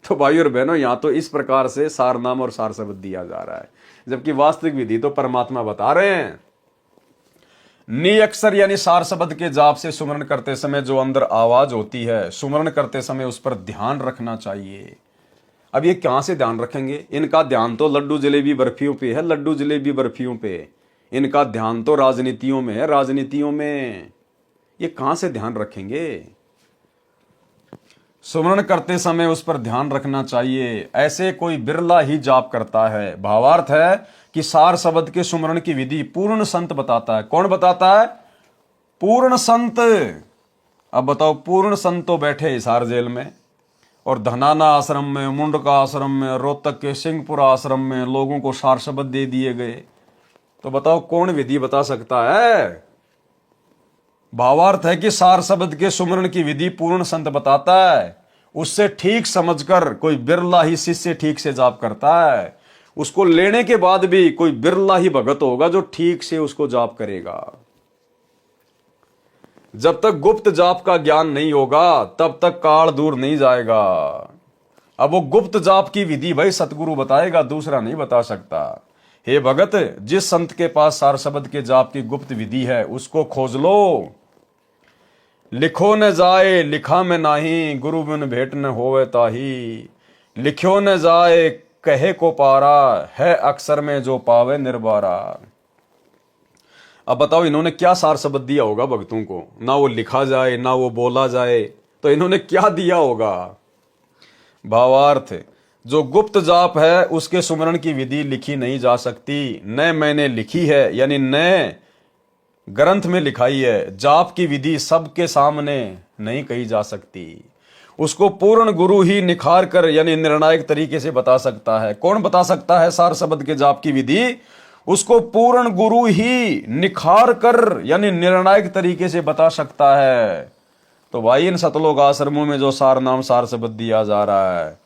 तो भाई और बहनों, यहां तो इस प्रकार से सार नाम और सार शब्द दिया जा रहा है, जबकि वास्तविक विधि तो परमात्मा बता रहे हैं। नी अक्षर यानी सार शब्द के जाप से सुमरण करते समय जो अंदर आवाज होती है, सुमरण करते समय उस पर ध्यान रखना चाहिए। अब ये कहां से ध्यान रखेंगे, इनका ध्यान तो लड्डू जलेबी बर्फियों पे है, लड्डू जलेबी बर्फियों पे। इनका ध्यान तो राजनीतियों में है, राजनीतियों में। ये कहां से ध्यान रखेंगे। सुमरण करते समय उस पर ध्यान रखना चाहिए, ऐसे कोई बिरला ही जाप करता है। भावार्थ है कि सार शब्द के सुमरण की विधि पूर्ण संत बताता है। कौन बताता है? पूर्ण संत। अब बताओ, पूर्ण संत तो बैठे हिसार जेल में, और धनाना आश्रम में, मुंडका आश्रम में, रोहतक के सिंहपुरा आश्रम में लोगों को सार शब्द दे दिए गए। तो बताओ कौन विधि बता सकता है? भावार्थ है कि सार शब्द के सुमरण की विधि पूर्ण संत बताता है। उससे ठीक समझकर कोई बिरला ही शिष्य ठीक से जाप करता है। उसको लेने के बाद भी कोई बिरला ही भगत होगा जो ठीक से उसको जाप करेगा। जब तक गुप्त जाप का ज्ञान नहीं होगा तब तक काल दूर नहीं जाएगा। अब वो गुप्त जाप की विधि भाई सतगुरु बताएगा, दूसरा नहीं बता सकता। हे भगत, जिस संत के पास सार शब्द के जाप की गुप्त विधि है उसको खोज लो। लिखो न जाए लिखा में नाही, गुरु बिन भेंट न होवे ताही। लिखो न जाए कहे को पारा, है अक्षर में जो पावे निर्बारा। अब बताओ इन्होंने क्या सार शब्द दिया होगा भक्तों को? ना वो लिखा जाए ना वो बोला जाए, तो इन्होंने क्या दिया होगा? भावार्थ, जो गुप्त जाप है उसके सुमरण की विधि लिखी नहीं जा सकती। न मैंने लिखी है, यानी न ग्रंथ में लिखाई है। जाप की विधि सबके सामने नहीं कही जा सकती। उसको पूर्ण गुरु ही निखार कर यानी निर्णायक तरीके से बता सकता है। कौन बता सकता है सार शब्द के जाप की विधि? उसको पूर्ण गुरु ही निखार कर यानी निर्णायक तरीके से बता सकता है। तो भाई इन सतलोक आश्रमों में जो सार नाम सार शब्द दिया जा रहा है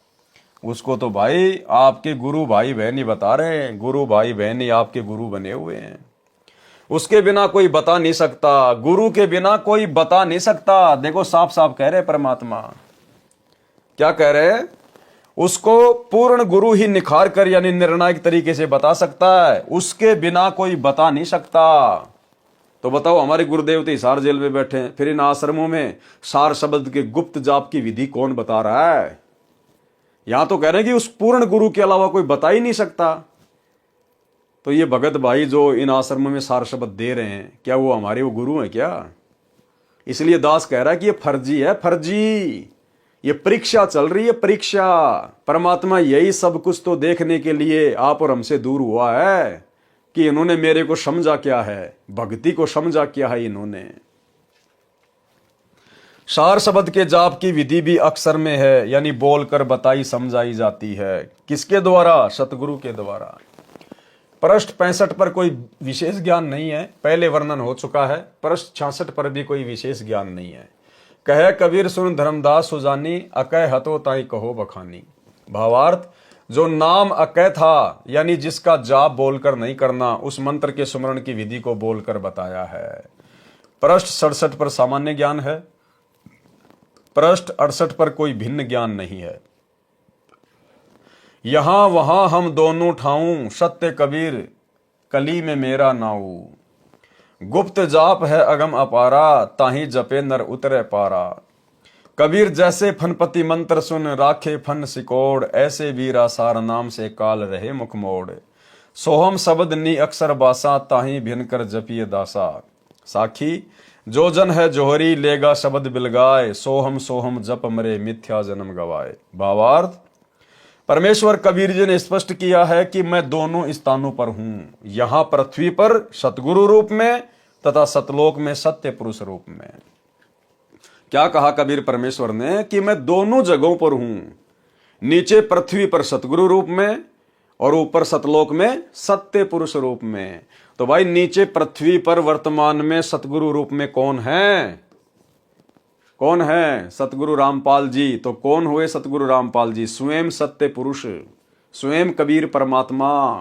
उसको तो भाई आपके गुरु भाई बहन ही बता रहे हैं। गुरु भाई बहन ही आपके गुरु बने हुए हैं। उसके बिना कोई बता नहीं सकता, गुरु के बिना कोई बता नहीं सकता। देखो साफ साफ कह रहे परमात्मा, क्या कह रहे हैं? उसको पूर्ण गुरु ही निखार कर यानी निर्णायक तरीके से बता सकता है, उसके बिना कोई बता नहीं सकता। तो बताओ हमारे गुरुदेव तो हिसार जेल में बैठे हैं, फिर इन आश्रमों में सार शब्द के गुप्त जाप की विधि कौन बता रहा है? यहां तो कह रहे हैं कि उस पूर्ण गुरु के अलावा कोई बता ही नहीं सकता। तो ये भगत भाई जो इन आश्रमों में सार शब्द दे रहे हैं, क्या वो हमारे वो गुरु हैं क्या? इसलिए दास कह रहा है कि ये फर्जी है, फर्जी। ये परीक्षा चल रही है, परीक्षा। परमात्मा यही सब कुछ तो देखने के लिए आप और हमसे दूर हुआ है कि इन्होंने मेरे को समझा क्या है, भक्ति को समझा क्या है इन्होंने। सार शब्द के जाप की विधि भी अक्षर में है, यानी बोलकर बताई समझाई जाती है। किसके द्वारा? सतगुरु के द्वारा। पृष्ठ 65 पर कोई विशेष ज्ञान नहीं है, पहले वर्णन हो चुका है। पृष्ठ 66 पर भी कोई विशेष ज्ञान नहीं है। कहे कबीर सुन धर्मदास सुजानी, अकय हतो ताई कहो बखानी। भावार्थ, जो नाम अकय था यानी जिसका जाप बोलकर नहीं करना, उस मंत्र के सुमरण की विधि को बोलकर बताया है। पृष्ठ 67 पर सामान्य ज्ञान है, पृष्ठ 68 पर कोई भिन्न ज्ञान नहीं है। यहां वहां हम दोनों ठाऊं, सत्य कबीर कली में मेरा नाऊ। गुप्त जाप है अगम अपारा, ताही जपे नर उतरे पारा। कबीर जैसे फनपति मंत्र सुन, राखे फन सिकोड़। ऐसे वीरा सार नाम से काल रहे मुख मोड़। सोहम शब्द नी अक्षर बासा, ताही भिन कर जपिए दासा। साखी, जो जन है जोहरी, लेगा शब्द बिलगाए। सोहम सोहम जप मरे, मिथ्या जन्म गवाए। भावार्थ, परमेश्वर कबीर जी ने स्पष्ट किया है कि मैं दोनों स्थानों पर हूं, यहां पृथ्वी पर सतगुरु रूप में तथा सतलोक में सत्य पुरुष रूप में। क्या कहा कबीर परमेश्वर ने? कि मैं दोनों जगहों पर हूं, नीचे पृथ्वी पर सतगुरु रूप में और ऊपर सतलोक में सत्य पुरुष रूप में। तो भाई नीचे पृथ्वी पर वर्तमान में सतगुरु रूप में कौन है? कौन है? सतगुरु रामपाल जी। तो कौन हुए सतगुरु रामपाल जी? स्वयं सत्य पुरुष, स्वयं कबीर परमात्मा।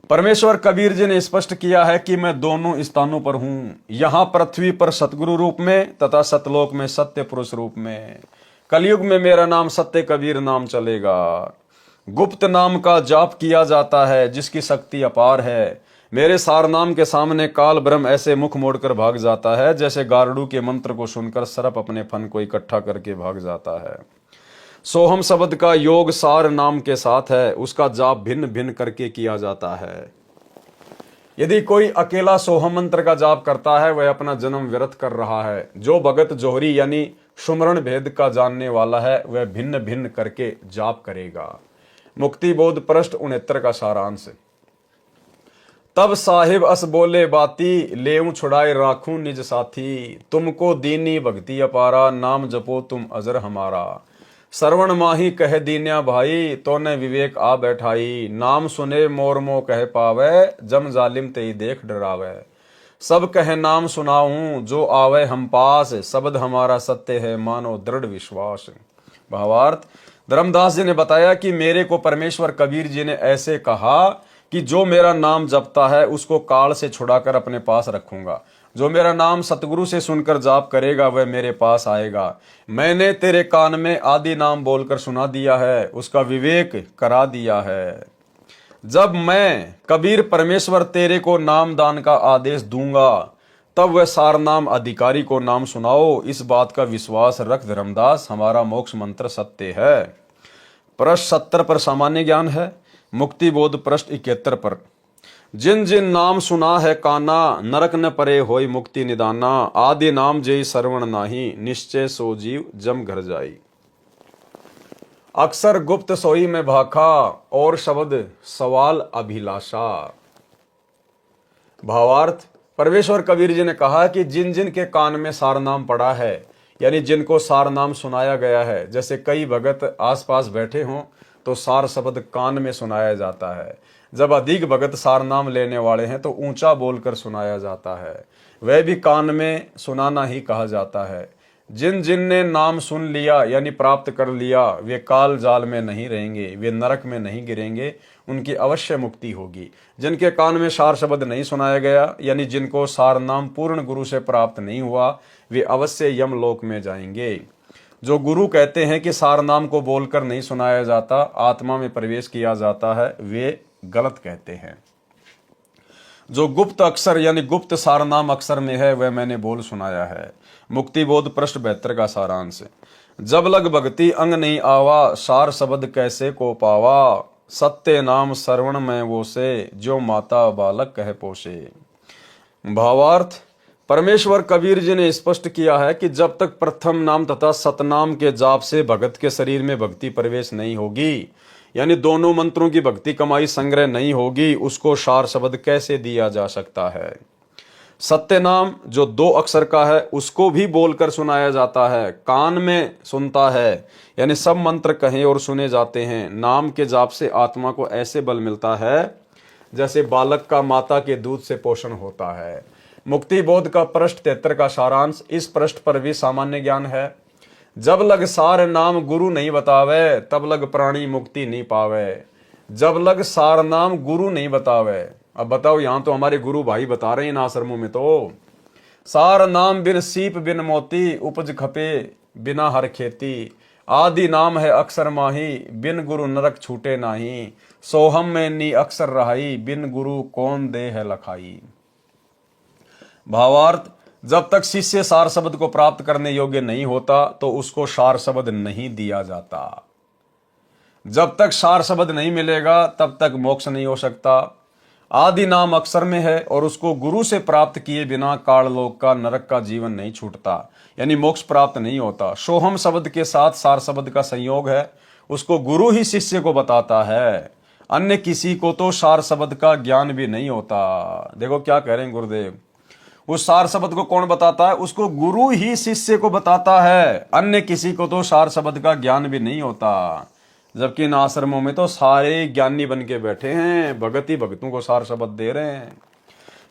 परमेश्वर कबीर जी ने स्पष्ट किया है कि मैं दोनों स्थानों पर हूं, यहां पृथ्वी पर सतगुरु रूप में तथा सतलोक में सत्य पुरुष रूप में। कलयुग में मेरा नाम सत्य कबीर नाम चलेगा। गुप्त नाम का जाप किया जाता है जिसकी शक्ति अपार है। मेरे सार नाम के सामने काल ब्रह्म ऐसे मुख मोड़कर भाग जाता है जैसे गारडू के मंत्र को सुनकर सर्प अपने फन को इकट्ठा करके भाग जाता है। सोहम शब्द का योग सार नाम के साथ है, उसका जाप भिन्न भिन्न करके किया जाता है। यदि कोई अकेला सोहम मंत्र का जाप करता है वह अपना जन्म व्यर्थ कर रहा है। जो भगत जोहरी यानी सुमरण भेद का जानने वाला है, वह भिन्न भिन्न करके जाप करेगा। मुक्ति बोध पृष्ठ 69 का सारांश। तब साहिब अस बोले बाती, लेऊं छुड़ाए राखूं निज साथी। तुमको दीनी भक्ति अपारा, नाम जपो तुम अजर हमारा। श्रवण माही कह दीन्या भाई, तो ने विवेक आ बैठाई। नाम सुने मोर मोह कह पावे, जम जालिम तेई देख डरावे। सब कहे नाम सुनाऊं, जो आवे हम पास। शब्द हमारा सत्य है, मानो दृढ़ विश्वास। भावार्थ, धर्मदास जी ने बताया कि मेरे को परमेश्वर कबीर जी ने ऐसे कहा कि जो मेरा नाम जपता है उसको काल से छुड़ाकर अपने पास रखूंगा। जो मेरा नाम सतगुरु से सुनकर जाप करेगा वह मेरे पास आएगा। मैंने तेरे कान में आदि नाम बोलकर सुना दिया है, उसका विवेक करा दिया है। जब मैं कबीर परमेश्वर तेरे को नाम दान का आदेश दूंगा, तब वह सार नाम अधिकारी को नाम सुनाओ। इस बात का विश्वास रख धर्मदास, हमारा मोक्ष मंत्र सत्य है। पृष्ठ 70 पर सामान्य ज्ञान है। मुक्ति बोध पृष्ठ 71 पर, जिन जिन नाम सुना है काना, नरक न परे होई मुक्ति निदाना। आदि नाम जय श्रवण नाही, निश्चय सो जीव जम घर जाई। अक्सर गुप्त सोई में भाखा, और शब्द सवाल अभिलाषा। भावार्थ, परमेश्वर कबीर जी ने कहा कि जिन जिन के कान में सार नाम पड़ा है, यानी जिनको सार नाम सुनाया गया है, जैसे कई भगत आसपास बैठे हों तो सार शब्द कान में सुनाया जाता है। जब अधिक भगत सार नाम लेने वाले हैं तो ऊंचा बोलकर सुनाया जाता है, वह भी कान में सुनाना ही कहा जाता है। जिन जिन ने नाम सुन लिया यानी प्राप्त कर लिया, वे काल जाल में नहीं रहेंगे, वे नरक में नहीं गिरेंगे, उनकी अवश्य मुक्ति होगी। जिनके कान में सार शब्द नहीं सुनाया गया, यानी जिनको सार नाम पूर्ण गुरु से प्राप्त नहीं हुआ, वे अवश्य यमलोक में जाएंगे। जो गुरु कहते हैं कि सार नाम को बोलकर नहीं सुनाया जाता, आत्मा में प्रवेश किया जाता है, वे गलत कहते हैं। जो गुप्त अक्षर यानी गुप्त सार नाम अक्षर में है, वह मैंने बोल सुनाया है। मुक्ति बोध पृष्ठ 72 का सारांश। जब लग भक्ति अंग नहीं आवा, सार शब्द कैसे को पावा। सत्य नाम श्रवण में वो से, जो माता बालक कह पोषे। भावार्थ, परमेश्वर कबीर जी ने स्पष्ट किया है कि जब तक प्रथम नाम तथा सतनाम के जाप से भगत के शरीर में भक्ति प्रवेश नहीं होगी, यानी दोनों मंत्रों की भक्ति कमाई संग्रह नहीं होगी, उसको सार शब्द कैसे दिया जा सकता है। सत्य नाम जो 2 अक्षर का है, उसको भी बोलकर सुनाया जाता है, कान में सुनता है, यानी सब मंत्र कहे और सुने जाते हैं। नाम के जाप से आत्मा को ऐसे बल मिलता है जैसे बालक का माता के दूध से पोषण होता है। मुक्ति बोध का पृष्ठ 73 का सारांश। इस पृष्ठ पर भी सामान्य ज्ञान है। जब लग सार नाम गुरु नहीं बतावे, तब लग प्राणी मुक्ति नहीं पावे। जब लग सार नाम गुरु नहीं बतावे, अब बताओ, यहां तो हमारे गुरु भाई बता रहे हैं इन आश्रमों में, तो सार नाम बिन सीप बिन मोती, उपज खपे बिना हर खेती। आदि नाम है अक्षर माही, बिन गुरु नरक छूटे नाही। सोहम में नी अक्षर रहाई, बिन गुरु कौन दे है लखाई। भावार्थ, जब तक शिष्य सार शब्द को प्राप्त करने योग्य नहीं होता तो उसको सार शब्द नहीं दिया जाता। जब तक सार शब्द नहीं मिलेगा तब तक मोक्ष नहीं हो सकता। आदि नाम अक्षर में है और उसको गुरु से प्राप्त किए बिना काललोक का नरक का जीवन नहीं छूटता, यानी मोक्ष प्राप्त नहीं होता। सोहम शब्द के साथ सार शब्द का संयोग है, उसको गुरु ही शिष्य को बताता है, अन्य किसी को तो सार शब्द का ज्ञान भी नहीं होता। देखो क्या कह रहे हैं गुरुदेव, उस सार शब्द को कौन बताता है, उसको गुरु ही शिष्य को बताता है, अन्य किसी को तो सार शब्द का ज्ञान भी नहीं होता। जबकि इन आश्रमों में तो सारे ज्ञानी बन के बैठे हैं, भगत ही भगतों को सार शब्द दे रहे हैं।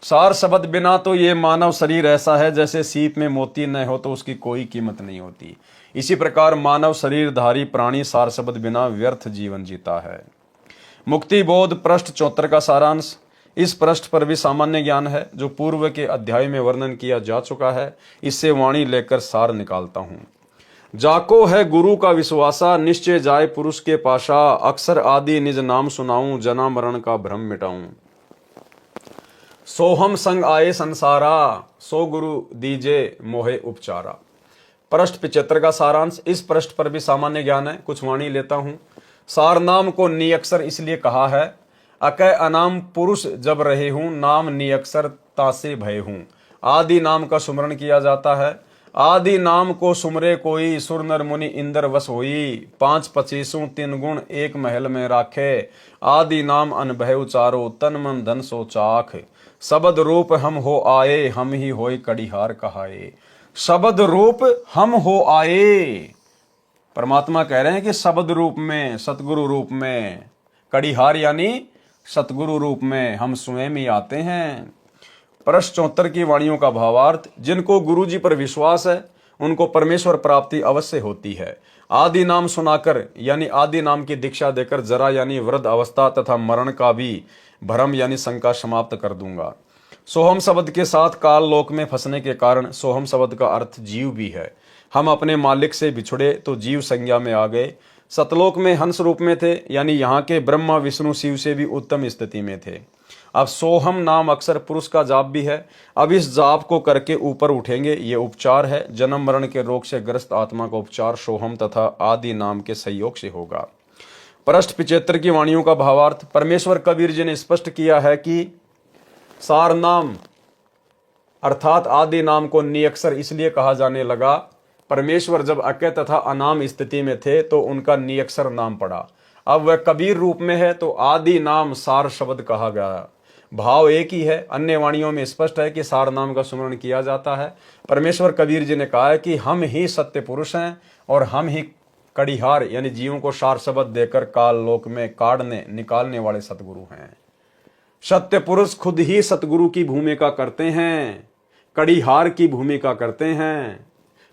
सार शब्द बिना तो ये मानव शरीर ऐसा है जैसे सीप में मोती न हो तो उसकी कोई कीमत नहीं होती। इसी प्रकार मानव शरीरधारी प्राणी सार शब्द बिना व्यर्थ जीवन जीता है। मुक्ति बोध पृष्ठ 74 का सारांश। इस पृष्ठ पर भी सामान्य ज्ञान है जो पूर्व के अध्याय में वर्णन किया जा चुका है। इससे वाणी लेकर सार निकालता हूं। जाको है गुरु का विश्वासा, निश्चय जाए पुरुष के पाशा। अक्षर आदि निज नाम सुनाऊं, जना मरण का भ्रम मिटाऊं। सोहम संग आए संसारा, सो गुरु दीजे मोहे उपचारा। पृष्ठ 75 का सारांश। इस पृष्ठ पर भी सामान्य ज्ञान है, कुछ वाणी लेता हूं। सार नाम को नियक्षर इसलिए कहा है, अकय अनाम पुरुष जब रहे हूं, नाम नियक्षर तासे भय हूं। आदि नाम का सुमरण किया जाता है। आदि नाम को सुमरे कोई, सुर नर मुनि इंद्र वस होई। 5 25 3 गुण एक महल में राखे, आदि नाम अनभय उचारो, तन मन धन सो चाख। शब्द रूप हम हो आए, हम ही होय कड़िहार कहाए। शब्द रूप हम हो आए, परमात्मा कह रहे हैं कि शब्द रूप में, सतगुरु रूप में, कड़िहार यानी सतगुरु रूप में हम स्वयं ही आते हैं। प्रश्न 74 की वाणियों का भावार्थ, जिनको गुरु जी पर विश्वास है उनको परमेश्वर प्राप्ति अवश्य होती है। आदि नाम सुनाकर यानी आदि नाम की दीक्षा देकर जरा यानी वृद्ध अवस्था तथा मरण का भी भ्रम यानी शंका समाप्त कर दूंगा। सोहम शब्द के साथ काल लोक में फंसने के कारण सोहम शब्द का अर्थ जीव भी है। हम अपने मालिक से बिछुड़े तो जीव संज्ञा में आ गए। सतलोक में हंस रूप में थे यानी यहाँ के ब्रह्मा विष्णु शिव से भी उत्तम स्थिति में थे। अब सोहम नाम अक्सर पुरुष का जाप भी है। अब इस जाप को करके ऊपर उठेंगे, ये उपचार है। जन्म मरण के रोग से ग्रस्त आत्मा का उपचार सोहम तथा आदि नाम के सहयोग से होगा। प्रश्न 75 की वाणियों का भावार्थ, परमेश्वर कबीर जी ने स्पष्ट किया है कि सार नाम अर्थात आदि नाम को निअक्षर इसलिए कहा जाने लगा, परमेश्वर जब अके तथा अनाम स्थिति में थे तो उनका निअक्षर नाम पड़ा। अब वह कबीर रूप में है तो आदि नाम सार शब्द कहा गया। भाव एक ही है। अन्य वाणियों में स्पष्ट है कि सार नाम का सुमरण किया जाता है। परमेश्वर कबीर जी ने कहा है कि हम ही सत्य पुरुष हैं और हम ही कड़िहार यानी जीवों को सार शब्द देकर काल लोक में काढ़ने निकालने वाले सतगुरु हैं। सत्य पुरुष खुद ही सतगुरु की भूमिका करते हैं, कड़िहार की भूमिका करते हैं।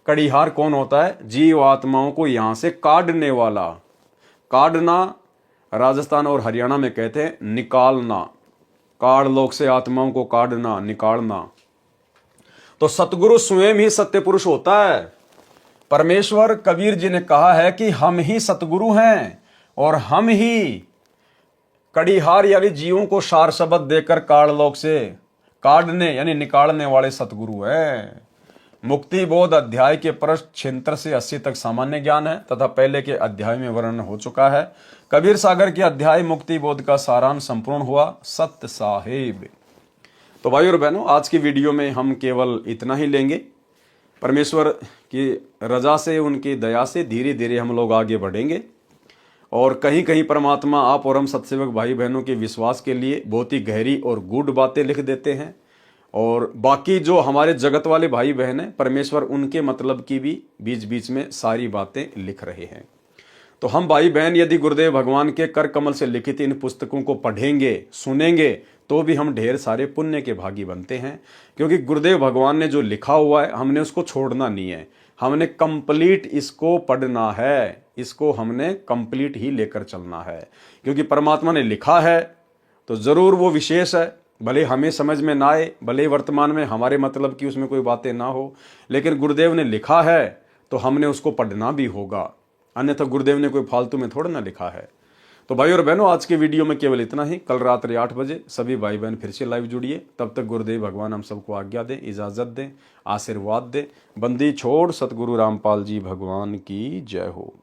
कड़िहार कौन होता है? जीव आत्माओं को यहां से काढ़ने वाला। काढ़ना राजस्थान और हरियाणा में कहते हैं निकालना। काढ़ लोक से आत्माओं को काढ़ना, निकालना। तो सतगुरु स्वयं ही सत्य पुरुष होता है। परमेश्वर कबीर जी ने कहा है कि हम ही सतगुरु हैं और हम ही कड़िहार यानी जीवों को सार शब्द देकर काढ़ लोक से काढ़ने यानी निकालने वाले सतगुरु हैं। मुक्ति बोध अध्याय के प्रश्न 76 से 80 तक सामान्य ज्ञान है तथा पहले के अध्याय में वर्णन हो चुका है। कबीर सागर के अध्याय मुक्ति बोध का सारांश संपूर्ण हुआ। सत्य साहेब। तो भाई और बहनों, आज की वीडियो में हम केवल इतना ही लेंगे। परमेश्वर की रजा से, उनकी दया से धीरे धीरे हम लोग आगे बढ़ेंगे और कहीं कहीं परमात्मा आप और हम सत्सेवक भाई बहनों के विश्वास के लिए बहुत ही गहरी और गूढ़ बातें लिख देते हैं और बाकी जो हमारे जगत वाले भाई बहन हैं, परमेश्वर उनके मतलब की भी बीच बीच में सारी बातें लिख रहे हैं। तो हम भाई बहन यदि गुरुदेव भगवान के कर कमल से लिखित इन पुस्तकों को पढ़ेंगे, सुनेंगे तो भी हम ढेर सारे पुण्य के भागी बनते हैं, क्योंकि गुरुदेव भगवान ने जो लिखा हुआ है हमने उसको छोड़ना नहीं है। हमने कंप्लीट इसको पढ़ना है, इसको हमने कंप्लीट ही लेकर चलना है, क्योंकि परमात्मा ने लिखा है तो जरूर वो विशेष है। भले हमें समझ में ना आए, भले वर्तमान में हमारे मतलब की उसमें कोई बातें ना हो, लेकिन गुरुदेव ने लिखा है तो हमने उसको पढ़ना भी होगा, अन्यथा गुरुदेव ने कोई फालतू में थोड़ा ना लिखा है। तो भाई और बहनों, आज के वीडियो में केवल इतना ही। कल रात्रि 8 बजे सभी भाई बहन फिर से लाइव जुड़िए। तब तक गुरुदेव भगवान हम सबको आज्ञा दें, इजाजत दें, आशीर्वाद दें। बंदी छोड़ सतगुरु रामपाल जी भगवान की जय हो।